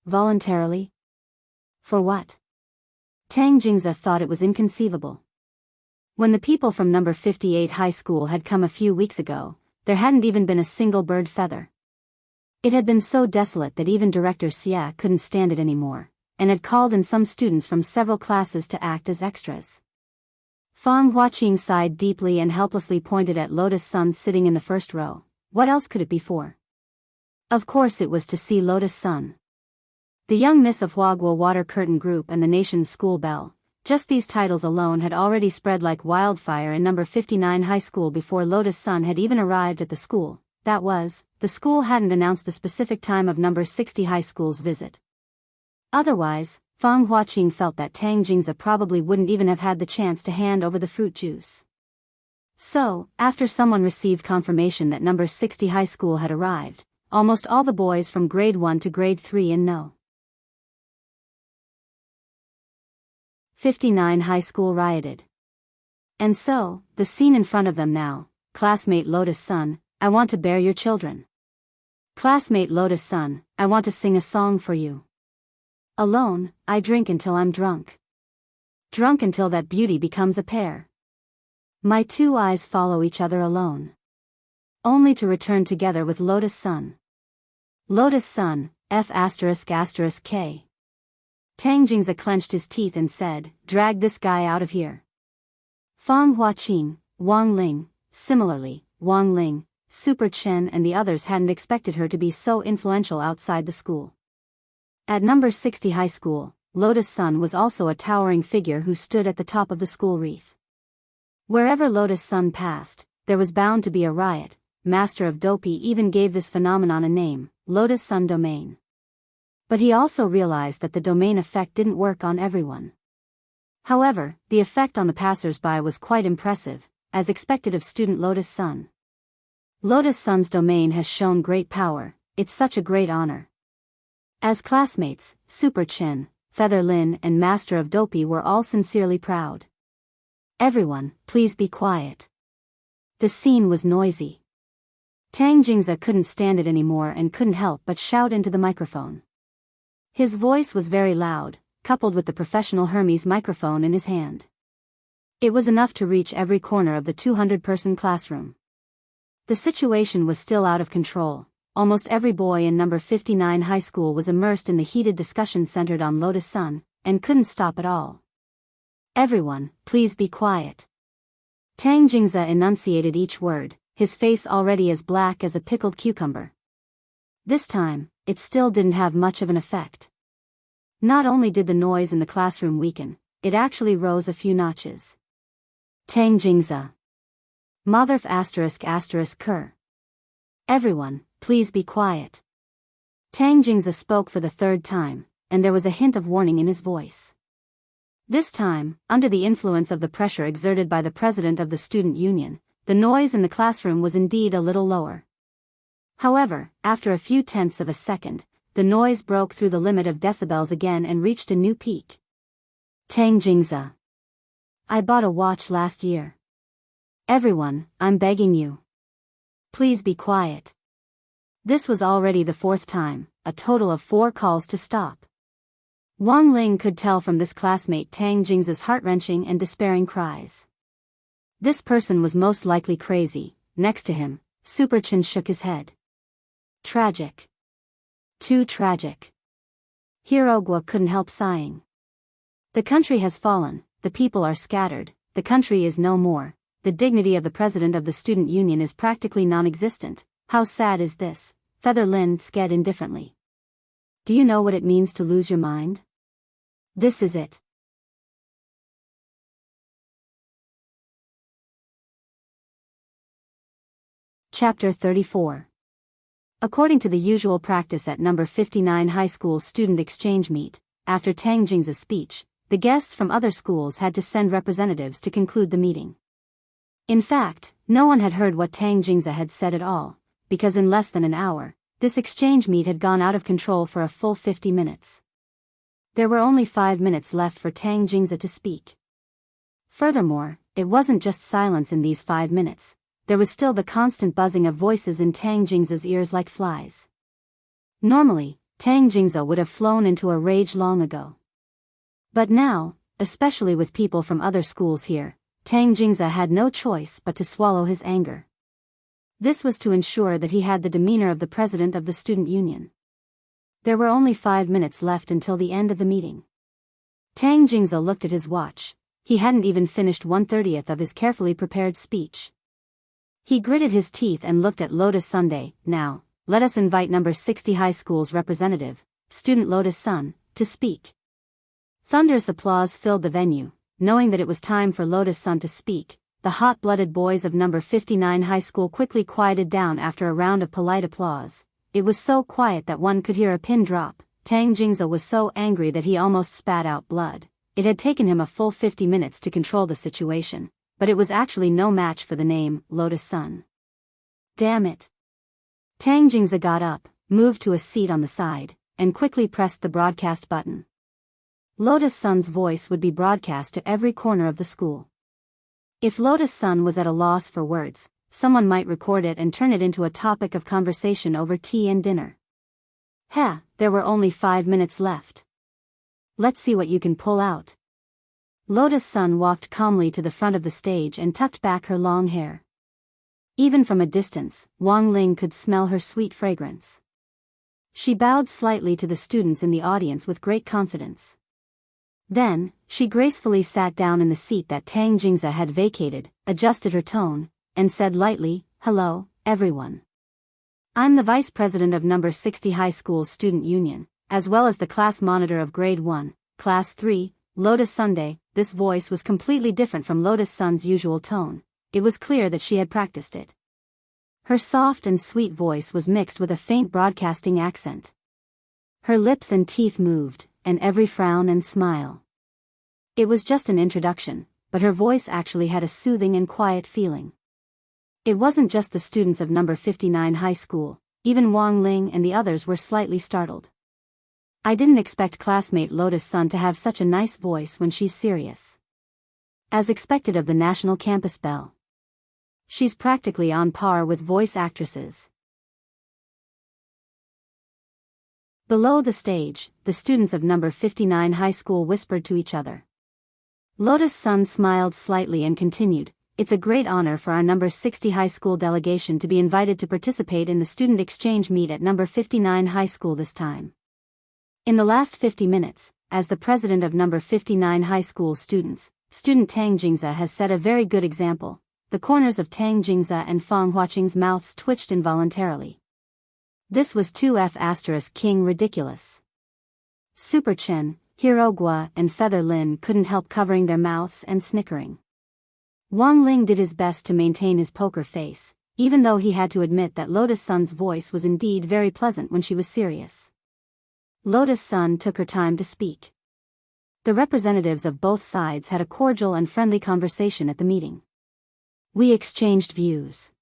Voluntarily? For what? Tang Jingze thought it was inconceivable. When the people from number 58 high school had come a few weeks ago, there hadn't even been a single bird feather. It had been so desolate that even Director Xie couldn't stand it anymore, and had called in some students from several classes to act as extras. Fang Huaqing sighed deeply and helplessly pointed at Lotus Sun sitting in the first row. What else could it be for? Of course it was to see Lotus Sun. The young Miss of Huaguo Water Curtain Group and the nation's school belle. Just these titles alone had already spread like wildfire in number 59 high school before Lotus Sun had even arrived at the school. That was, the school hadn't announced the specific time of number 60 high school's visit. Otherwise, Fang Huaqing felt that Tang Jingze probably wouldn't even have had the chance to hand over the fruit juice. So, after someone received confirmation that number 60 high school had arrived, almost all the boys from grade 1 to grade 3 in No. 59 high school rioted. And so, the scene in front of them now, classmate Lotus Sun, I want to bear your children. Classmate Lotus Sun, I want to sing a song for you. Alone, I drink until I'm drunk. Drunk until that beauty becomes a pair. My two eyes follow each other alone. Only to return together with Lotus Sun. Lotus Sun, F***K. Tang Jingze clenched his teeth and said, drag this guy out of here. Fang Huaqing, Wang Ling, similarly, Wang Ling, Super Chen and the others hadn't expected her to be so influential outside the school. At number 60 high school, Lotus Sun was also a towering figure who stood at the top of the school wreath. Wherever Lotus Sun passed, there was bound to be a riot. Master of Dopey even gave this phenomenon a name, Lotus Sun Domain. But he also realized that the domain effect didn't work on everyone. However, the effect on the passers-by was quite impressive, as expected of student Lotus Sun. Lotus Sun's domain has shown great power, it's such a great honor. As classmates, Super Chen, Feather Lin and Master of Dopey were all sincerely proud. Everyone, please be quiet. The scene was noisy. Tang Jingza couldn't stand it anymore and couldn't help but shout into the microphone. His voice was very loud, coupled with the professional Hermes microphone in his hand. It was enough to reach every corner of the 200-person classroom. The situation was still out of control. Almost every boy in number 59 high school was immersed in the heated discussion centered on Lotus Sun, and couldn't stop at all. Everyone, please be quiet. Tang Jingza enunciated each word, his face already as black as a pickled cucumber. This time, it still didn't have much of an effect. Not only did the noise in the classroom weaken, it actually rose a few notches. Tang Jingza. Motherf **** Ker. Everyone, please be quiet. Tang Jingza spoke for the third time, and there was a hint of warning in his voice. This time, under the influence of the pressure exerted by the president of the student union, the noise in the classroom was indeed a little lower. However, after a few tenths of a second, the noise broke through the limit of decibels again and reached a new peak. Tang Jingza. I bought a watch last year. Everyone, I'm begging you. Please be quiet. This was already the fourth time, a total of 4 calls to stop. Wang Ling could tell from this classmate Tang Jingza's heart-wrenching and despairing cries. This person was most likely crazy. Next to him, Super Chen shook his head. Tragic. Too tragic. Hirogwa couldn't help sighing. The country has fallen, the people are scattered, the country is no more, the dignity of the president of the student union is practically non-existent. How sad is this? Feather Lin said indifferently. Do you know what it means to lose your mind? This is it. Chapter 34. According to the usual practice at number 59 high school student exchange meet, after Tang Jingza's speech, the guests from other schools had to send representatives to conclude the meeting. In fact, no one had heard what Tang Jingza had said at all, because in less than an hour, this exchange meet had gone out of control for a full 50 minutes. There were only 5 minutes left for Tang Jingza to speak. Furthermore, it wasn't just silence in these 5 minutes. There was still the constant buzzing of voices in Tang Jingza's ears like flies. Normally, Tang Jingza would have flown into a rage long ago. But now, especially with people from other schools here, Tang Jingza had no choice but to swallow his anger. This was to ensure that he had the demeanor of the president of the student union. There were only 5 minutes left until the end of the meeting. Tang Jingza looked at his watch. He hadn't even finished 1/30 of his carefully prepared speech. He gritted his teeth and looked at Lotus Sunday. Now, let us invite number 60 high school's representative, student Lotus Sun, to speak. Thunderous applause filled the venue. Knowing that it was time for Lotus Sun to speak, the hot-blooded boys of number 59 high school quickly quieted down after a round of polite applause. It was so quiet that one could hear a pin drop. Tang Jingza was so angry that he almost spat out blood. It had taken him a full 50 minutes to control the situation, but it was actually no match for the name, Lotus Sun. Damn it. Tang Jingza got up, moved to a seat on the side, and quickly pressed the broadcast button. Lotus Sun's voice would be broadcast to every corner of the school. If Lotus Sun was at a loss for words, someone might record it and turn it into a topic of conversation over tea and dinner. There were only 5 minutes left. Let's see what you can pull out. Lotus Sun walked calmly to the front of the stage and tucked back her long hair. Even from a distance, Wang Ling could smell her sweet fragrance. She bowed slightly to the students in the audience with great confidence. Then, she gracefully sat down in the seat that Tang Jingza had vacated, adjusted her tone, and said lightly, "Hello, everyone. I'm the vice president of number 60 high school's student union, as well as the class monitor of grade 1, class 3, Lotus Sunday." This voice was completely different from Lotus Sun's usual tone. It was clear that she had practiced it. Her soft and sweet voice was mixed with a faint broadcasting accent. Her lips and teeth moved, and every frown and smile. It was just an introduction, but her voice actually had a soothing and quiet feeling. It wasn't just the students of number 59 high school, even Wang Ling and the others were slightly startled. I didn't expect classmate Lotus Sun to have such a nice voice when she's serious. As expected of the National Campus Belle. She's practically on par with voice actresses. Below the stage, the students of number 59 high school whispered to each other. Lotus Sun smiled slightly and continued, "It's a great honor for our number 60 high school delegation to be invited to participate in the student exchange meet at number 59 high school this time. In the last 50 minutes, as the president of number 59 high school students, student Tang Jingza has set a very good example." The corners of Tang Jingza and Fang Huaqing's mouths twitched involuntarily. This was 2F** King ridiculous. Super Chen, Hirogua and Feather Lin couldn't help covering their mouths and snickering. Wang Ling did his best to maintain his poker face, even though he had to admit that Lotus Sun's voice was indeed very pleasant when she was serious. Lotus Sun took her time to speak. The representatives of both sides had a cordial and friendly conversation at the meeting. We exchanged views.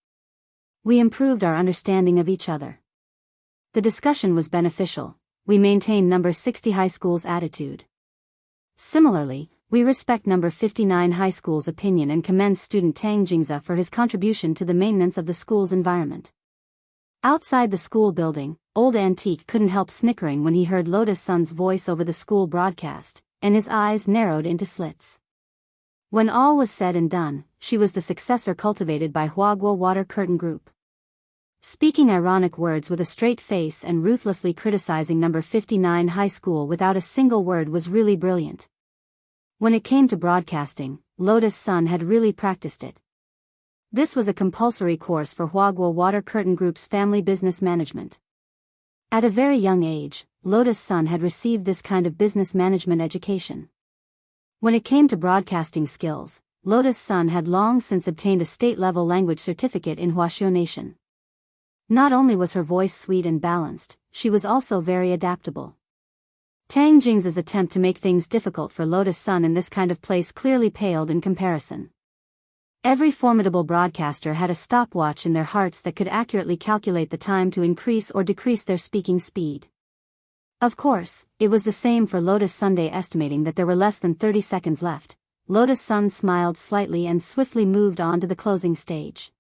We improved our understanding of each other. The discussion was beneficial. We maintained number 60 high school's attitude. Similarly, we respect number 59 high school's opinion and commend student Tang Jingza for his contribution to the maintenance of the school's environment. Outside the school building, Old Antique couldn't help snickering when he heard Lotus Sun's voice over the school broadcast, and his eyes narrowed into slits. When all was said and done, she was the successor cultivated by Huaguo Water Curtain Group. Speaking ironic words with a straight face and ruthlessly criticizing number 59 high school without a single word was really brilliant. When it came to broadcasting, Lotus Sun had really practiced it. This was a compulsory course for Huaguo Water Curtain Group's family business management. At a very young age, Lotus Sun had received this kind of business management education. When it came to broadcasting skills, Lotus Sun had long since obtained a state-level language certificate in Huaxiu Nation. Not only was her voice sweet and balanced, she was also very adaptable. Tang Jingza's attempt to make things difficult for Lotus Sun in this kind of place clearly paled in comparison. Every formidable broadcaster had a stopwatch in their hearts that could accurately calculate the time to increase or decrease their speaking speed. Of course, it was the same for Lotus Sunday. Estimating that there were less than 30 seconds left, Lotus Sun smiled slightly and swiftly moved on to the closing stage.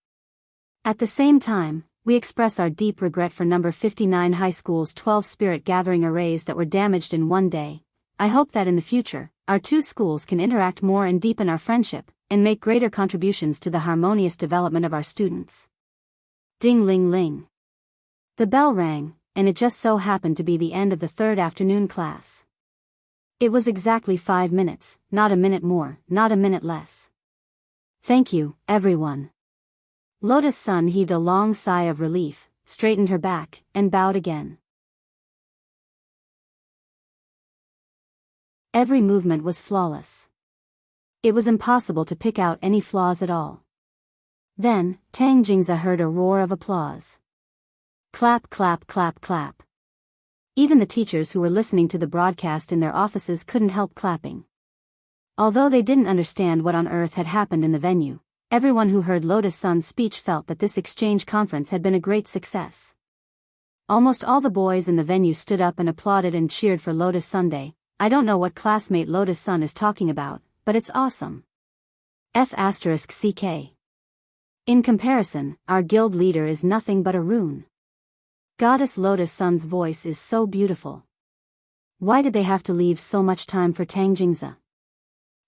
At the same time, we express our deep regret for number 59 high school's 12 spirit gathering arrays that were damaged in one day. I hope that in the future, our two schools can interact more and deepen our friendship, and make greater contributions to the harmonious development of our students. Ding ling ling. The bell rang, and it just so happened to be the end of the third afternoon class. It was exactly 5 minutes, not a minute more, not a minute less. Thank you, everyone. Lotus Sun heaved a long sigh of relief, straightened her back, and bowed again. Every movement was flawless. It was impossible to pick out any flaws at all. Then, Tang Jingza heard a roar of applause. Clap, clap, clap, clap. Even the teachers who were listening to the broadcast in their offices couldn't help clapping. Although they didn't understand what on earth had happened in the venue, everyone who heard Lotus Sun's speech felt that this exchange conference had been a great success. Almost all the boys in the venue stood up and applauded and cheered for Lotus Sunday. I don't know what classmate Lotus Sun is talking about, but it's awesome. F***CK. In comparison, our guild leader is nothing but a rune. Goddess Lotus Sun's voice is so beautiful. Why did they have to leave so much time for Tang Jingza?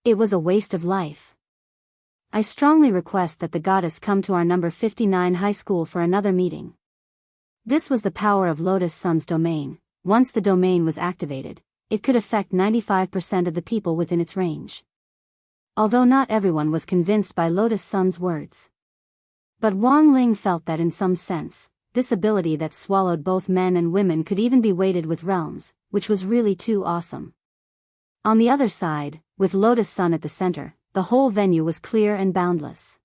It was a waste of life. I strongly request that the goddess come to our number 59 high school for another meeting. This was the power of Lotus Sun's domain. Once the domain was activated, it could affect 95% of the people within its range. Although not everyone was convinced by Lotus Sun's words. But Wang Ling felt that in some sense, this ability that swallowed both men and women could even be weighted with realms, which was really too awesome. On the other side, with Lotus Sun at the center, the whole venue was clear and boundless.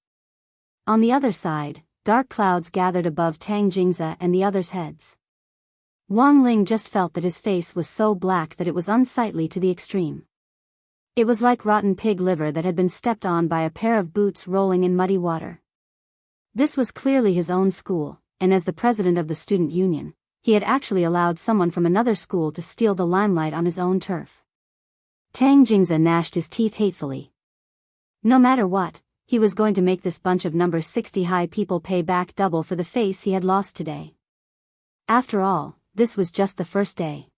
On the other side, dark clouds gathered above Tang Jingza and the others' heads. Wang Ling just felt that his face was so black that it was unsightly to the extreme. It was like rotten pig liver that had been stepped on by a pair of boots rolling in muddy water. This was clearly his own school, and as the president of the student union, he had actually allowed someone from another school to steal the limelight on his own turf. Tang Jingze gnashed his teeth hatefully. No matter what, he was going to make this bunch of number 60 high people pay back double for the face he had lost today. After all, this was just the first day.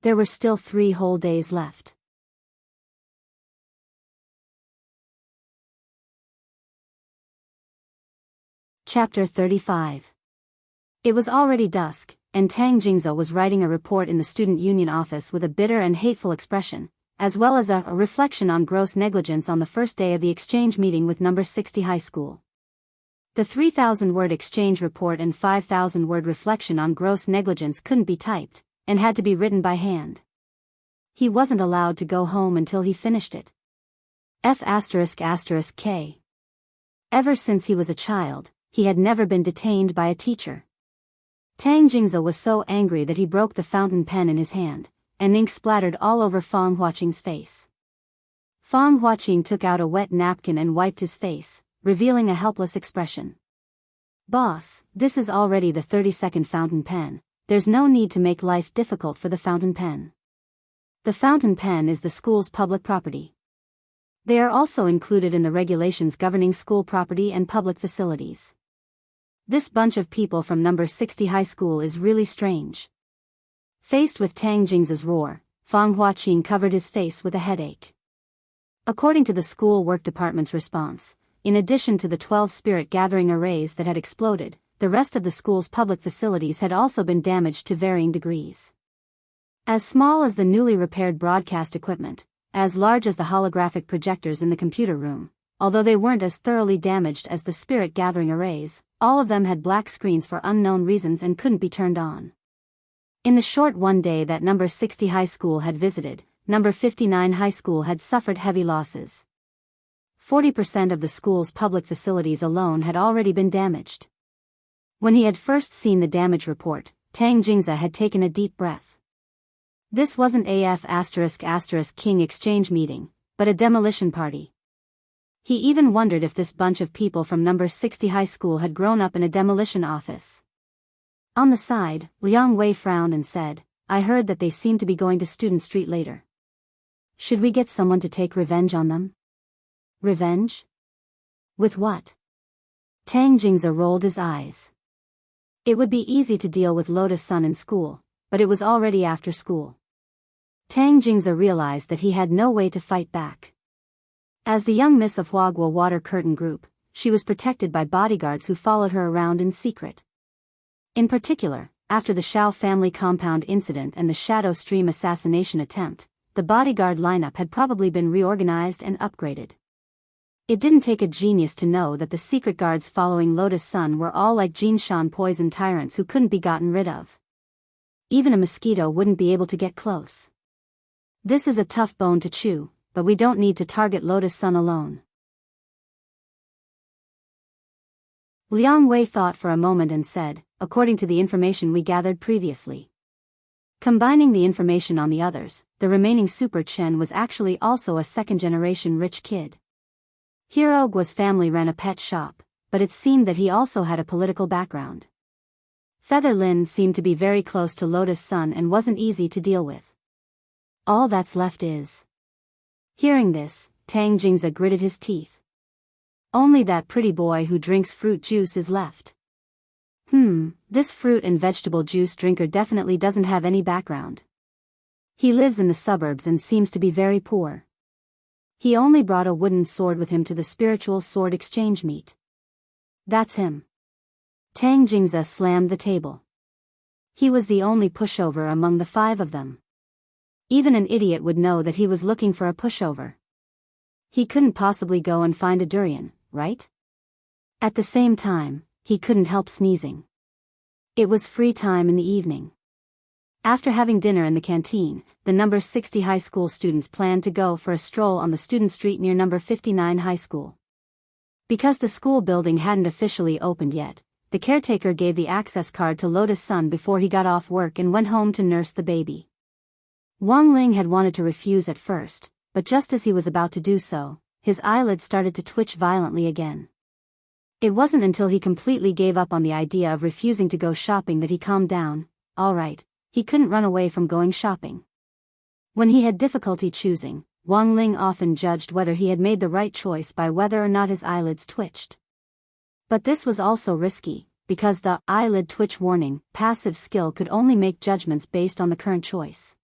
There were still 3 whole days left. Chapter 35. It was already dusk, and Tang Jingze was writing a report in the student union office with a bitter and hateful expression, as well as a reflection on gross negligence on the first day of the exchange meeting with number 60 high school. The 3,000-word exchange report and 5,000-word reflection on gross negligence couldn't be typed, and had to be written by hand. He wasn't allowed to go home until he finished it. F***K. Ever since he was a child, he had never been detained by a teacher. Tang Jingze was so angry that he broke the fountain pen in his hand, and ink splattered all over Fang Huaqing's face. Fang Huaqing took out a wet napkin and wiped his face, revealing a helpless expression. "Boss, this is already the 32nd fountain pen. There's no need to make life difficult for the fountain pen. The fountain pen is the school's public property. They are also included in the regulations governing school property and public facilities. This bunch of people from number 60 high school is really strange." Faced with Tang Jingze's roar, Fang Huaqing covered his face with a headache. According to the school work department's response, in addition to the 12 spirit gathering arrays that had exploded, the rest of the school's public facilities had also been damaged to varying degrees. As small as the newly repaired broadcast equipment, as large as the holographic projectors in the computer room, although they weren't as thoroughly damaged as the spirit gathering arrays, all of them had black screens for unknown reasons and couldn't be turned on. In the short one day that number 60 high school had visited, number 59 high school had suffered heavy losses. 40% of the school's public facilities alone had already been damaged. When he had first seen the damage report, Tang Jingze had taken a deep breath. This wasn't a F***King exchange meeting, but a demolition party. He even wondered if this bunch of people from number 60 high school had grown up in a demolition office. On the side, Liang Wei frowned and said, "I heard that they seem to be going to Student Street later. Should we get someone to take revenge on them?" "Revenge? With what?" Tang Jingze rolled his eyes. It would be easy to deal with Lotus Sun in school, but it was already after school. Tang Jingze realized that he had no way to fight back. As the young Miss of Huagua Water Curtain Group, she was protected by bodyguards who followed her around in secret. In particular, after the Shao family compound incident and the Shadow Stream assassination attempt, the bodyguard lineup had probably been reorganized and upgraded. It didn't take a genius to know that the secret guards following Lotus Sun were all like Jinshan poison tyrants who couldn't be gotten rid of. Even a mosquito wouldn't be able to get close. This is a tough bone to chew, but we don't need to target Lotus Sun alone. Liang Wei thought for a moment and said, "According to the information we gathered previously." Combining the information on the others, the remaining Super Chen was actually also a second-generation rich kid. Hirogua's family ran a pet shop, but it seemed that he also had a political background. Feather Lin seemed to be very close to Lotus Sun and wasn't easy to deal with. All that's left is... Hearing this, Tang Jingze gritted his teeth. Only that pretty boy who drinks fruit juice is left. This fruit and vegetable juice drinker definitely doesn't have any background. He lives in the suburbs and seems to be very poor. He only brought a wooden sword with him to the spiritual sword exchange meet. That's him. Tang Jingze slammed the table. He was the only pushover among the 5 of them. Even an idiot would know that he was looking for a pushover. He couldn't possibly go and find a durian, right? At the same time, he couldn't help sneezing. It was free time in the evening. After having dinner in the canteen, the number 60 high school students planned to go for a stroll on the student street near number 59 high school. Because the school building hadn't officially opened yet, the caretaker gave the access card to Lotus Sun before he got off work and went home to nurse the baby. Wang Ling had wanted to refuse at first, but just as he was about to do so, his eyelids started to twitch violently again. It wasn't until he completely gave up on the idea of refusing to go shopping that he calmed down, all right, he couldn't run away from going shopping. When he had difficulty choosing, Wang Ling often judged whether he had made the right choice by whether or not his eyelids twitched. But this was also risky, because the eyelid twitch warning passive skill could only make judgments based on the current choice.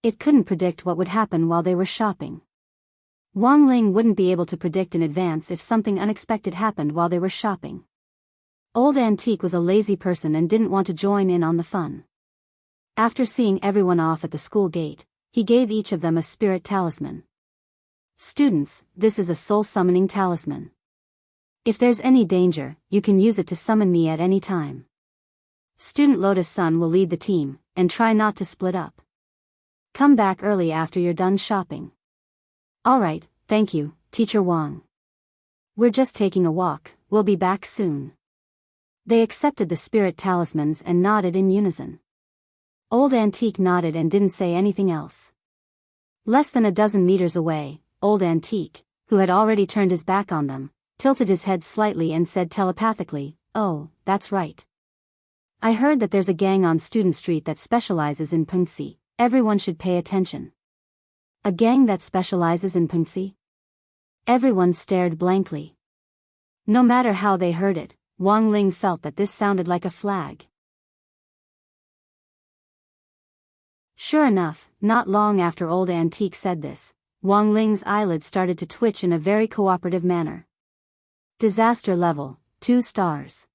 It couldn't predict what would happen while they were shopping. Wang Ling wouldn't be able to predict in advance if something unexpected happened while they were shopping. Old Antique was a lazy person and didn't want to join in on the fun. After seeing everyone off at the school gate, he gave each of them a spirit talisman. Students, this is a soul-summoning talisman. If there's any danger, you can use it to summon me at any time. Student Lotus Sun will lead the team, and try not to split up. Come back early after you're done shopping. Alright, thank you, Teacher Wang. We're just taking a walk, we'll be back soon. They accepted the spirit talismans and nodded in unison. Old Antique nodded and didn't say anything else. Less than a dozen meters away, Old Antique, who had already turned his back on them, tilted his head slightly and said telepathically, "Oh, that's right. I heard that there's a gang on Student Street that specializes in punxi. Everyone should pay attention." A gang that specializes in punxi? Everyone stared blankly. No matter how they heard it, Wang Ling felt that this sounded like a flag. Sure enough, not long after Old Antique said this, Wang Ling's eyelids started to twitch in a very cooperative manner. Disaster level, 2 stars.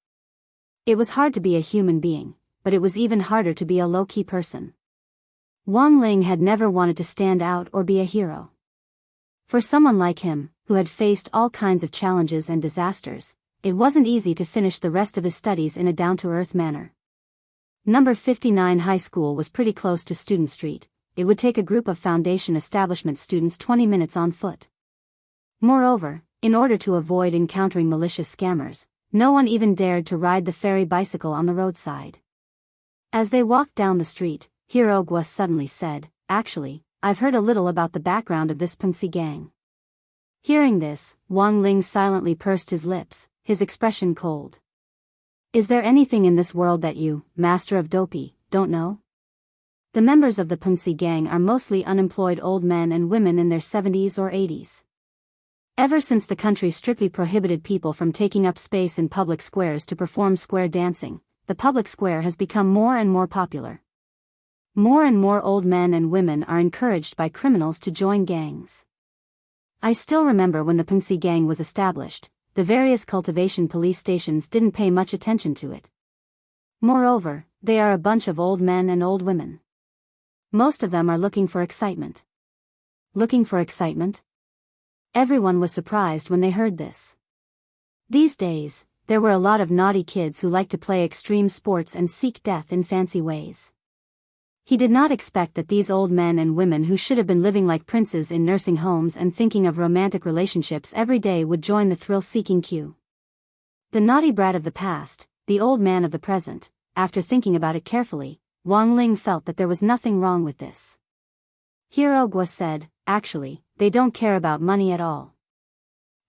It was hard to be a human being, but it was even harder to be a low-key person. Wang Ling had never wanted to stand out or be a hero. For someone like him, who had faced all kinds of challenges and disasters, it wasn't easy to finish the rest of his studies in a down-to-earth manner. Number 59 High School was pretty close to Student Street. It would take a group of foundation establishment students 20 minutes on foot. Moreover, in order to avoid encountering malicious scammers, no one even dared to ride the ferry bicycle on the roadside. As they walked down the street, Hirogwa suddenly said, "Actually, I've heard a little about the background of this punxi gang." Hearing this, Wang Ling silently pursed his lips, his expression cold. "Is there anything in this world that you, Master of Dopey, don't know?" The members of the punxi gang are mostly unemployed old men and women in their 70s or 80s. Ever since the country strictly prohibited people from taking up space in public squares to perform square dancing, the public square has become more and more popular. More and more old men and women are encouraged by criminals to join gangs. I still remember when the punxi gang was established, the various cultivation police stations didn't pay much attention to it. Moreover, they are a bunch of old men and old women. Most of them are looking for excitement. Looking for excitement? Everyone was surprised when they heard this. These days, there were a lot of naughty kids who liked to play extreme sports and seek death in fancy ways. He did not expect that these old men and women who should have been living like princes in nursing homes and thinking of romantic relationships every day would join the thrill-seeking queue. The naughty brat of the past, the old man of the present. After thinking about it carefully, Wang Ling felt that there was nothing wrong with this. Hirogwa said, "Actually, they don't care about money at all.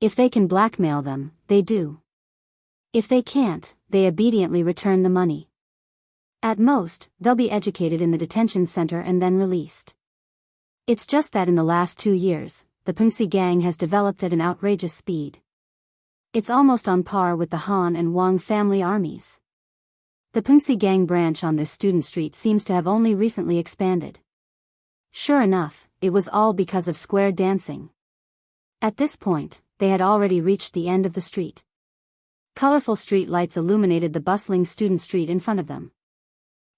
If they can blackmail them, they do. If they can't, they obediently return the money. At most, they'll be educated in the detention center and then released. It's just that in the last 2 years, the punxi gang has developed at an outrageous speed. It's almost on par with the Han and Wang family armies. The punxi gang branch on this student street seems to have only recently expanded." Sure enough, it was all because of square dancing. At this point, they had already reached the end of the street. Colorful street lights illuminated the bustling student street in front of them.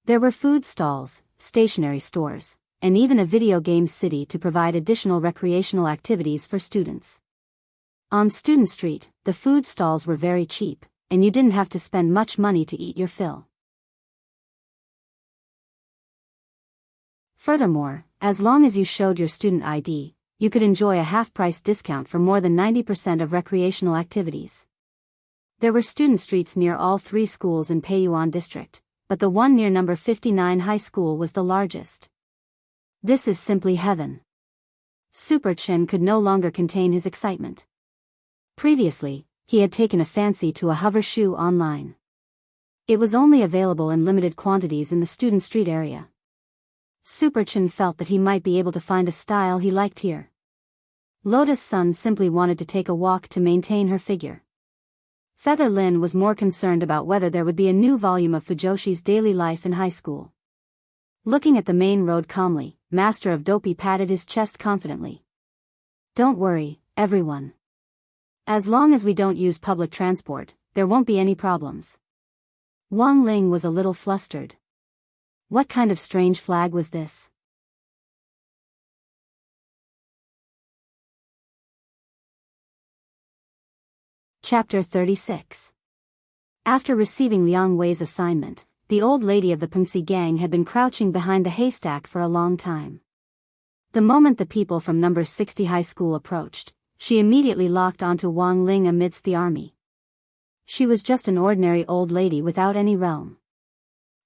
There were food stalls, stationery stores, and even a video game city to provide additional recreational activities for students. On Student Street, the food stalls were very cheap, and you didn't have to spend much money to eat your fill. Furthermore, as long as you showed your student ID, you could enjoy a half-price discount for more than 90% of recreational activities. There were student streets near all 3 schools in Peiyuan District, but the one near number 59 High School was the largest. This is simply heaven. Super Chen could no longer contain his excitement. Previously, he had taken a fancy to a hover shoe online. It was only available in limited quantities in the student street area. Superchin felt that he might be able to find a style he liked here. Lotus Sun simply wanted to take a walk to maintain her figure. Feather Lin was more concerned about whether there would be a new volume of Fujoshi's daily life in high school. Looking at the main road calmly, Master of Dopey patted his chest confidently. Don't worry, everyone. As long as we don't use public transport, there won't be any problems. Wang Ling was a little flustered. What kind of strange flag was this? Chapter 36. After receiving Liang Wei's assignment, the old lady of the Pensi gang had been crouching behind the haystack for a long time. The moment the people from number 60 high school approached, she immediately locked onto Wang Ling amidst the army. She was just an ordinary old lady without any realm.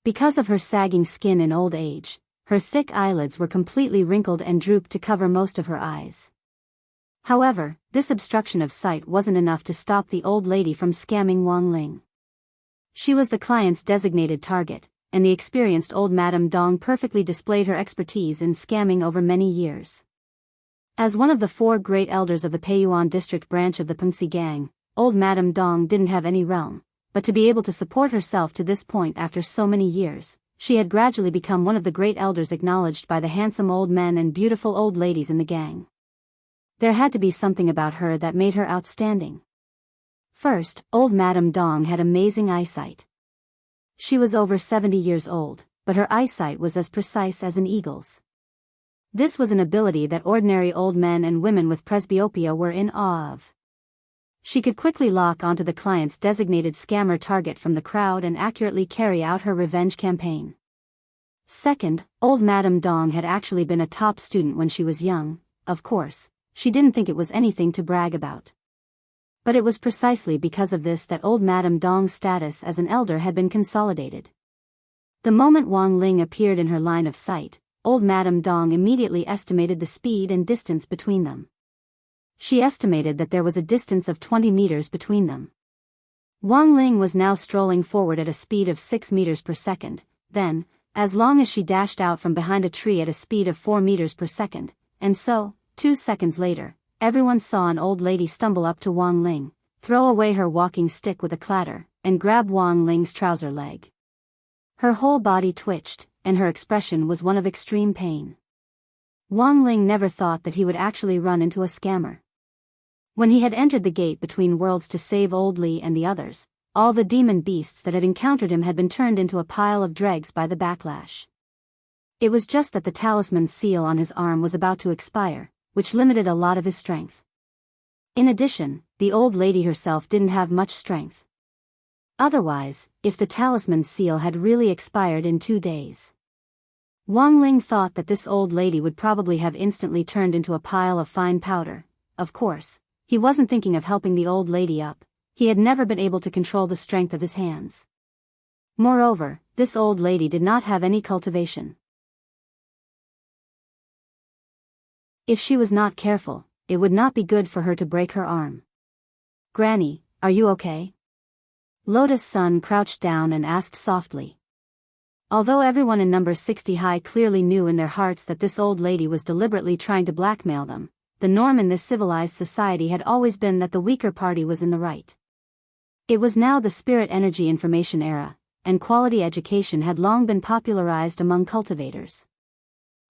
Because of her sagging skin in old age, her thick eyelids were completely wrinkled and drooped to cover most of her eyes. However, this obstruction of sight wasn't enough to stop the old lady from scamming Wang Ling. She was the client's designated target, and the experienced old Madame Dong perfectly displayed her expertise in scamming over many years. As one of the 4 great elders of the Peiyuan district branch of the Pensi gang, old Madame Dong didn't have any realm, but to be able to support herself to this point after so many years, she had gradually become one of the great elders acknowledged by the handsome old men and beautiful old ladies in the gang. There had to be something about her that made her outstanding. First, old Madame Dong had amazing eyesight. She was over 70 years old, but her eyesight was as precise as an eagle's. This was an ability that ordinary old men and women with presbyopia were in awe of. She could quickly lock onto the client's designated scammer target from the crowd and accurately carry out her revenge campaign. Second, old Madame Dong had actually been a top student when she was young. Of course, she didn't think it was anything to brag about. But it was precisely because of this that old Madame Dong's status as an elder had been consolidated. The moment Wang Ling appeared in her line of sight, old Madame Dong immediately estimated the speed and distance between them. She estimated that there was a distance of 20 meters between them. Wang Ling was now strolling forward at a speed of 6 meters per second, then, as long as she dashed out from behind a tree at a speed of 4 meters per second, and so, 2 seconds later, everyone saw an old lady stumble up to Wang Ling, throw away her walking stick with a clatter, and grab Wang Ling's trouser leg. Her whole body twitched, and her expression was one of extreme pain. Wang Ling never thought that he would actually run into a scammer. When he had entered the gate between worlds to save old Li and the others, all the demon beasts that had encountered him had been turned into a pile of dregs by the backlash. It was just that the talisman seal on his arm was about to expire, which limited a lot of his strength. In addition, the old lady herself didn't have much strength. Otherwise, if the talisman seal had really expired in 2 days, Wang Ling thought that this old lady would probably have instantly turned into a pile of fine powder. Of course, he wasn't thinking of helping the old lady up. He had never been able to control the strength of his hands. Moreover, this old lady did not have any cultivation. If she was not careful, it would not be good for her to break her arm. "Granny, are you okay?" Lotus Sun crouched down and asked softly. Although everyone in number 60 high clearly knew in their hearts that this old lady was deliberately trying to blackmail them, the norm in this civilized society had always been that the weaker party was in the right. It was now the spirit energy information era, and quality education had long been popularized among cultivators.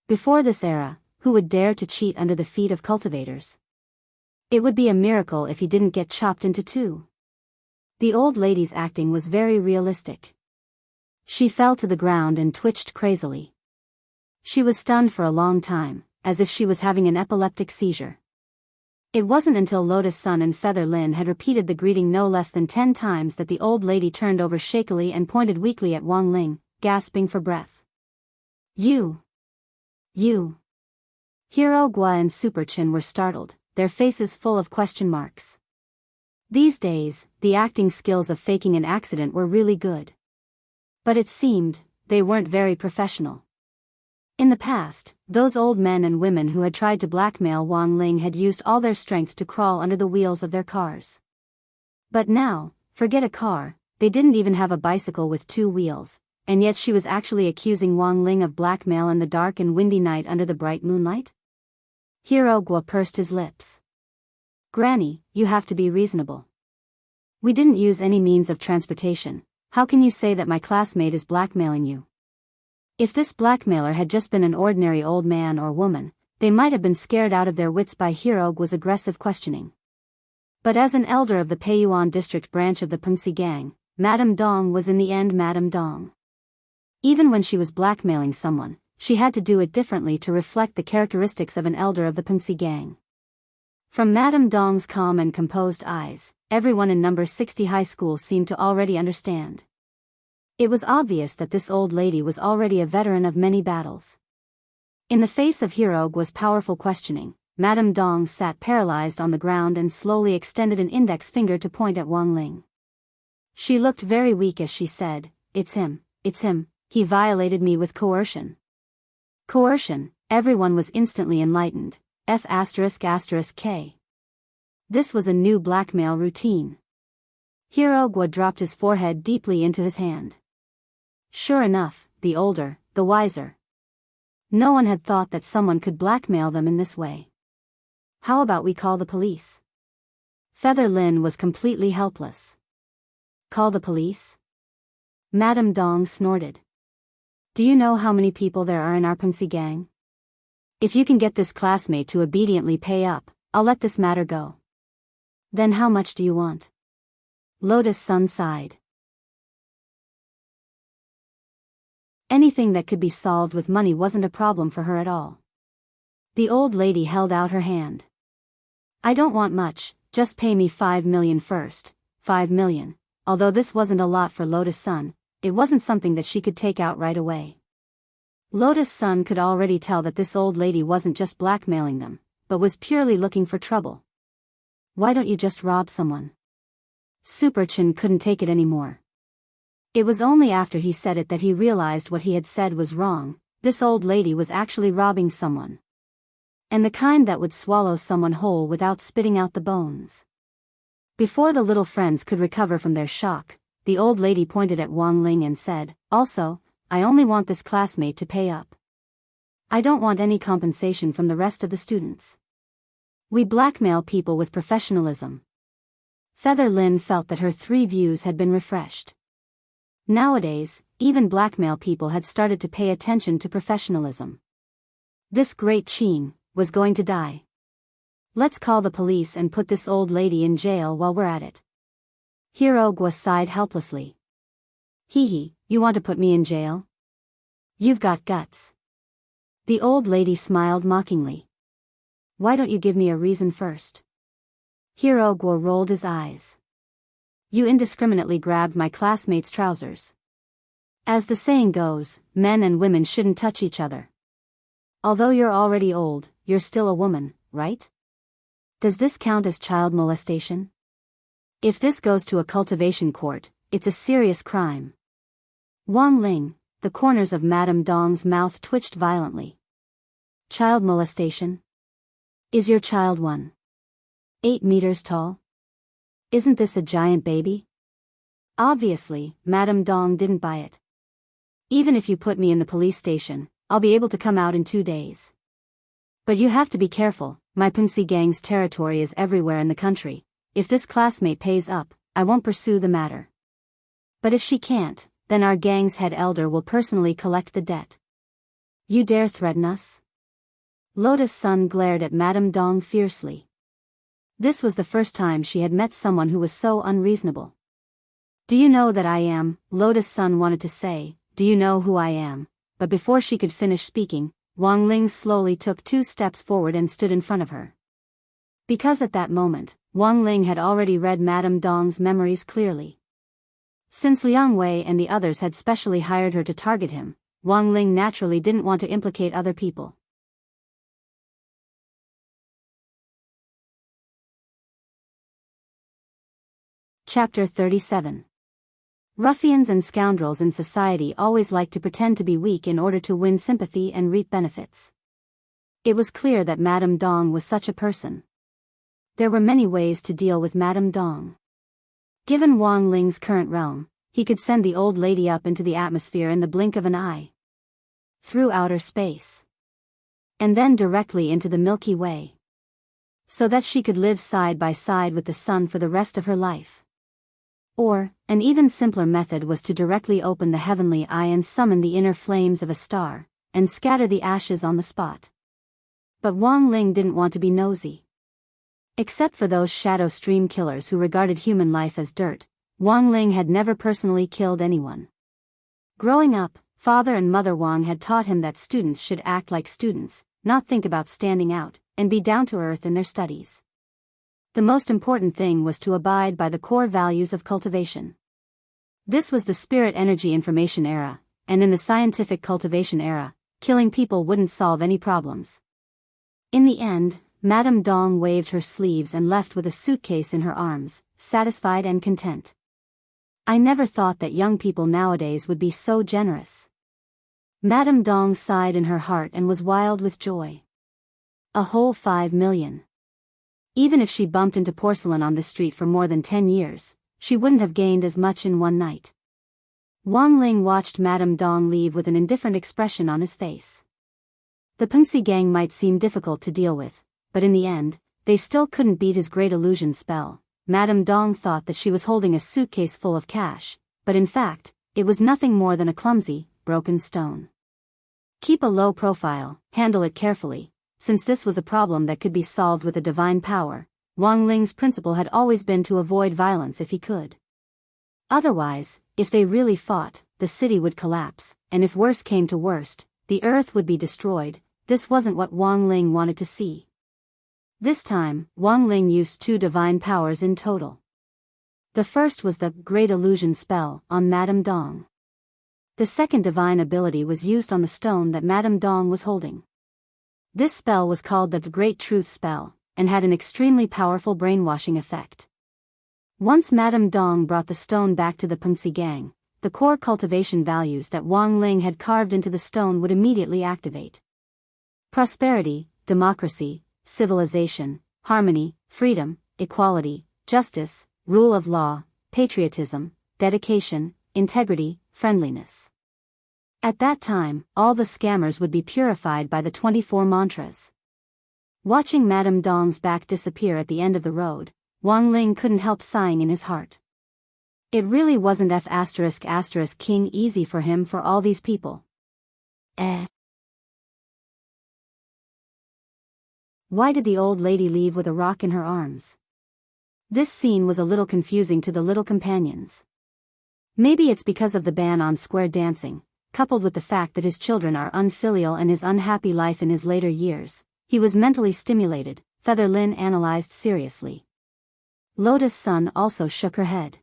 Before this era, who would dare to cheat under the feet of cultivators? It would be a miracle if he didn't get chopped into 2. The old lady's acting was very realistic. She fell to the ground and twitched crazily. She was stunned for a long time, as if she was having an epileptic seizure. It wasn't until Lotus Sun and Feather Lin had repeated the greeting no less than 10 times that the old lady turned over shakily and pointed weakly at Wang Ling, gasping for breath. You. Hero Gua and Superchin were startled, their faces full of question marks. These days, the acting skills of faking an accident were really good. But it seemed, they weren't very professional. In the past, those old men and women who had tried to blackmail Wang Ling had used all their strength to crawl under the wheels of their cars. But now, forget a car, they didn't even have a bicycle with 2 wheels, and yet she was actually accusing Wang Ling of blackmail in the dark and windy night under the bright moonlight? Hero Guo pursed his lips. Granny, you have to be reasonable. We didn't use any means of transportation. How can you say that my classmate is blackmailing you? If this blackmailer had just been an ordinary old man or woman, they might have been scared out of their wits by Hero Guo's aggressive questioning. But as an elder of the Peiyuan district branch of the Punxi gang, Madame Dong was in the end Madame Dong. Even when she was blackmailing someone, she had to do it differently to reflect the characteristics of an elder of the Punxi gang. From Madame Dong's calm and composed eyes, everyone in number 60 high school seemed to already understand. It was obvious that this old lady was already a veteran of many battles. In the face of Hero Guo's powerful questioning, Madame Dong sat paralyzed on the ground and slowly extended an index finger to point at Wang Ling. She looked very weak as she said, it's him, he violated me with coercion. Coercion, everyone was instantly enlightened. F***K. This was a new blackmail routine. Hero Guo dropped his forehead deeply into his hand. Sure enough, the older, the wiser. No one had thought that someone could blackmail them in this way. How about we call the police? Feather Lin was completely helpless. Call the police? Madame Dong snorted. Do you know how many people there are in our Punxi gang? If you can get this classmate to obediently pay up, I'll let this matter go. Then how much do you want? Lotus Sun sighed. Anything that could be solved with money wasn't a problem for her at all. The old lady held out her hand. I don't want much, just pay me 5 million first. 5 million. Although this wasn't a lot for Lotus Sun, it wasn't something that she could take out right away. Lotus Sun could already tell that this old lady wasn't just blackmailing them, but was purely looking for trouble. Why don't you just rob someone? Super Chin couldn't take it anymore. It was only after he said it that he realized what he had said was wrong. This old lady was actually robbing someone. And the kind that would swallow someone whole without spitting out the bones. Before the little friends could recover from their shock, the old lady pointed at Wang Ling and said, also, I only want this classmate to pay up. I don't want any compensation from the rest of the students. We blackmail people with professionalism. Feather Lin felt that her 3 views had been refreshed. Nowadays, even blackmail people had started to pay attention to professionalism. This great Qin was going to die. Let's call the police and put this old lady in jail while we're at it. Hero Guo sighed helplessly. Hee, you want to put me in jail? You've got guts. The old lady smiled mockingly. Why don't you give me a reason first? Hero Guo rolled his eyes. You indiscriminately grabbed my classmate's trousers. As the saying goes, men and women shouldn't touch each other. Although you're already old, you're still a woman, right? Does this count as child molestation? If this goes to a cultivation court, it's a serious crime. Wang Ling, the corners of Madame Dong's mouth twitched violently. Child molestation? Is your child 1.8 meters tall? Isn't this a giant baby? Obviously, Madame Dong didn't buy it. Even if you put me in the police station, I'll be able to come out in 2 days. But you have to be careful, my Punxi gang's territory is everywhere in the country. If this classmate pays up, I won't pursue the matter. But if she can't, then our gang's head elder will personally collect the debt. You dare threaten us? Lotus Sun glared at Madame Dong fiercely. This was the first time she had met someone who was so unreasonable. Do you know that I am? Lotus Sun wanted to say, do you know who I am? But before she could finish speaking, Wang Ling slowly took 2 steps forward and stood in front of her. Because at that moment, Wang Ling had already read Madame Dong's memories clearly. Since Liang Wei and the others had specially hired her to target him, Wang Ling naturally didn't want to implicate other people. Chapter 37. Ruffians and scoundrels in society always like to pretend to be weak in order to win sympathy and reap benefits. It was clear that Madame Dong was such a person. There were many ways to deal with Madame Dong. Given Wang Ling's current realm, he could send the old lady up into the atmosphere in the blink of an eye. Through outer space. And then directly into the Milky Way. So that she could live side by side with the sun for the rest of her life. Or, an even simpler method was to directly open the heavenly eye and summon the inner flames of a star, and scatter the ashes on the spot. But Wang Ling didn't want to be nosy. Except for those shadow stream killers who regarded human life as dirt, Wang Ling had never personally killed anyone. Growing up, Father and Mother Wang had taught him that students should act like students, not think about standing out, and be down to earth in their studies. The most important thing was to abide by the core values of cultivation. This was the spirit energy information era, and in the scientific cultivation era, killing people wouldn't solve any problems. In the end, Madame Dong waved her sleeves and left with a suitcase in her arms, satisfied and content. I never thought that young people nowadays would be so generous. Madame Dong sighed in her heart and was wild with joy. A whole 5 million. Even if she bumped into porcelain on this street for more than 10 years, she wouldn't have gained as much in one night. Wang Ling watched Madame Dong leave with an indifferent expression on his face. The Punxi gang might seem difficult to deal with, but in the end, they still couldn't beat his great illusion spell. Madame Dong thought that she was holding a suitcase full of cash, but in fact, it was nothing more than a clumsy, broken stone. Keep a low profile, handle it carefully. Since this was a problem that could be solved with a divine power, Wang Ling's principle had always been to avoid violence if he could. Otherwise, if they really fought, the city would collapse, and if worse came to worst, the earth would be destroyed. This wasn't what Wang Ling wanted to see. This time, Wang Ling used 2 divine powers in total. The first was the Great Illusion spell on Madame Dong. The second divine ability was used on the stone that Madame Dong was holding. This spell was called the Great Truth spell, and had an extremely powerful brainwashing effect. Once Madame Dong brought the stone back to the Punxi gang, the core cultivation values that Wang Ling had carved into the stone would immediately activate. Prosperity, democracy, civilization, harmony, freedom, equality, justice, rule of law, patriotism, dedication, integrity, friendliness. At that time, all the scammers would be purified by the 24 mantras. Watching Madame Dong's back disappear at the end of the road, Wang Ling couldn't help sighing in his heart. It really wasn't King easy for him for all these people. Why did the old lady leave with a rock in her arms? This scene was a little confusing to the little companions. Maybe it's because of the ban on square dancing, coupled with the fact that his children are unfilial and his unhappy life in his later years. He was mentally stimulated, Feather Lin analyzed seriously. Lotus Sun also shook her head.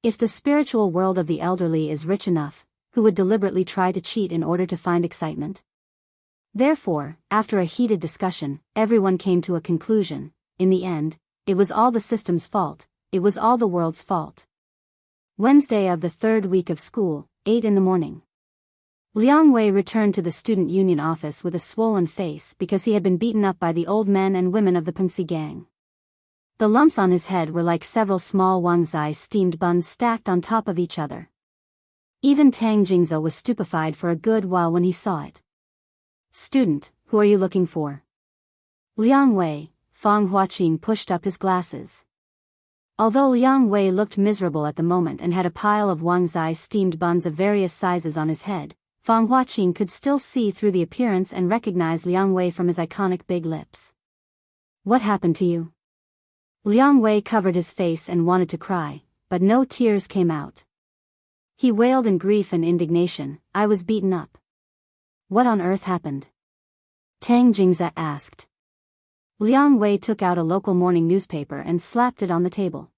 If the spiritual world of the elderly is rich enough, who would deliberately try to cheat in order to find excitement? Therefore, after a heated discussion, everyone came to a conclusion. In the end, it was all the system's fault, it was all the world's fault. Wednesday of the 3rd week of school, 8 in the morning. Liang Wei returned to the student union office with a swollen face because he had been beaten up by the old men and women of the Punxi gang. The lumps on his head were like several small Wangzai steamed buns stacked on top of each other. Even Tang Jingze was stupefied for a good while when he saw it. Student, who are you looking for? Liang Wei. Fang Huaqing pushed up his glasses. Although Liang Wei looked miserable at the moment and had a pile of Wangzai steamed buns of various sizes on his head, Fang Huaqing could still see through the appearance and recognize Liang Wei from his iconic big lips. What happened to you? Liang Wei covered his face and wanted to cry, but no tears came out. He wailed in grief and indignation, I was beaten up. What on earth happened? Tang Jingze asked. Liang Wei took out a local morning newspaper and slapped it on the table.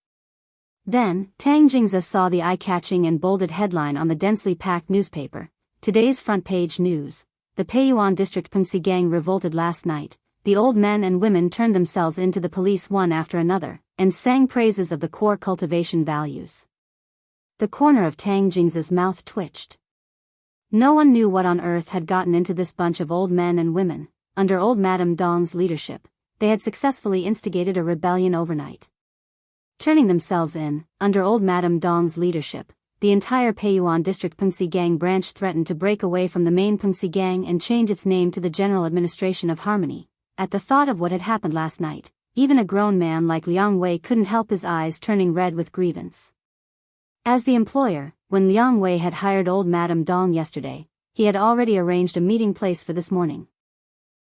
Then, Tang Jingze saw the eye-catching and bolded headline on the densely packed newspaper. Today's front page news. The Peiyuan district Punxi gang revolted last night. The old men and women turned themselves into the police one after another, and sang praises of the core cultivation values. The corner of Tang Jingze's mouth twitched. No one knew what on earth had gotten into this bunch of old men and women. Under old Madame Dong's leadership, they had successfully instigated a rebellion overnight. Turning themselves in, under old Madame Dong's leadership, the entire Peiyuan District Punxi Gang branch threatened to break away from the main Punxi Gang and change its name to the General Administration of Harmony. At the thought of what had happened last night, even a grown man like Liang Wei couldn't help his eyes turning red with grievance. As the employer, when Liang Wei had hired old Madame Dong yesterday, he had already arranged a meeting place for this morning.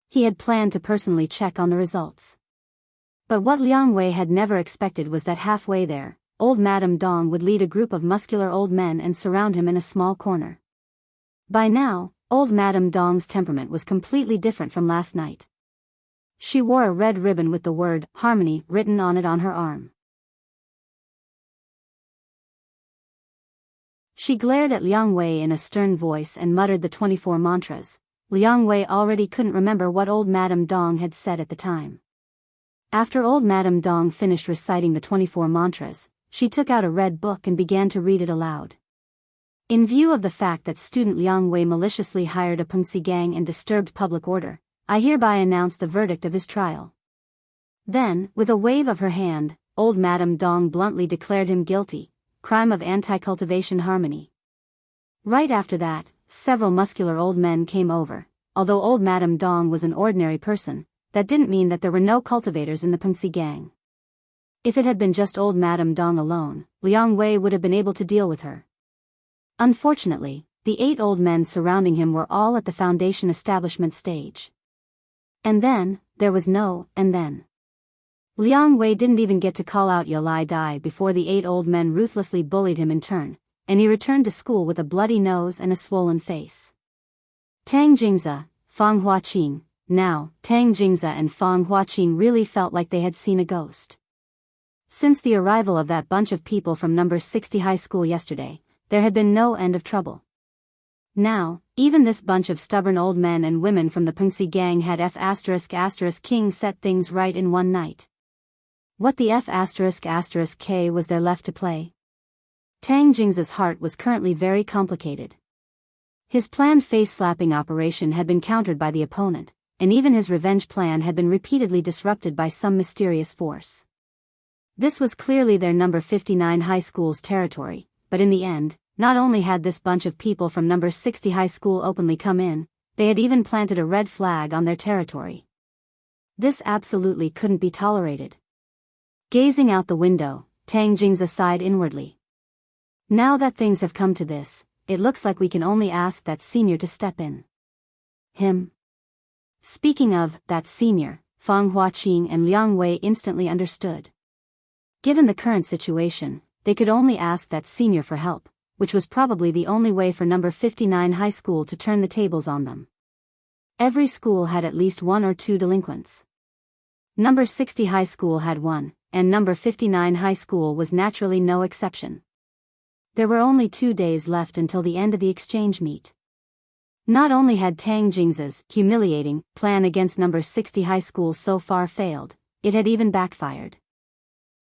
He had planned to personally check on the results. But what Liang Wei had never expected was that halfway there, old Madame Dong would lead a group of muscular old men and surround him in a small corner. By now, old Madame Dong's temperament was completely different from last night. She wore a red ribbon with the word Harmony written on it on her arm. She glared at Liang Wei in a stern voice and muttered the 24 mantras. Liang Wei already couldn't remember what old Madame Dong had said at the time. After old Madame Dong finished reciting the 24 mantras, she took out a red book and began to read it aloud. In view of the fact that student Liang Wei maliciously hired a Punxi Gang and disturbed public order, I hereby announce the verdict of his trial. Then, with a wave of her hand, old Madame Dong bluntly declared him guilty. Crime of anti-cultivation harmony. Right after that, several muscular old men came over. Although old Madame Dong was an ordinary person, that didn't mean that there were no cultivators in the Punxi Gang. If it had been just old Madame Dong alone, Liang Wei would have been able to deal with her. Unfortunately, the 8 old men surrounding him were all at the foundation establishment stage. And then, there was no and then. Liang Wei didn't even get to call out "Ya Lai Dai" before the 8 old men ruthlessly bullied him in turn, and he returned to school with a bloody nose and a swollen face. Tang Jingze, Fang Huaqing. Now, Tang Jingze and Fang Huaqing really felt like they had seen a ghost. Since the arrival of that bunch of people from number 60 high school yesterday, there had been no end of trouble. Now, even this bunch of stubborn old men and women from the Punxi Gang had F***King set things right in one night. What the F***K was there left to play? Tang Jingze's heart was currently very complicated. His planned face-slapping operation had been countered by the opponent, and even his revenge plan had been repeatedly disrupted by some mysterious force. This was clearly their number 59 high school's territory, but in the end, not only had this bunch of people from number 60 high school openly come in, they had even planted a red flag on their territory. This absolutely couldn't be tolerated. Gazing out the window, Tang Jingze sighed inwardly. Now that things have come to this, it looks like we can only ask that senior to step in. Him. Speaking of that senior, Fang Huaqing and Liang Wei instantly understood. Given the current situation, they could only ask that senior for help, which was probably the only way for number 59 high school to turn the tables on them. Every school had at least 1 or 2 delinquents. Number 60 high school had 1, and number 59 high school was naturally no exception. There were only 2 days left until the end of the exchange meet. Not only had Tang Jingze's humiliating plan against number 60 high school so far failed, it had even backfired.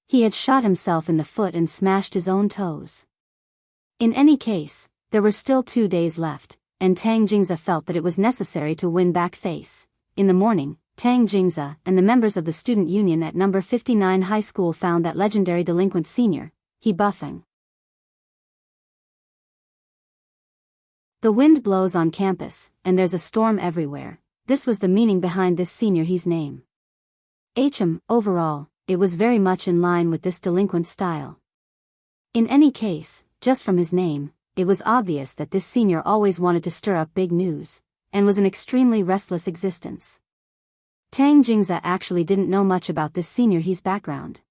He had shot himself in the foot and smashed his own toes. In any case, there were still 2 days left, and Tang Jingze felt that it was necessary to win back face. In the morning, Tang Jingze and the members of the student union at number 59 high school found that legendary delinquent senior, He Buffing. The wind blows on campus, and there's a storm everywhere. This was the meaning behind this senior He's name. Overall, it was very much in line with this delinquent style. In any case, just from his name, it was obvious that this senior always wanted to stir up big news, and was an extremely restless existence. Tang Jingze actually didn't know much about this senior He's background.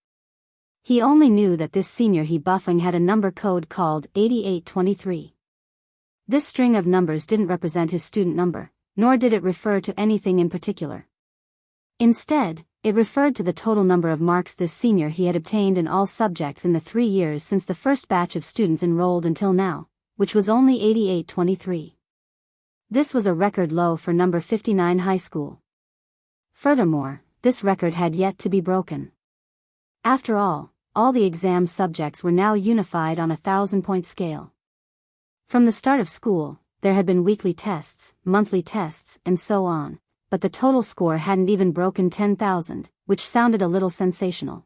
He only knew that this senior He Buffing had a number code called 8823. This string of numbers didn't represent his student number, nor did it refer to anything in particular. Instead, it referred to the total number of marks this senior he had obtained in all subjects in the 3 years since the first batch of students enrolled until now, which was only 8823. This was a record low for number 59 high school. Furthermore, this record had yet to be broken. After all the exam subjects were now unified on a 1,000-point scale. From the start of school, there had been weekly tests, monthly tests, and so on, but the total score hadn't even broken 10,000, which sounded a little sensational.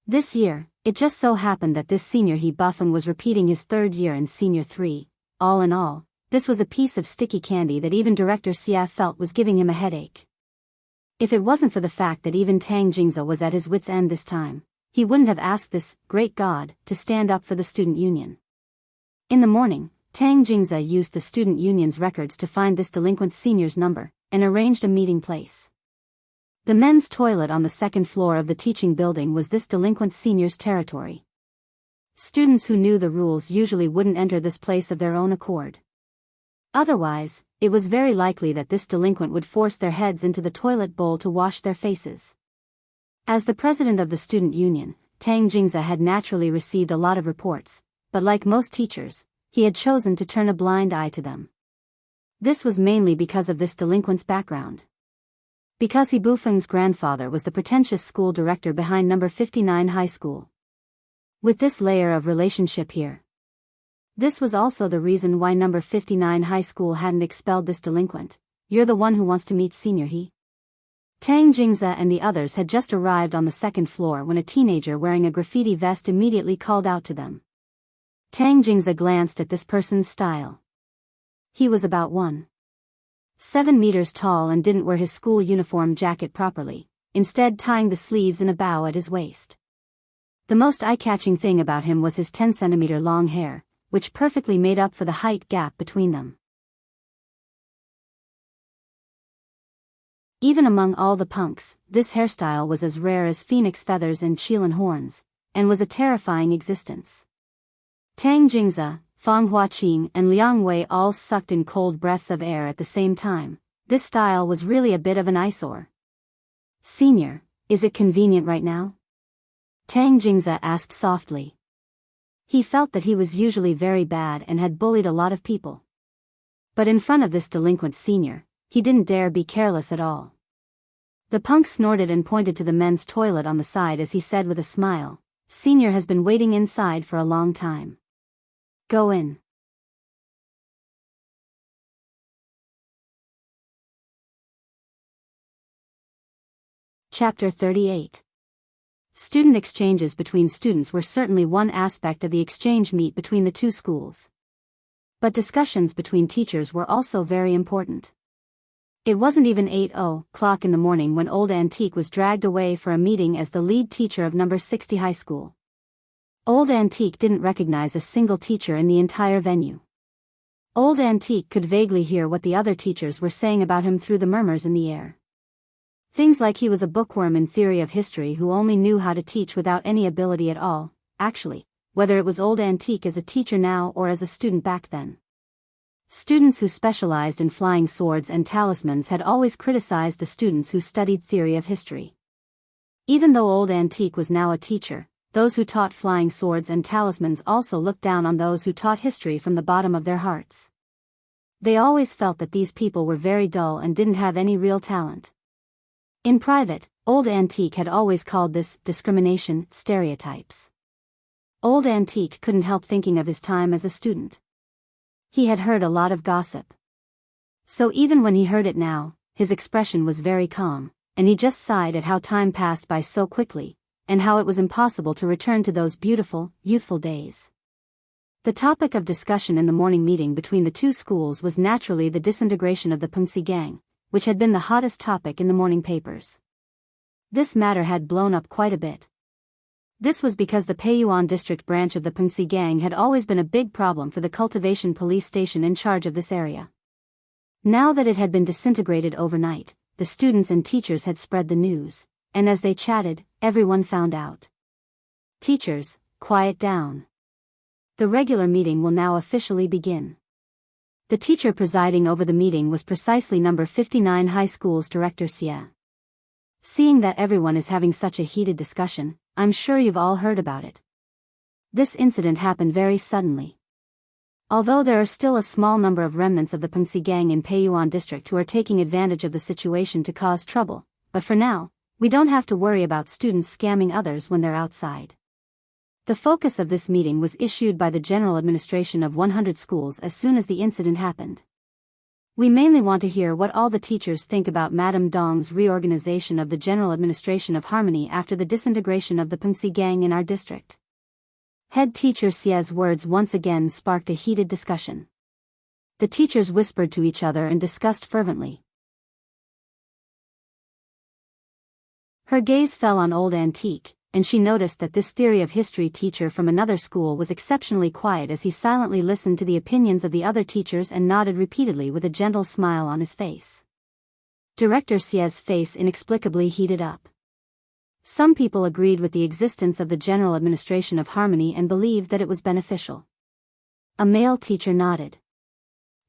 This year, It just so happened that this senior he Buffon was repeating his third year in senior 3. All in all, this was a piece of sticky candy that even Director Xia felt was giving him a headache. If it wasn't for the fact that even Tang Jingze was at his wits' end this time, he wouldn't have asked this great god to stand up for the student union. In the morning, Tang Jingze used the student union's records to find this delinquent senior's number, and arranged a meeting place. The men's toilet on the second floor of the teaching building was this delinquent senior's territory. Students who knew the rules usually wouldn't enter this place of their own accord. Otherwise, it was very likely that this delinquent would force their heads into the toilet bowl to wash their faces. As the president of the student union, Tang Jingze had naturally received a lot of reports, but like most teachers, he had chosen to turn a blind eye to them. This was mainly because of this delinquent's background. Because he Bufeng's grandfather was the pretentious school director behind number 59 high school. With this layer of relationship here. This was also the reason why number 59 high school hadn't expelled this delinquent. You're the one who wants to meet senior he? Tang Jingze and the others had just arrived on the second floor when a teenager wearing a graffiti vest immediately called out to them. Tang Jingze glanced at this person's style. He was about 1.7 meters tall and didn't wear his school uniform jacket properly, instead tying the sleeves in a bow at his waist. The most eye-catching thing about him was his 10-centimeter long hair, which perfectly made up for the height gap between them. Even among all the punks, this hairstyle was as rare as phoenix feathers and Qilin horns, and was a terrifying existence. Tang Jingze, Fang Huaqing and Liang Wei all sucked in cold breaths of air at the same time. This style was really a bit of an eyesore. Senior, is it convenient right now? Tang Jingze asked softly. He felt that he was usually very bad and had bullied a lot of people. But in front of this delinquent senior, he didn't dare be careless at all. The punk snorted and pointed to the men's toilet on the side as he said with a smile, "Senior has been waiting inside for a long time. Go in." Chapter 38. Student exchanges between students were certainly one aspect of the exchange meet between the two schools. But discussions between teachers were also very important. It wasn't even 8:00 in the morning when Old Antique was dragged away for a meeting as the lead teacher of number 60 high school. Old Antique didn't recognize a single teacher in the entire venue. Old Antique could vaguely hear what the other teachers were saying about him through the murmurs in the air. Things like he was a bookworm in theory of history who only knew how to teach without any ability at all, actually, whether it was Old Antique as a teacher now or as a student back then. Students who specialized in flying swords and talismans had always criticized the students who studied theory of history. Even though Old Antique was now a teacher, those who taught flying swords and talismans also looked down on those who taught history from the bottom of their hearts. They always felt that these people were very dull and didn't have any real talent. In private, Old Antique had always called this discrimination stereotypes. Old Antique couldn't help thinking of his time as a student. He had heard a lot of gossip. So even when he heard it now, his expression was very calm, and he just sighed at how time passed by so quickly, and how it was impossible to return to those beautiful, youthful days. The topic of discussion in the morning meeting between the two schools was naturally the disintegration of the Pengxi gang, which had been the hottest topic in the morning papers. This matter had blown up quite a bit. This was because the Peiyuan district branch of the Pengxi gang had always been a big problem for the cultivation police station in charge of this area. Now that it had been disintegrated overnight, the students and teachers had spread the news, and as they chatted, everyone found out. Teachers, quiet down. The regular meeting will now officially begin. The teacher presiding over the meeting was precisely number 59 high school's director Xie. Seeing that everyone is having such a heated discussion, I'm sure you've all heard about it. This incident happened very suddenly. Although there are still a small number of remnants of the Pengxi gang in Peiyuan district who are taking advantage of the situation to cause trouble, but for now, we don't have to worry about students scamming others when they're outside. The focus of this meeting was issued by the General Administration of 100 schools as soon as the incident happened. We mainly want to hear what all the teachers think about Madame Dong's reorganization of the General Administration of Harmony after the disintegration of the Punxi gang in our district. Head teacher Xie's words once again sparked a heated discussion. The teachers whispered to each other and discussed fervently. Her gaze fell on Old Antique, and she noticed that this theory of history teacher from another school was exceptionally quiet as he silently listened to the opinions of the other teachers and nodded repeatedly with a gentle smile on his face. Director Xie's face inexplicably heated up. Some people agreed with the existence of the General Administration of Harmony and believed that it was beneficial. A male teacher nodded.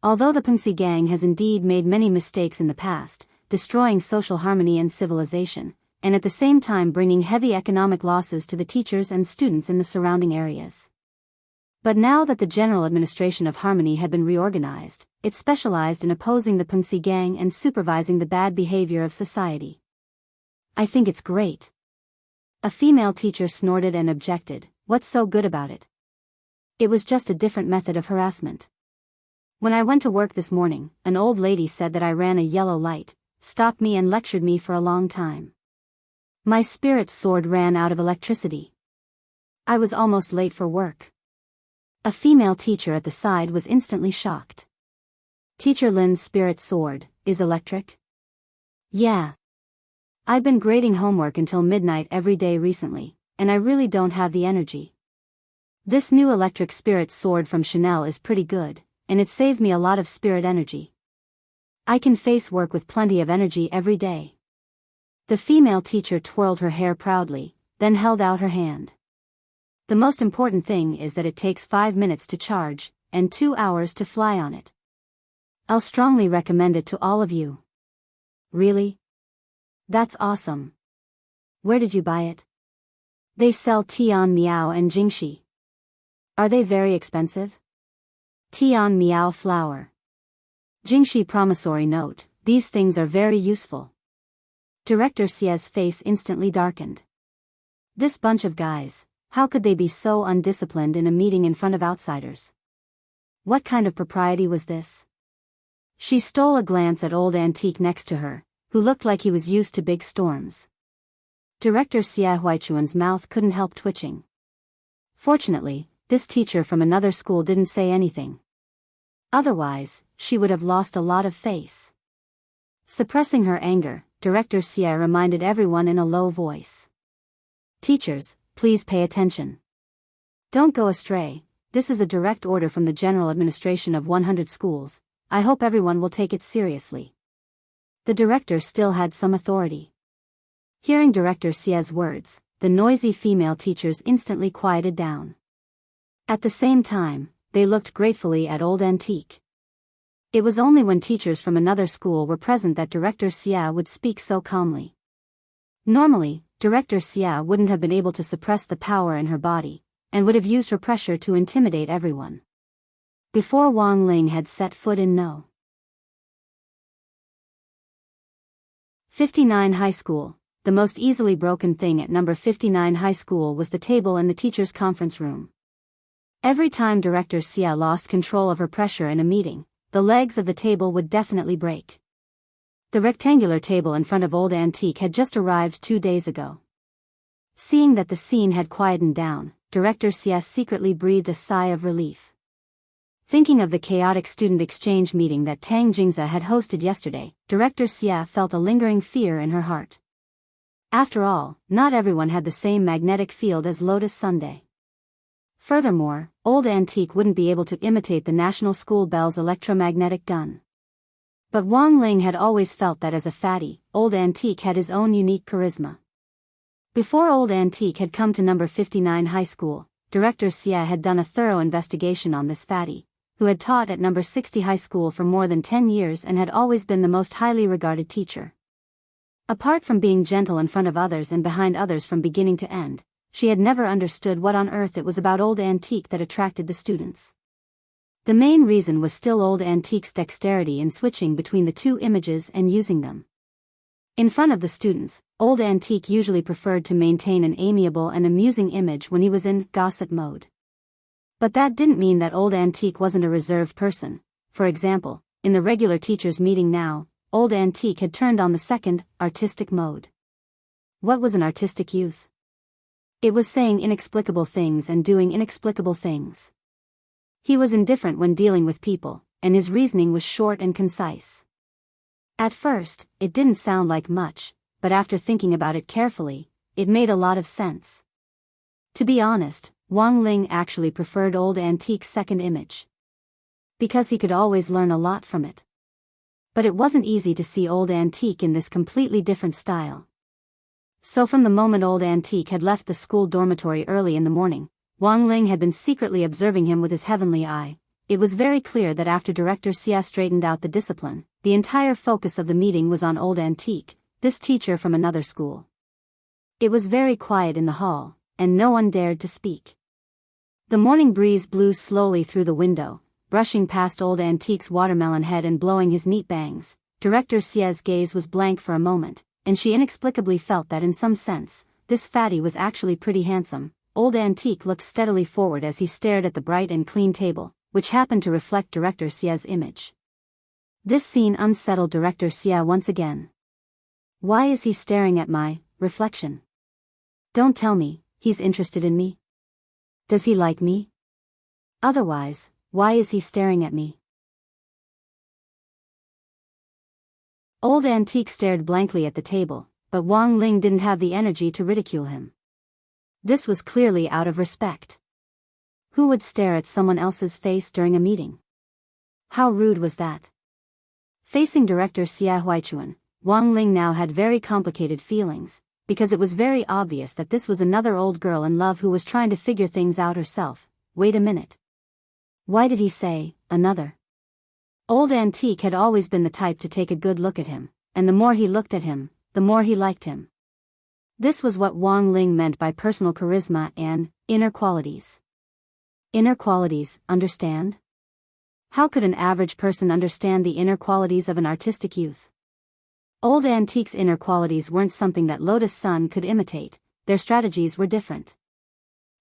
Although the Punxi gang has indeed made many mistakes in the past, destroying social harmony and civilization, and at the same time bringing heavy economic losses to the teachers and students in the surrounding areas. But now that the General Administration of Harmony had been reorganized, it specialized in opposing the Punxi gang and supervising the bad behavior of society. I think it's great. A female teacher snorted and objected, "What's so good about it? It was just a different method of harassment. When I went to work this morning, an old lady said that I ran a yellow light, stopped me and lectured me for a long time. My spirit's sword ran out of electricity. I was almost late for work." A female teacher at the side was instantly shocked. Teacher Lin's spirit sword is electric? Yeah. I've been grading homework until midnight every day recently, and I really don't have the energy. This new electric spirit sword from Chanel is pretty good, and it saved me a lot of spirit energy. I can face work with plenty of energy every day. The female teacher twirled her hair proudly, then held out her hand. The most important thing is that it takes 5 minutes to charge, and 2 hours to fly on it. I'll strongly recommend it to all of you. Really? That's awesome. Where did you buy it? They sell Tian Miao and Jingxi. Are they very expensive? Tian Miao flower. Jingxi promissory note, these things are very useful. Director Xie's face instantly darkened. This bunch of guys, how could they be so undisciplined in a meeting in front of outsiders? What kind of propriety was this? She stole a glance at Old Antique next to her, who looked like he was used to big storms. Director Xie Huichuan's mouth couldn't help twitching. Fortunately, this teacher from another school didn't say anything. Otherwise, she would have lost a lot of face. Suppressing her anger, Director Xie reminded everyone in a low voice. Teachers, please pay attention. Don't go astray, this is a direct order from the General Administration of 100 schools, I hope everyone will take it seriously. The director still had some authority. Hearing Director Xie's words, the noisy female teachers instantly quieted down. At the same time, they looked gratefully at Old Antique. It was only when teachers from another school were present that Director Xie would speak so calmly. Normally, Director Xie wouldn't have been able to suppress the power in her body, and would have used her pressure to intimidate everyone. Before Wang Ling had set foot in No. 59 High School, the most easily broken thing at number 59 High School was the table in the teacher's conference room. Every time Director Xie lost control of her pressure in a meeting, the legs of the table would definitely break. The rectangular table in front of Old Antique had just arrived 2 days ago. Seeing that the scene had quietened down, Director Xie secretly breathed a sigh of relief. Thinking of the chaotic student exchange meeting that Tang Jingze had hosted yesterday, Director Xie felt a lingering fear in her heart. After all, not everyone had the same magnetic field as Lotus Sunday. Furthermore, Old Antique wouldn't be able to imitate the National School Bell's electromagnetic gun. But Wang Ling had always felt that as a fatty, Old Antique had his own unique charisma. Before Old Antique had come to number 59 High School, Director Xie had done a thorough investigation on this fatty, who had taught at number 60 High School for more than 10 years and had always been the most highly regarded teacher. Apart from being gentle in front of others and behind others from beginning to end, she had never understood what on earth it was about Old Antique that attracted the students. The main reason was still Old Antique's dexterity in switching between the two images and using them. In front of the students, Old Antique usually preferred to maintain an amiable and amusing image when he was in gossip mode. But that didn't mean that Old Antique wasn't a reserved person. For example, in the regular teachers' meeting now, Old Antique had turned on the second, artistic mode. What was an artistic youth? It was saying inexplicable things and doing inexplicable things. He was indifferent when dealing with people, and his reasoning was short and concise. At first, it didn't sound like much, but after thinking about it carefully, it made a lot of sense. To be honest, Wang Ling actually preferred Old Antique's second image, because he could always learn a lot from it. But it wasn't easy to see Old Antique in this completely different style. So from the moment Old Antique had left the school dormitory early in the morning, Wang Ling had been secretly observing him with his heavenly eye. It was very clear that after Director Xia straightened out the discipline, the entire focus of the meeting was on Old Antique, this teacher from another school. It was very quiet in the hall, and no one dared to speak. The morning breeze blew slowly through the window, brushing past Old Antique's watermelon head and blowing his neat bangs. Director Xia's gaze was blank for a moment, and she inexplicably felt that in some sense, this fatty was actually pretty handsome. Old Antique looked steadily forward as he stared at the bright and clean table, which happened to reflect Director Xia's image. This scene unsettled Director Xia once again. Why is he staring at my reflection? Don't tell me, he's interested in me? Does he like me? Otherwise, why is he staring at me? Old Antique stared blankly at the table, but Wang Ling didn't have the energy to ridicule him. This was clearly out of respect. Who would stare at someone else's face during a meeting? How rude was that? Facing Director Xia Huaichuan, Wang Ling now had very complicated feelings, because it was very obvious that this was another old girl in love who was trying to figure things out herself. Wait a minute. Why did he say, another? Old Antique had always been the type to take a good look at him, and the more he looked at him, the more he liked him. This was what Wang Ling meant by personal charisma and inner qualities. Inner qualities, understand? How could an average person understand the inner qualities of an artistic youth? Old Antique's inner qualities weren't something that Lotus Sun could imitate, their strategies were different.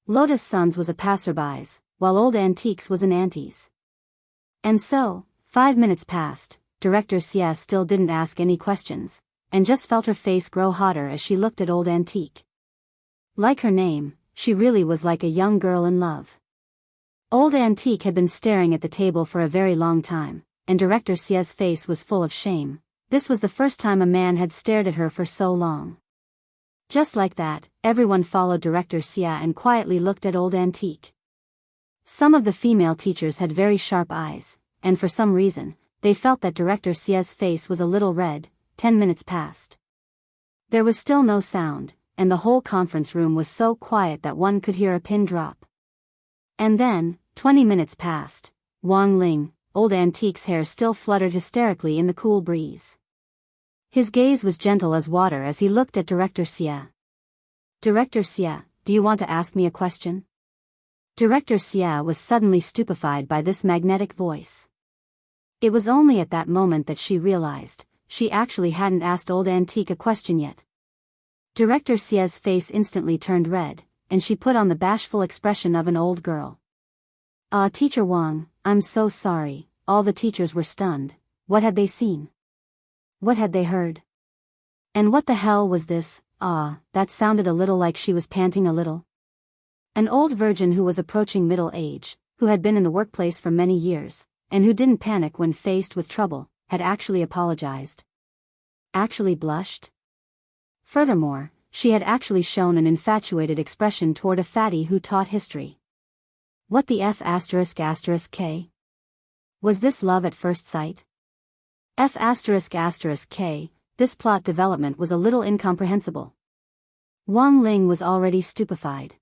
Lotus Sun's was a passerby's, while Old Antique's was an auntie's. And so, 5 minutes passed, Director Xia still didn't ask any questions, and just felt her face grow hotter as she looked at Old Antique. Like her name, she really was like a young girl in love. Old Antique had been staring at the table for a very long time, and Director Xia's face was full of shame. This was the first time a man had stared at her for so long. Just like that, everyone followed Director Xia and quietly looked at Old Antique. Some of the female teachers had very sharp eyes, and for some reason, they felt that Director Xia's face was a little red. 10 minutes passed. There was still no sound, and the whole conference room was so quiet that one could hear a pin drop. And then, 20 minutes passed. Wang Ling, Old Antique's hair still fluttered hysterically in the cool breeze. His gaze was gentle as water as he looked at Director Xia. Director Xia, do you want to ask me a question? Director Xia was suddenly stupefied by this magnetic voice. It was only at that moment that she realized, she actually hadn't asked Old Antique a question yet. Director Xia's face instantly turned red, and she put on the bashful expression of an old girl. Teacher Wang, I'm so sorry. All the teachers were stunned. What had they seen? What had they heard? And what the hell was this? That sounded a little like she was panting a little. An old virgin who was approaching middle age, who had been in the workplace for many years, and who didn't panic when faced with trouble, had actually apologized. Actually blushed? Furthermore, she had actually shown an infatuated expression toward a fatty who taught history. What the F***K? Was this love at first sight? F***K, this plot development was a little incomprehensible. Wang Ling was already stupefied.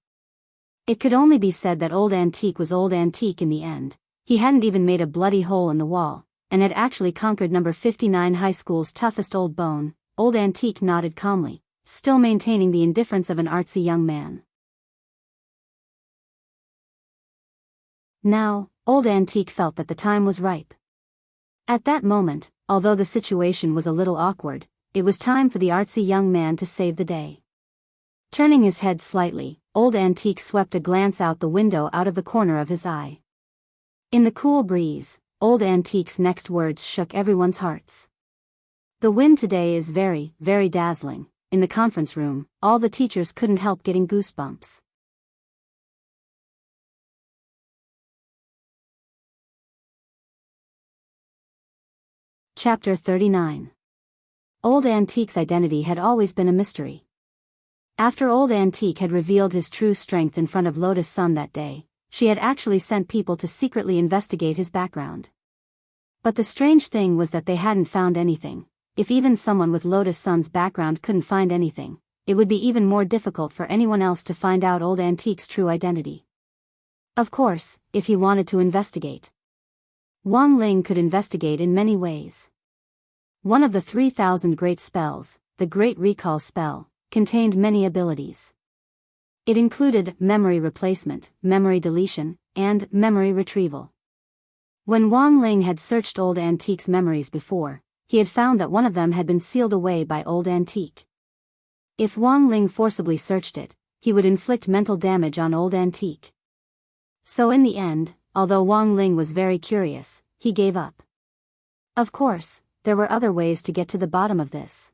It could only be said that Old Antique was Old Antique in the end. He hadn't even made a bloody hole in the wall, and had actually conquered number 59 high school's toughest old bone. Old Antique nodded calmly, still maintaining the indifference of an artsy young man. Now, Old Antique felt that the time was ripe. At that moment, although the situation was a little awkward, it was time for the artsy young man to save the day. Turning his head slightly, Old Antique swept a glance out the window out of the corner of his eye. In the cool breeze, Old Antique's next words shook everyone's hearts. The wind today is very, very dazzling. In the conference room, all the teachers couldn't help getting goosebumps. Chapter 39. Old Antique's identity had always been a mystery. After Old Antique had revealed his true strength in front of Lotus Sun that day, she had actually sent people to secretly investigate his background. But the strange thing was that they hadn't found anything. If even someone with Lotus Sun's background couldn't find anything, it would be even more difficult for anyone else to find out Old Antique's true identity. Of course, if he wanted to investigate. Wang Ling could investigate in many ways. One of the 3,000 great spells, the Great Recall spell, contained many abilities. It included memory replacement, memory deletion, and memory retrieval. When Wang Ling had searched Old Antique's memories before, he had found that one of them had been sealed away by Old Antique. If Wang Ling forcibly searched it, he would inflict mental damage on Old Antique. So in the end, although Wang Ling was very curious, he gave up. Of course, there were other ways to get to the bottom of this.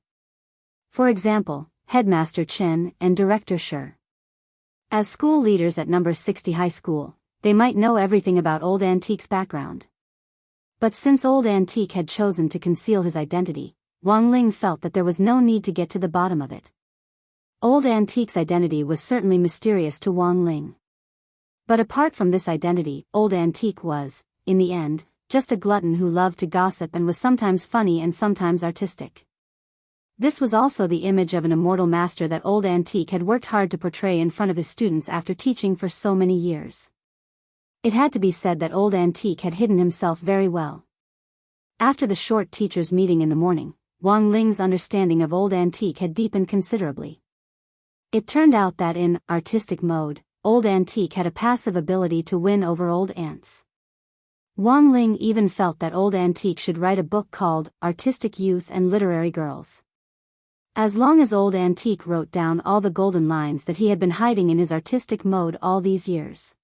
For example, Headmaster Chen and Director Shi. As school leaders at number 60 high school, they might know everything about Old Antique's background. But since Old Antique had chosen to conceal his identity, Wang Ling felt that there was no need to get to the bottom of it. Old Antique's identity was certainly mysterious to Wang Ling. But apart from this identity, Old Antique was, in the end, just a glutton who loved to gossip and was sometimes funny and sometimes artistic. This was also the image of an immortal master that Old Antique had worked hard to portray in front of his students after teaching for so many years. It had to be said that Old Antique had hidden himself very well. After the short teachers' meeting in the morning, Wang Ling's understanding of Old Antique had deepened considerably. It turned out that in artistic mode, Old Antique had a passive ability to win over old ants. Wang Ling even felt that Old Antique should write a book called Artistic Youth and Literary Girls. As long as Old Antique wrote down all the golden lines that he had been hiding in his artistic mode all these years,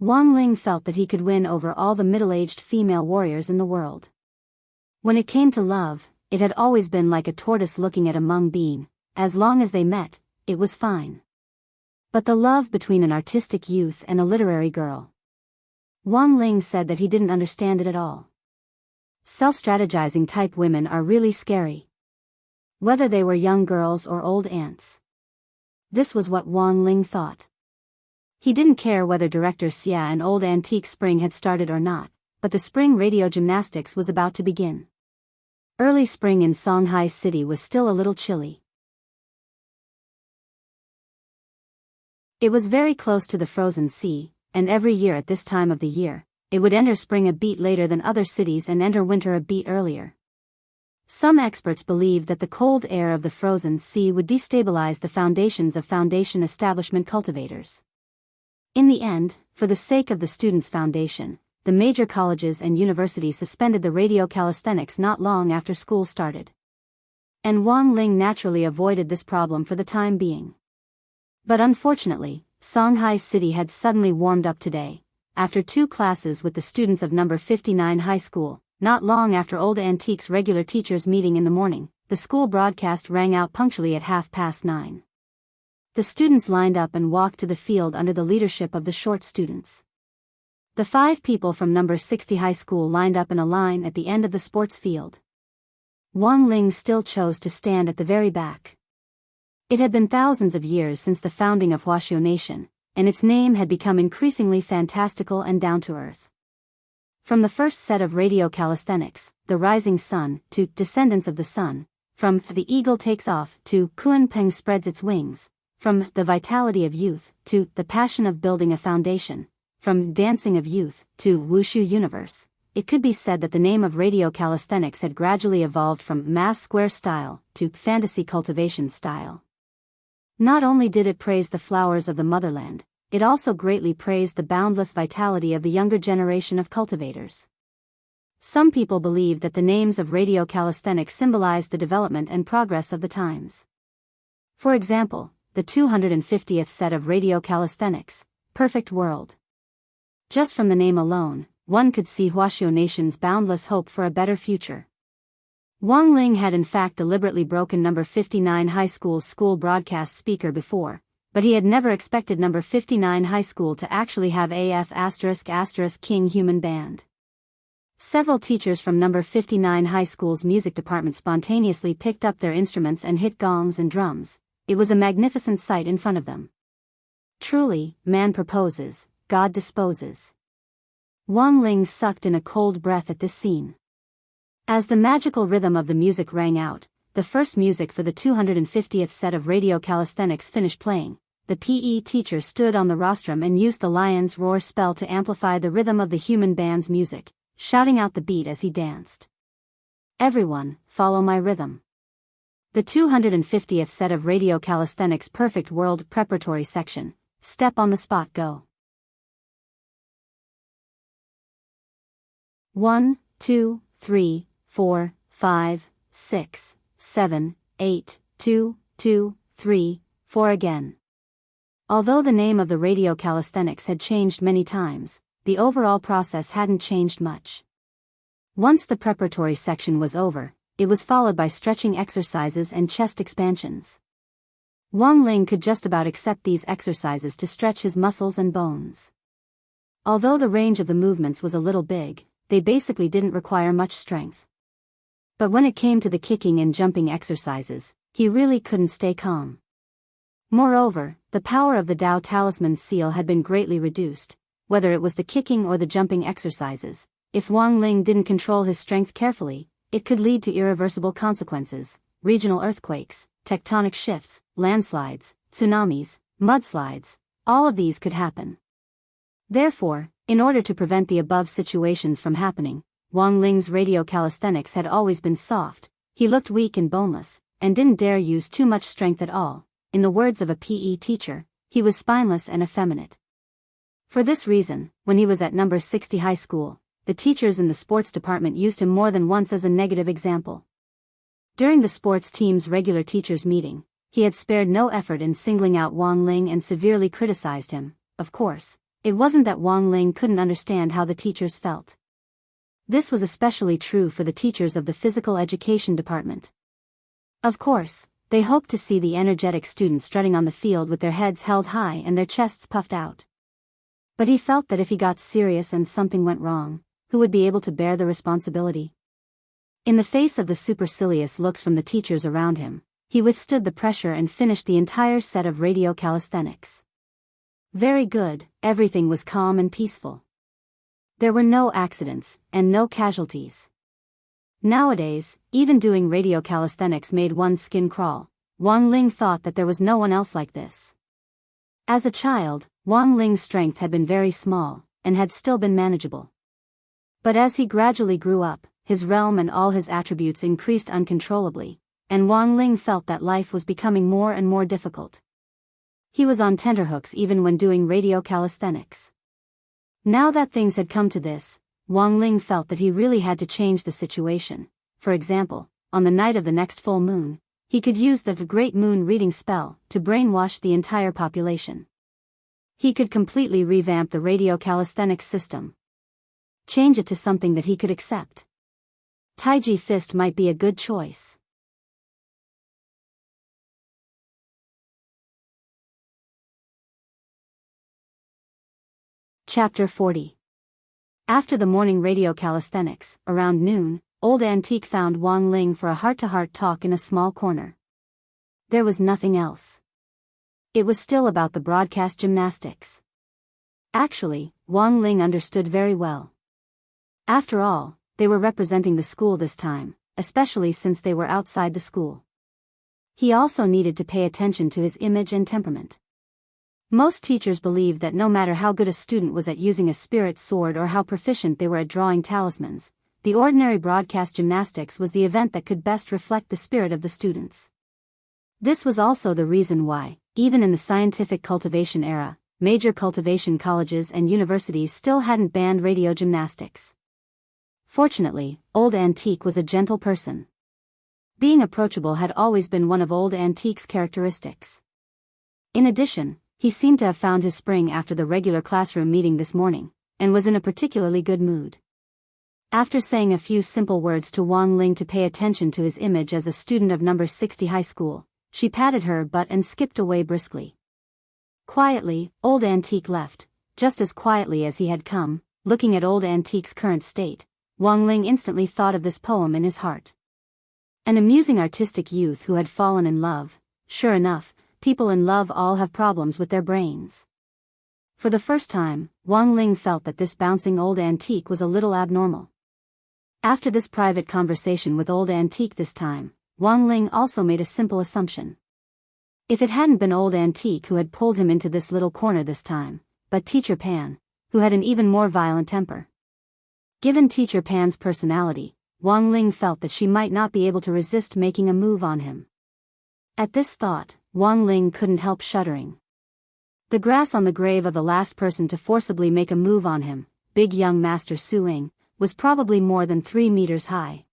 Wang Ling felt that he could win over all the middle-aged female warriors in the world. When it came to love, it had always been like a tortoise looking at a mung bean. As long as they met, it was fine. But the love between an artistic youth and a literary girl, Wang Ling said that he didn't understand it at all. Self-strategizing type women are really scary. Whether they were young girls or old ants. This was what Wang Ling thought. He didn't care whether Director Xia and Old Antique spring had started or not, but the spring radio gymnastics was about to begin. Early spring in Songhai City was still a little chilly. It was very close to the frozen sea, and every year at this time of the year, it would enter spring a beat later than other cities and enter winter a beat earlier. Some experts believed that the cold air of the frozen sea would destabilize the foundations of foundation establishment cultivators. In the end, for the sake of the students' foundation, the major colleges and universities suspended the radio calisthenics not long after school started. And Wang Ling naturally avoided this problem for the time being. But unfortunately, Songhai City had suddenly warmed up today, after 2 classes with the students of number 59 high school. Not long after Old Antique's regular teachers' meeting in the morning, the school broadcast rang out punctually at 9:30. The students lined up and walked to the field under the leadership of the short students. The 5 people from number 60 high school lined up in a line at the end of the sports field. Wang Ling still chose to stand at the very back. It had been thousands of years since the founding of Huaxiu Nation, and its name had become increasingly fantastical and down-to-earth. From the first set of radio calisthenics, the rising sun, to descendants of the sun, from the eagle takes off to Kuan Peng spreads its wings, from the vitality of youth to the passion of building a foundation, from dancing of youth to Wushu universe, it could be said that the name of radio calisthenics had gradually evolved from mass square style to fantasy cultivation style. Not only did it praise the flowers of the motherland, it also greatly praised the boundless vitality of the younger generation of cultivators. Some people believe that the names of radio calisthenics symbolized the development and progress of the times. For example, the 250th set of radio calisthenics, Perfect World. Just from the name alone, one could see Huaxiao Nation's boundless hope for a better future. Wang Ling had in fact deliberately broken number 59 High School's school broadcast speaker before, but he had never expected number 59 High School to actually have AF*** King Human Band. Several teachers from number 59 High School's music department spontaneously picked up their instruments and hit gongs and drums. It was a magnificent sight in front of them. Truly, man proposes, God disposes. Wang Ling sucked in a cold breath at this scene. As the magical rhythm of the music rang out, the first music for the 250th set of radio calisthenics finished playing. The PE teacher stood on the rostrum and used the lion's roar spell to amplify the rhythm of the human band's music, shouting out the beat as he danced. Everyone, follow my rhythm. The 250th set of radio calisthenics perfect world preparatory section. Step on the spot, go. 1, 2, 3, 4, 5, 6, 7, 8, 2, 2, 3, 4 again. Although the name of the radio calisthenics had changed many times, the overall process hadn't changed much. Once the preparatory section was over, it was followed by stretching exercises and chest expansions. Wang Ling could just about accept these exercises to stretch his muscles and bones. Although the range of the movements was a little big, they basically didn't require much strength. But when it came to the kicking and jumping exercises, he really couldn't stay calm. Moreover, the power of the Tao Talisman seal had been greatly reduced, whether it was the kicking or the jumping exercises. If Wang Ling didn't control his strength carefully, it could lead to irreversible consequences: regional earthquakes, tectonic shifts, landslides, tsunamis, mudslides. All of these could happen. Therefore, in order to prevent the above situations from happening, Wang Ling's radio calisthenics had always been soft. He looked weak and boneless, and didn't dare use too much strength at all. In the words of a PE teacher, he was spineless and effeminate. For this reason, when he was at number 60 high school, the teachers in the sports department used him more than once as a negative example. During the sports team's regular teachers' meeting, he had spared no effort in singling out Wang Ling and severely criticized him. Of course, it wasn't that Wang Ling couldn't understand how the teachers felt. This was especially true for the teachers of the physical education department. Of course, they hoped to see the energetic students strutting on the field with their heads held high and their chests puffed out. But he felt that if he got serious and something went wrong, who would be able to bear the responsibility? In the face of the supercilious looks from the teachers around him, he withstood the pressure and finished the entire set of radio calisthenics. Very good, everything was calm and peaceful. There were no accidents, and no casualties. Nowadays, even doing radio calisthenics made one's skin crawl. Wang Ling thought that there was no one else like this. As a child, Wang Ling's strength had been very small, and had still been manageable. But as he gradually grew up, his realm and all his attributes increased uncontrollably, and Wang Ling felt that life was becoming more and more difficult. He was on tenterhooks even when doing radio calisthenics. Now that things had come to this, Wang Ling felt that he really had to change the situation. For example, on the night of the next full moon, he could use the Great Moon Reading spell to brainwash the entire population. He could completely revamp the radio calisthenics system. Change it to something that he could accept. Taiji fist might be a good choice. Chapter 40. After the morning radio calisthenics, around noon, Old Antique found Wang Ling for a heart-to-heart talk in a small corner. There was nothing else. It was still about the broadcast gymnastics. Actually, Wang Ling understood very well. After all, they were representing the school this time, especially since they were outside the school. He also needed to pay attention to his image and temperament. Most teachers believed that no matter how good a student was at using a spirit sword or how proficient they were at drawing talismans, the ordinary broadcast gymnastics was the event that could best reflect the spirit of the students. This was also the reason why, even in the scientific cultivation era, major cultivation colleges and universities still hadn't banned radio gymnastics. Fortunately, Old Antique was a gentle person. Being approachable had always been one of Old Antique's characteristics. In addition, he seemed to have found his spring after the regular classroom meeting this morning. and was in a particularly good mood. After saying a few simple words to Wang Ling to pay attention to his image as a student of number 60 high school, she patted her butt and skipped away briskly. Quietly, Old Antique left, just as quietly as he had come. Looking at Old Antique's current state, Wang Ling instantly thought of this poem in his heart. An amusing artistic youth who had fallen in love. Sure enough, people in love all have problems with their brains. For the first time, Wang Ling felt that this bouncing Old Antique was a little abnormal. After this private conversation with Old Antique this time, Wang Ling also made a simple assumption. If it hadn't been Old Antique who had pulled him into this little corner this time, but Teacher Pan, who had an even more violent temper. Given Teacher Pan's personality, Wang Ling felt that she might not be able to resist making a move on him. At this thought, Wang Ling couldn't help shuddering. The grass on the grave of the last person to forcibly make a move on him, big young Master Su-ing, was probably more than 3 meters high.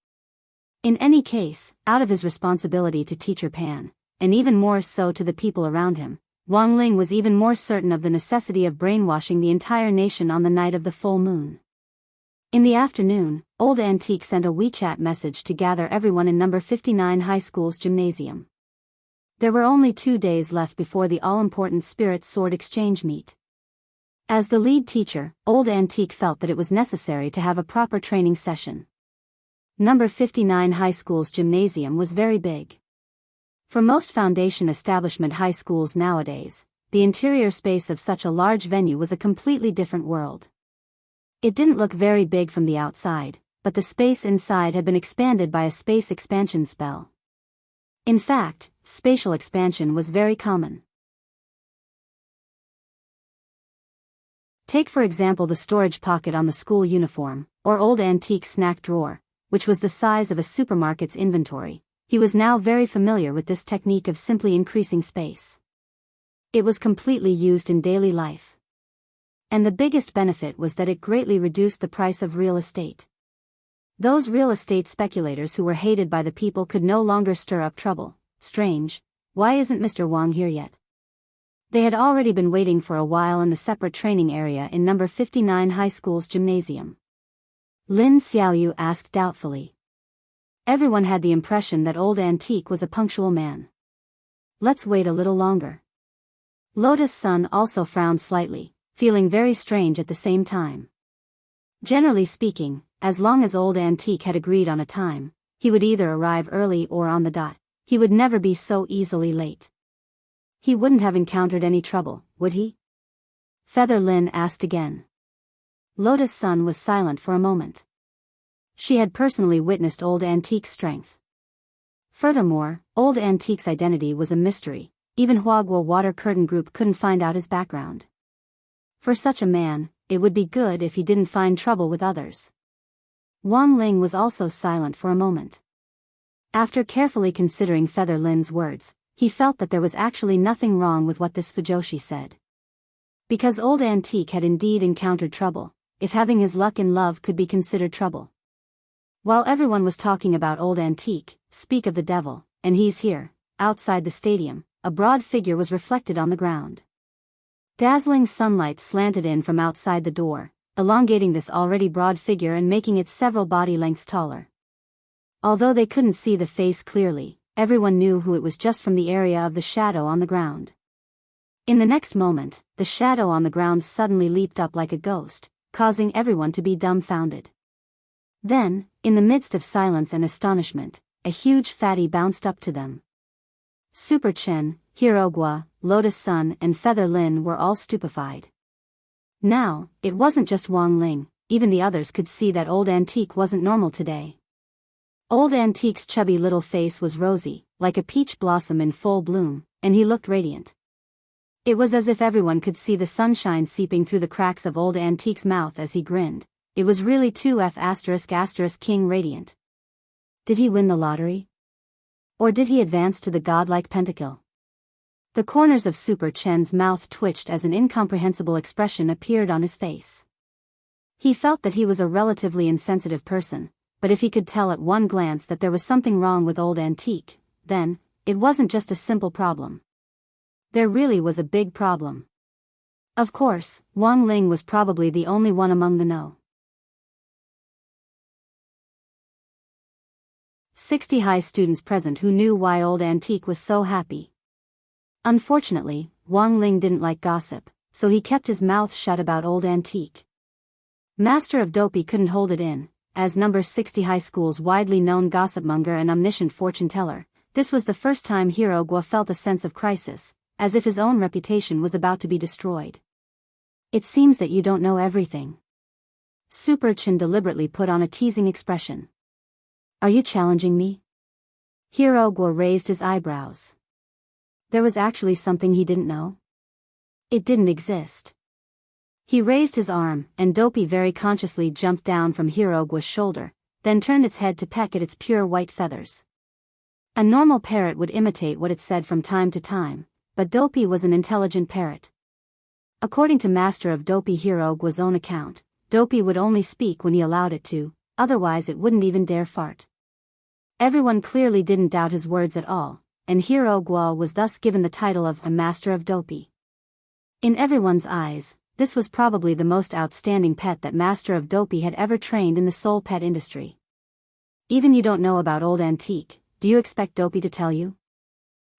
In any case, out of his responsibility to Teacher Pan, and even more so to the people around him, Wang Ling was even more certain of the necessity of brainwashing the entire nation on the night of the full moon. In the afternoon, Old Antique sent a WeChat message to gather everyone in number 59 high school's gymnasium. There were only 2 days left before the all-important Spirit Sword Exchange meet. As the lead teacher, Old Antique felt that it was necessary to have a proper training session. Number 59 high school's gymnasium was very big. For most foundation establishment high schools nowadays, the interior space of such a large venue was a completely different world. It didn't look very big from the outside, but the space inside had been expanded by a space expansion spell. In fact, spatial expansion was very common. Take for example the storage pocket on the school uniform, or Old Antique's snack drawer, which was the size of a supermarket's inventory. He was now very familiar with this technique of simply increasing space. It was completely used in daily life. And the biggest benefit was that it greatly reduced the price of real estate. Those real estate speculators who were hated by the people could no longer stir up trouble. Strange, why isn't Mr. Wang here yet? They had already been waiting for a while in the separate training area in number 59 high school's gymnasium. Lin Xiaoyu asked doubtfully. Everyone had the impression that Old Antique was a punctual man. Let's wait a little longer. Lotus Sun also frowned slightly, feeling very strange at the same time. Generally speaking, as long as Old Antique had agreed on a time, he would either arrive early or on the dot. He would never be so easily late. He wouldn't have encountered any trouble, would he? Feather Lin asked again. Lotus Sun was silent for a moment. She had personally witnessed Old Antique's strength. Furthermore, Old Antique's identity was a mystery. Even Huaguo Water Curtain Group couldn't find out his background. For such a man, it would be good if he didn't find trouble with others. Wang Ling was also silent for a moment. After carefully considering Feather Lin's words, he felt that there was actually nothing wrong with what this Fujoshi said. Because Old Antique had indeed encountered trouble, if having his luck in love could be considered trouble. While everyone was talking about Old Antique, speak of the devil, and he's here, outside the stadium, a broad figure was reflected on the ground. Dazzling sunlight slanted in from outside the door, elongating this already broad figure and making it several body lengths taller. Although they couldn't see the face clearly, everyone knew who it was just from the area of the shadow on the ground. In the next moment, the shadow on the ground suddenly leaped up like a ghost, causing everyone to be dumbfounded. Then, in the midst of silence and astonishment, a huge fatty bounced up to them. Super Chen, Hirogwa, Lotus Sun and Feather Lin were all stupefied. Now, it wasn't just Wang Ling, even the others could see that Old Antique wasn't normal today. Old Antique's chubby little face was rosy, like a peach blossom in full bloom, and he looked radiant. It was as if everyone could see the sunshine seeping through the cracks of Old Antique's mouth as he grinned. It was really 2F*** King radiant. Did he win the lottery? Or did he advance to the godlike pentakill? The corners of Super Chen's mouth twitched as an incomprehensible expression appeared on his face. He felt that he was a relatively insensitive person, but if he could tell at one glance that there was something wrong with Old Antique, then, it wasn't just a simple problem. There really was a big problem. Of course, Wang Ling was probably the only one among the no. 60 high students present who knew why old Antique was so happy. Unfortunately, Wang Ling didn't like gossip, so he kept his mouth shut about old Antique. Master of Dopey couldn't hold it in. As number 60 high school's widely known gossipmonger and omniscient fortune-teller, this was the first time Hero Guo felt a sense of crisis, as if his own reputation was about to be destroyed. It seems that you don't know everything. Super Chin deliberately put on a teasing expression. Are you challenging me? Hero Guo raised his eyebrows. There was actually something he didn't know? It didn't exist. He raised his arm, and Dopey very consciously jumped down from Hero Guo's shoulder, then turned its head to peck at its pure white feathers. A normal parrot would imitate what it said from time to time, but Dopey was an intelligent parrot. According to Master of Dopey Hero Guo's own account, Dopey would only speak when he allowed it to, otherwise it wouldn't even dare fart. Everyone clearly didn't doubt his words at all, and Hero Guo was thus given the title of a Master of Dopey. In everyone's eyes, this was probably the most outstanding pet that Master of Dopey had ever trained in the soul pet industry. Even you don't know about old Antique, do you expect Dopey to tell you?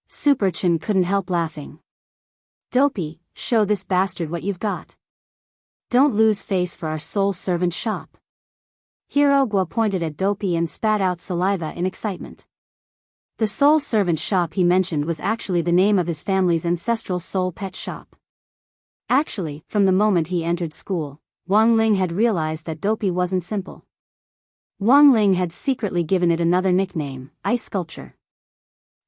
Super Chin couldn't help laughing. Dopey, show this bastard what you've got. Don't lose face for our soul servant shop. Hero Guo pointed at Dopey and spat out saliva in excitement. The soul servant shop he mentioned was actually the name of his family's ancestral soul pet shop. Actually, from the moment he entered school, Wang Ling had realized that Dopey wasn't simple. Wang Ling had secretly given it another nickname, Ice Sculpture.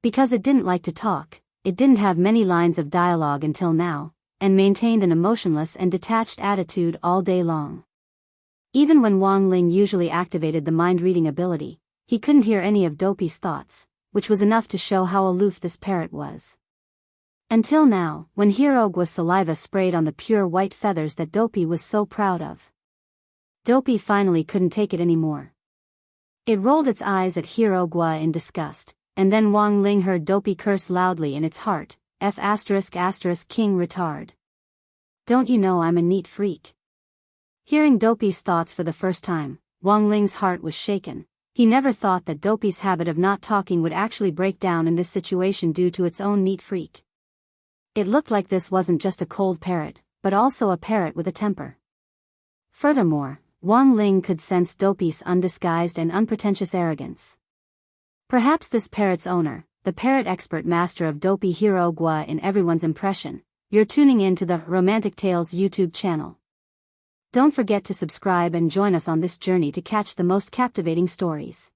Because it didn't like to talk, it didn't have many lines of dialogue until now, and maintained an emotionless and detached attitude all day long. Even when Wang Ling usually activated the mind-reading ability, he couldn't hear any of Dopey's thoughts, which was enough to show how aloof this parrot was. Until now, when Hero Guo's saliva sprayed on the pure white feathers that Dopey was so proud of. Dopey finally couldn't take it anymore. It rolled its eyes at Hero Guo in disgust, and then Wang Ling heard Dopey curse loudly in its heart, King retard. Don't you know I'm a neat freak? Hearing Dopey's thoughts for the first time, Wang Ling's heart was shaken. He never thought that Dopey's habit of not talking would actually break down in this situation due to its own neat freak. It looked like this wasn't just a cold parrot, but also a parrot with a temper. Furthermore, Wang Ling could sense Dopey's undisguised and unpretentious arrogance. Perhaps this parrot's owner, the parrot expert Master of Dopey Hero Guo in everyone's impression. You're tuning in to the Romantic Tales YouTube channel. Don't forget to subscribe and join us on this journey to catch the most captivating stories.